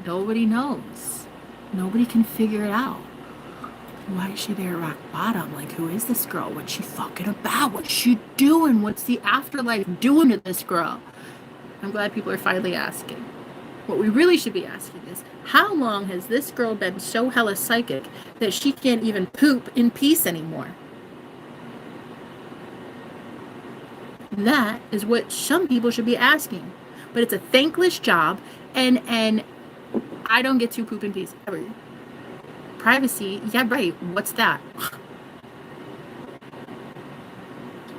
Nobody knows. Nobody can figure it out. Why is she there at rock bottom? Like, who is this girl? What's she fucking about? What's she doing? What's the afterlife doing to this girl? I'm glad people are finally asking. What we really should be asking is, how long has this girl been so hella psychic that she can't even poop in peace anymore? That is what some people should be asking. But it's a thankless job, and I don't get to poop in peace ever. Privacy, yeah, right. What's that?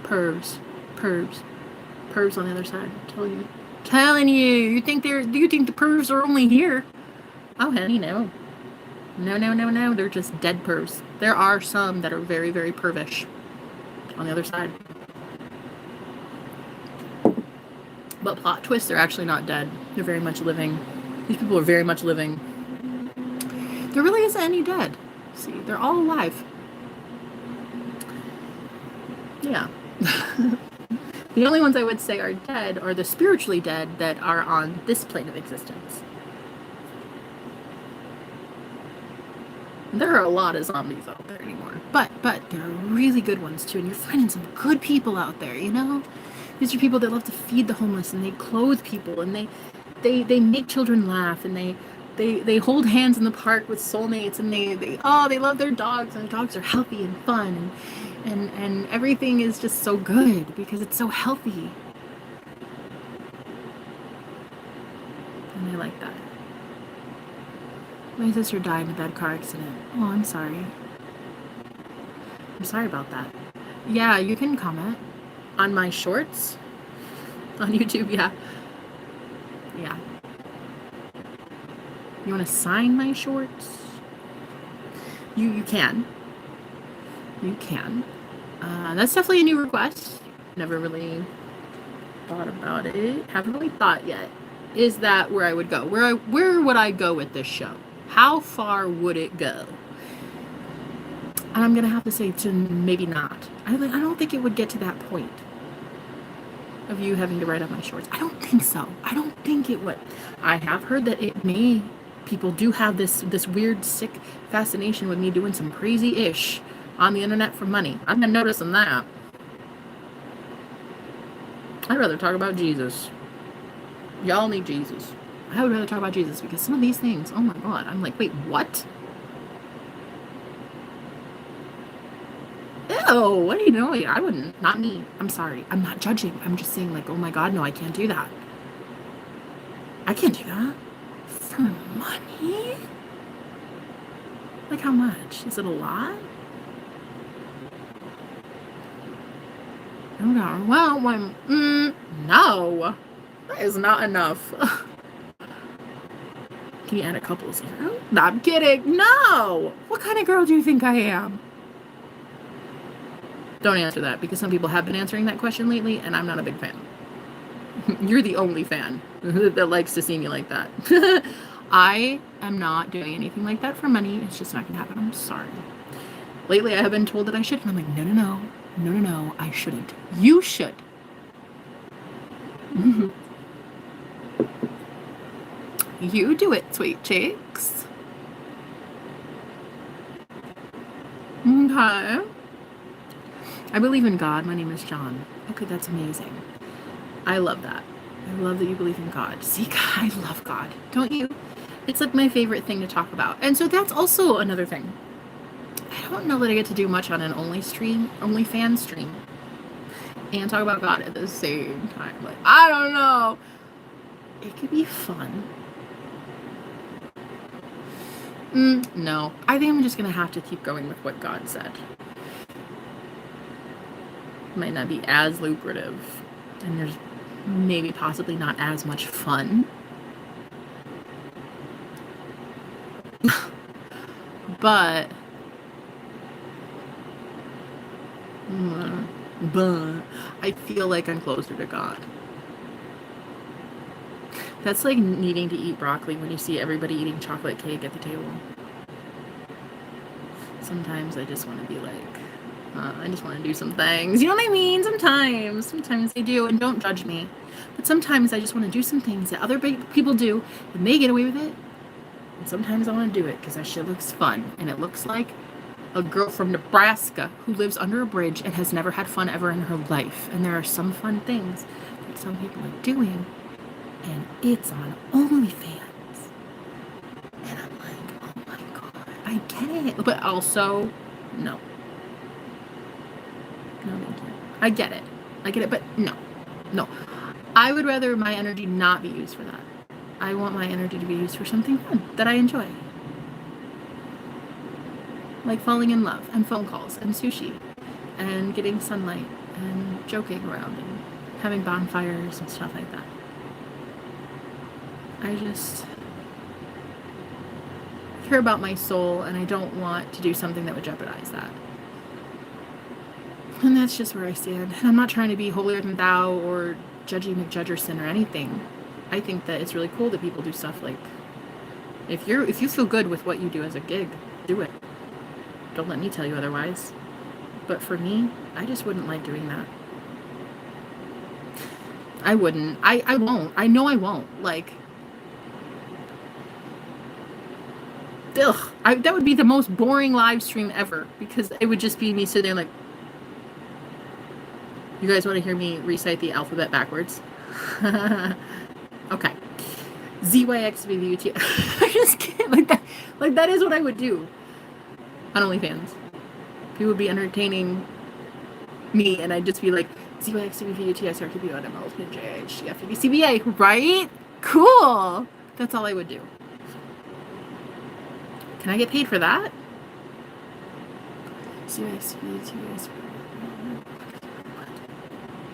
Pervs on the other side. I'm telling you. You think do you think the pervs are only here? Oh, honey, no. No. They're just dead pervs. There are some that are very, very pervish on the other side. But plot twist, they're actually not dead. They're very much living. These people are very much living. There really isn't any dead. See, they're all alive. Yeah. The only ones I would say are dead are the spiritually dead that are on this plane of existence. There are a lot of zombies out there anymore. But there are really good ones too, and you're finding some good people out there, you know? These are people that love to feed the homeless, and they clothe people, and they make children laugh, and they hold hands in the park with soulmates, and they love their dogs, and dogs are healthy and fun, and everything is just so good because it's so healthy. And I like that. My sister died in a bad car accident. Oh, I'm sorry. I'm sorry about that. Yeah, you can comment on my shorts on YouTube. Yeah. Yeah. You want to sign my shorts? You can. You can. That's definitely a new request. Never really thought about it. Haven't really thought yet. Is that where I would go? Where would I go with this show? How far would it go? I'm gonna have to say to maybe not. I don't think it would get to that point of you having to write on my shorts. I don't think so. I don't think it would. I have heard that it may. People do have this weird, sick fascination with me doing some crazy ish on the internet for money. I'm not noticing that. I'd rather talk about Jesus. Y'all need Jesus. I would rather talk about Jesus because some of these things, oh my God, I'm like, wait, what? Ew, what are you doing? I wouldn't. Not me. I'm sorry. I'm not judging. I'm just saying, like, oh my God, no, I can't do that. I can't do that. For money? Like, how much? Is it a lot? Okay. Well, no. That is not enough. Can you add a couple of zeros? No, I'm kidding. No. What kind of girl do you think I am? Don't answer that, because some people have been answering that question lately, and I'm not a big fan. You're the only fan that likes to see me like that. I am not doing anything like that for money. It's just not going to happen. I'm sorry. Lately, I have been told that I should, and I'm like, no, I shouldn't. You should. You do it, sweet cheeks. Okay. I believe in God. My name is John. Okay, that's amazing. I love that. I love that you believe in God. See, I love God. Don't you? It's like my favorite thing to talk about. And so that's also another thing. I don't know that I get to do much on an OnlyFans stream and talk about God at the same time. Like, I don't know. It could be fun. No. I think I'm just going to have to keep going with what God said. Might not be as lucrative, and there's maybe possibly not as much fun. But I feel like I'm closer to God. That's like needing to eat broccoli when you see everybody eating chocolate cake at the table. Sometimes I just want to be like, I just want to do some things. You know what I mean? Sometimes I do, and don't judge me. But sometimes I just want to do some things that other people do, and they get away with it. And sometimes I want to do it because that shit looks fun. And it looks like a girl from Nebraska who lives under a bridge and has never had fun ever in her life. And there are some fun things that some people are doing, and it's on OnlyFans. And I'm like, oh my God, I get it. But also, no. No, thank you. I get it, but no. I would rather my energy not be used for that. I want my energy to be used for something fun that I enjoy. Like falling in love, and phone calls, and sushi, and getting sunlight, and joking around, and having bonfires and stuff like that. I just care about my soul, and I don't want to do something that would jeopardize that. And that's just where I stand. I'm not trying to be holier than thou or judgy McJudgerson or anything. I think that it's really cool that people do stuff like, if you feel good with what you do as a gig, do it. Don't let me tell you otherwise. But for me, I just wouldn't like doing that. I wouldn't. I won't. I know I won't. Like, ugh. That would be the most boring live stream ever, because it would just be me sitting there like, you guys want to hear me recite the alphabet backwards? Okay. ZYXVVUT. I just can't. Like that is what I would do on OnlyFans. People would be entertaining me, and I'd just be like, ZYXVVUT, SRTB, NML, PNJH, FBCBA, right? Cool. That's all I would do. Can I get paid for that?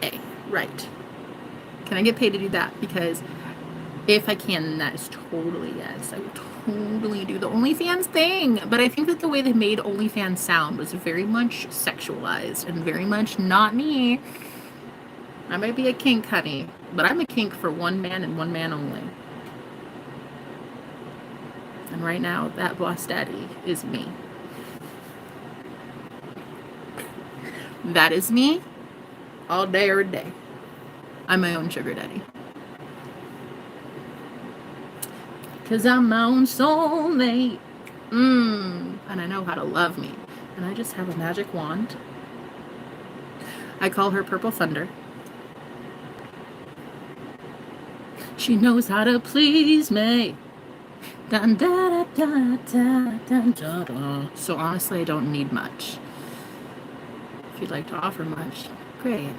A, right. Can I get paid to do that? Because if I can, then that is totally yes. I would totally do the OnlyFans thing. But I think that the way they made OnlyFans sound was very much sexualized and very much not me. I might be a kink, honey, but I'm a kink for one man and one man only. And right now, that boss daddy is me. That is me all day, every day. I'm my own sugar daddy. Cause I'm my own soulmate. And I know how to love me. And I just have a magic wand. I call her Purple Thunder. She knows how to please me. Dun, da, da, da, da, dun, da, da. So honestly, I don't need much. If you'd like to offer much, great.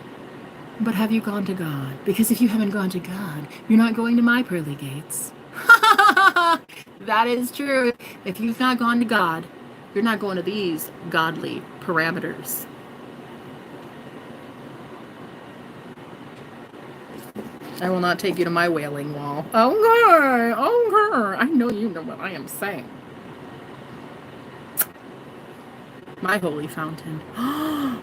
But have you gone to God? Because if you haven't gone to God, you're not going to my pearly gates. That is true. If you've not gone to God, you're not going to these godly parameters. I will not take you to my wailing wall. Okay, okay. I know you know what I am saying. My holy fountain. I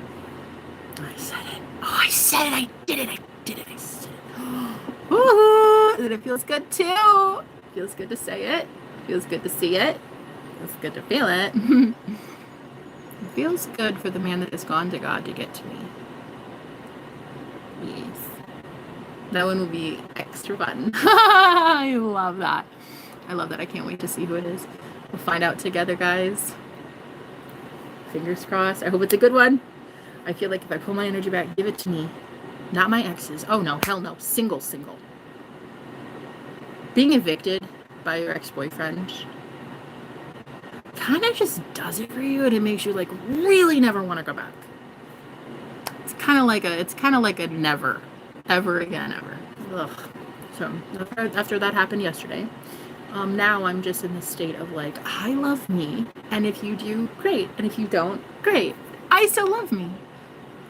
said it. Oh, I said it. I did it. I did it. I said it. Woohoo! And it feels good too. Feels good to say it. Feels good to see it. Feels good to feel it. It feels good for the man that has gone to God to get to me. Yes. That one will be extra fun. I love that. I love that. I can't wait to see who it is. We'll find out together, guys. Fingers crossed. I hope it's a good one. I feel like if I pull my energy back, give it to me. Not my exes. Oh no, hell no. Single. Being evicted by your ex-boyfriend kind of just does it for you, and it makes you like really never want to go back. It's kind of like a never, ever again, ever. Ugh. So after that happened yesterday, now I'm just in the state of like, I love me, and if you do, great, and if you don't, great. I still love me.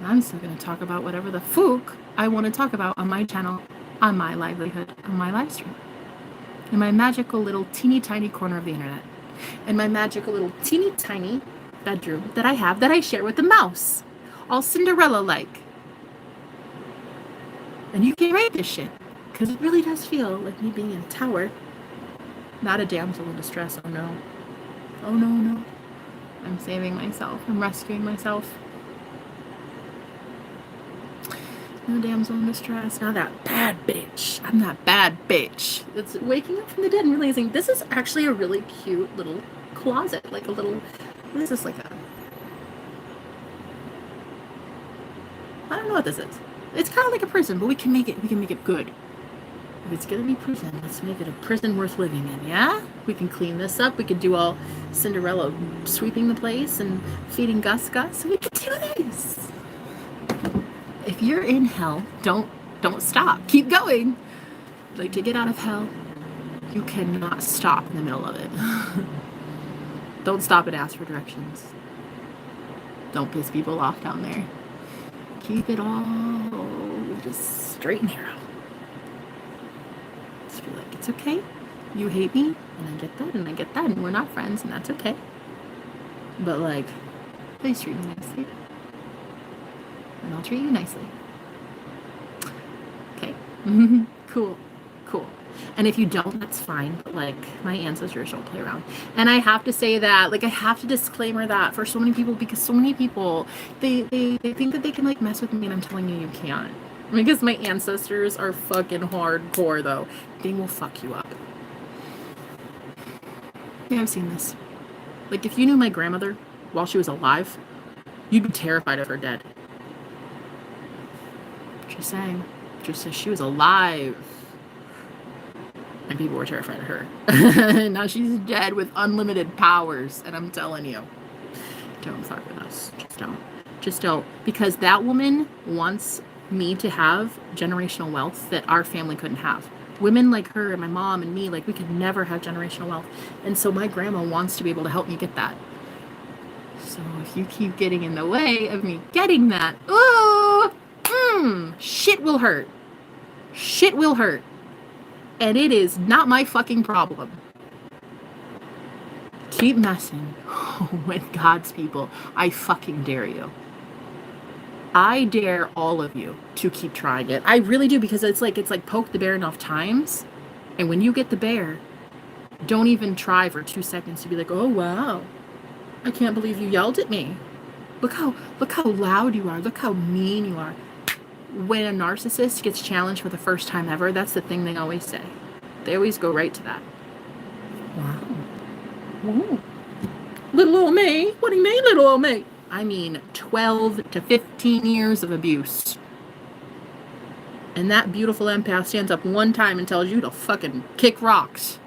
I'm still going to talk about whatever the fuck I want to talk about on my channel, on my livelihood, on my live stream, in my magical little teeny tiny corner of the internet, in my magical little teeny tiny bedroom that I have that I share with the mouse, all Cinderella-like. And you can write this shit, because it really does feel like me being in a tower, not a damsel in distress. Oh no. Oh no, no. I'm saving myself. I'm rescuing myself. No damsel in distress. Not that bad bitch. I'm that bad bitch. It's waking up from the dead and realizing this is actually a really cute little closet. Like a little, what is this, like a, I don't know what this is. It's kind of like a prison, but we can make it good. If it's gonna be prison, let's make it a prison worth living in, yeah? We can clean this up. We could do all Cinderella sweeping the place and feeding Gus. We could do this. If you're in hell, don't stop. Keep going. Like, to get out of hell, you cannot stop in the middle of it. Don't stop and ask for directions. Don't piss people off down there. Keep it all just straight and narrow. Just feel like it's okay. You hate me, and I get that, and we're not friends, and that's okay. But like, please treat me nicely. And I'll treat you nicely. Okay. Cool. And if you don't, that's fine. But like, my ancestors don't play around. And I have to say that, like, I have to disclaimer that for so many people, because so many people, they think that they can like mess with me, and I'm telling you, you can't. Because my ancestors are fucking hardcore though. They will fuck you up. Yeah, I've seen this. Like, if you knew my grandmother while she was alive, you'd be terrified of her dead. Just saying. Just as she was alive. And people were terrified of her. Now she's dead with unlimited powers. And I'm telling you, don't fuck with us. Just don't. Because that woman wants me to have generational wealth that our family couldn't have. Women like her and my mom and me, like, we could never have generational wealth. And so my grandma wants to be able to help me get that. So if you keep getting in the way of me getting that, shit will hurt. Shit will hurt. And it is not my fucking problem. Keep messing with God's people. I fucking dare you. I dare all of you to keep trying it. I really do, because it's like poke the bear enough times, and when you get the bear, don't even try for 2 seconds to be like, oh wow, I can't believe you yelled at me. Look how loud you are. Look how mean you are. When a narcissist gets challenged for the first time ever, that's the thing they always say. They always go right to that. Wow. Ooh. Little old me? What do you mean, little old me? I mean 12 to 15 years of abuse. And that beautiful empath stands up one time and tells you to fucking kick rocks.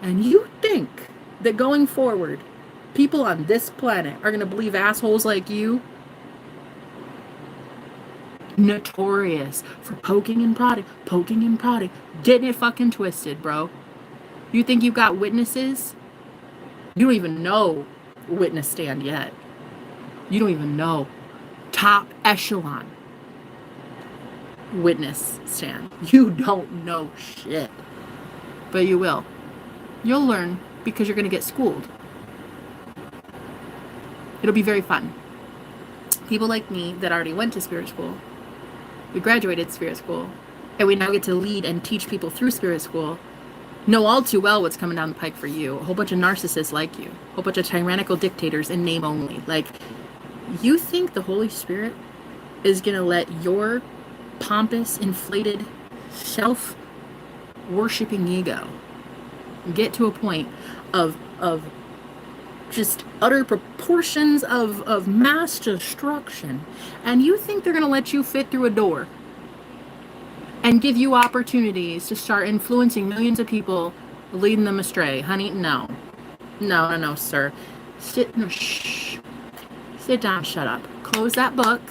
And you think that going forward, people on this planet are going to believe assholes like you? Notorious for poking and prodding, getting it fucking twisted, bro. You think you've got witnesses? You don't even know witness stand yet. You don't even know top echelon witness stand. You don't know shit. But you will. You'll learn, because you're going to get schooled. It'll be very fun. People like me that already went to spirit school, we graduated spirit school, and we now get to lead and teach people through spirit school, know all too well what's coming down the pike for you. A whole bunch of narcissists like you. A whole bunch of tyrannical dictators in name only. Like, you think the Holy Spirit is going to let your pompous, inflated, self-worshipping ego get to a point of just utter proportions of mass destruction, and you think they're going to let you fit through a door and give you opportunities to start influencing millions of people, leading them astray? Honey, no, sir. Sit down, shut up, close that book,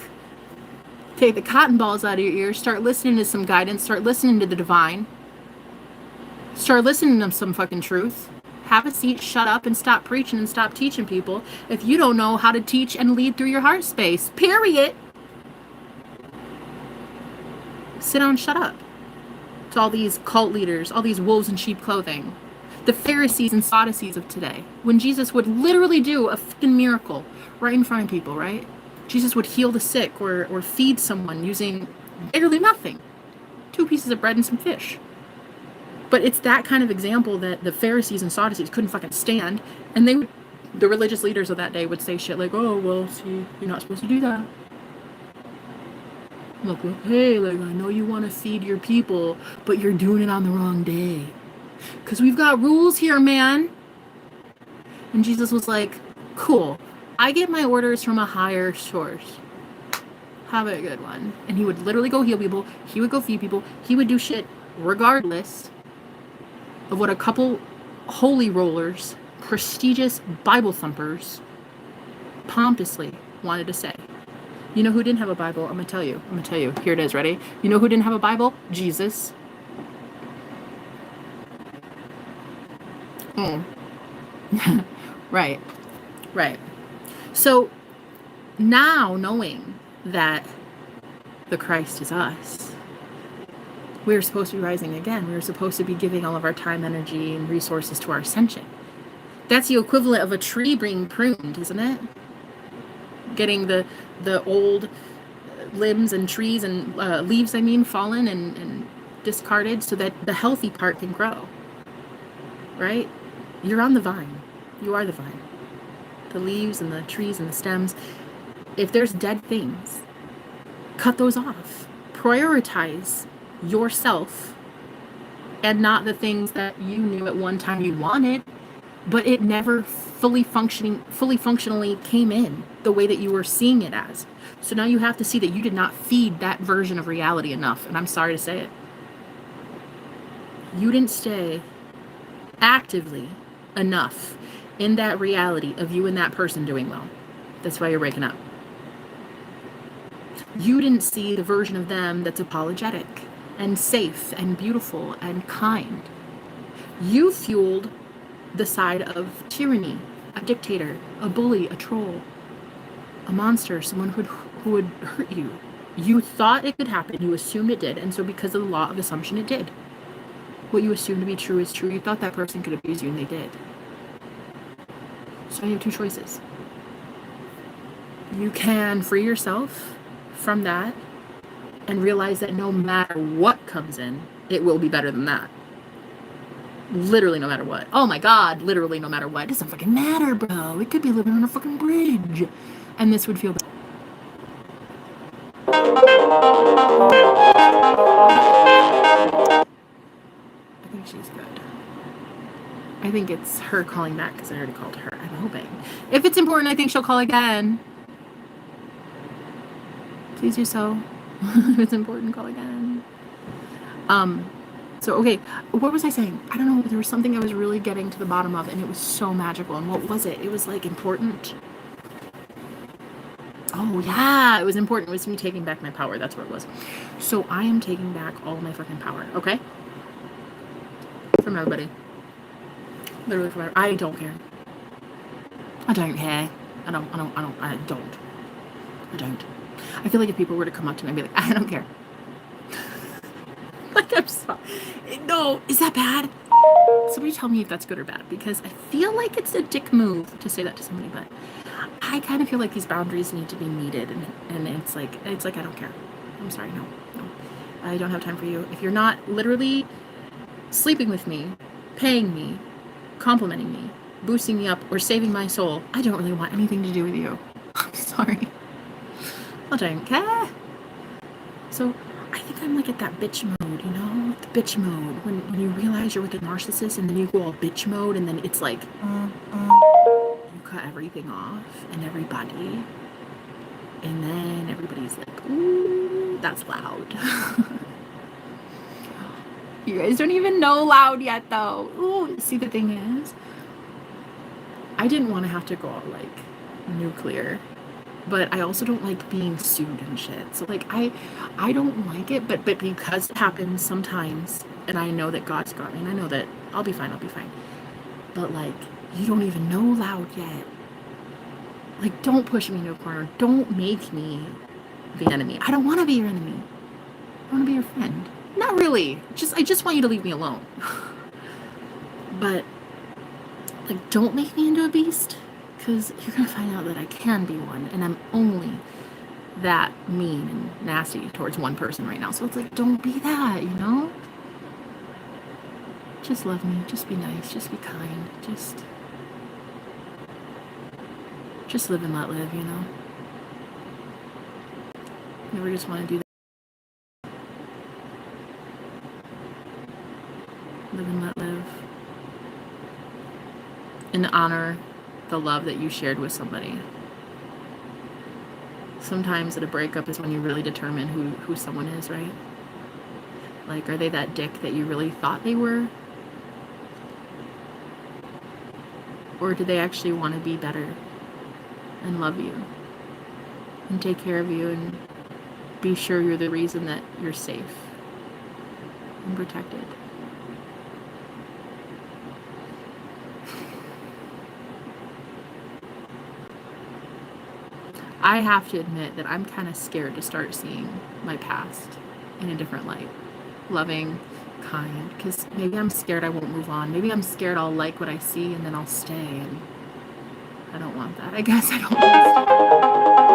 take the cotton balls out of your ears, start listening to some guidance, start listening to the divine, start listening to some fucking truth. Have a seat, shut up, and stop preaching and stop teaching people if you don't know how to teach and lead through your heart space. Period. Sit down, shut up. To all these cult leaders, all these wolves in sheep clothing, the Pharisees and Sadducees of today, when Jesus would literally do a fucking miracle right in front of people, right? Jesus would heal the sick or feed someone using barely nothing. 2 pieces of bread and some fish. But it's that kind of example that the Pharisees and Sadducees couldn't fucking stand. And the religious leaders of that day would say shit like, oh, well, see, you're not supposed to do that. Look, hey, like, I know you want to feed your people, but you're doing it on the wrong day. Because we've got rules here, man. And Jesus was like, cool. I get my orders from a higher source. Have a good one. And he would literally go heal people. He would go feed people. He would do shit regardless of what a couple holy rollers, prestigious Bible thumpers, pompously wanted to say. You know who didn't have a Bible? I'm going to tell you. Here it is. Ready? You know who didn't have a Bible? Jesus. Right. So now, knowing that the Christ is us, we're supposed to be rising again. We're supposed to be giving all of our time, energy, and resources to our ascension. That's the equivalent of a tree being pruned, isn't it? Getting the old limbs and trees and leaves, fallen and discarded so that the healthy part can grow. Right? You're on the vine. You are the vine. The leaves and the trees and the stems. If there's dead things, cut those off. Prioritize yourself and not the things that you knew at one time you wanted, but it never fully functionally came in the way that you were seeing it as. So now you have to see that you did not feed that version of reality enough. And I'm sorry to say it. You didn't stay actively enough in that reality of you and that person doing well. That's why you're breaking up. You didn't see the version of them that's apologetic and safe and beautiful and kind. You fueled the side of tyranny, a dictator, a bully, a troll, a monster, someone who would hurt you. You thought it could happen. You assumed it did. And so because of the law of assumption, it did. What you assumed to be true is true. You thought that person could abuse you, and they did. So you have two choices. You can free yourself from that and realize that no matter what comes in, it will be better than that. Literally no matter what. Oh my God, literally no matter what. It doesn't fucking matter, bro. It could be living on a fucking bridge. And this would feel better. I think she's good. I think it's her calling back because I already called her. I'm hoping. If it's important, I think she'll call again. Please do so. If it's important, call again. So, okay, what was I saying? I don't know. There was something I was really getting to the bottom of, and it was so magical. And what was it? It was like important. Oh, yeah, it was important. It was me taking back my power. That's what it was. So I am taking back all my fucking power, okay? From everybody. Literally from everybody. I don't care. I don't care. I don't. I feel like if people were to come up to me and be like, I don't care. Like, I'm sorry. No, is that bad? Somebody tell me if that's good or bad, because I feel like it's a dick move to say that to somebody, but I kind of feel like these boundaries need to be meted, and it's like I don't care. I'm sorry, no. I don't have time for you. If you're not literally sleeping with me, paying me, complimenting me, boosting me up, or saving my soul, I don't really want anything to do with you. I'm sorry. I don't care. So I think I'm like at that bitch mode, you know? The bitch mode. When you realize you're with a narcissist and then you go all bitch mode and then it's like you cut everything off and everybody. And then everybody's like, ooh, that's loud. You guys don't even know loud yet though. Ooh, see, the thing is, I didn't want to have to go out like nuclear. But I also don't like being sued and shit. So like I don't like it, but because it happens sometimes, and I know that God's got me, and I know that I'll be fine. But like, you don't even know loud yet. Like, don't push me into a corner. Don't make me the enemy. I don't want to be your enemy. I want to be your friend. Not really. I just want you to leave me alone. But like, don't make me into a beast. Because you're going to find out that I can be one, and I'm only that mean and nasty towards one person right now. So it's like, don't be that, you know? Just love me. Just be nice. Just be kind. Just live and let live, you know? Never just want to do that. Live and let live. And honor the love that you shared with somebody. Sometimes at a breakup is when you really determine who someone is, right? Like, are they that dick that you really thought they were? Or do they actually want to be better and love you and take care of you and be sure you're the reason that you're safe and protected? I have to admit that I'm kind of scared to start seeing my past in a different light. Loving, kind, because maybe I'm scared I won't move on. Maybe I'm scared I'll like what I see and then I'll stay, and I don't want that. I guess I don't want to stay.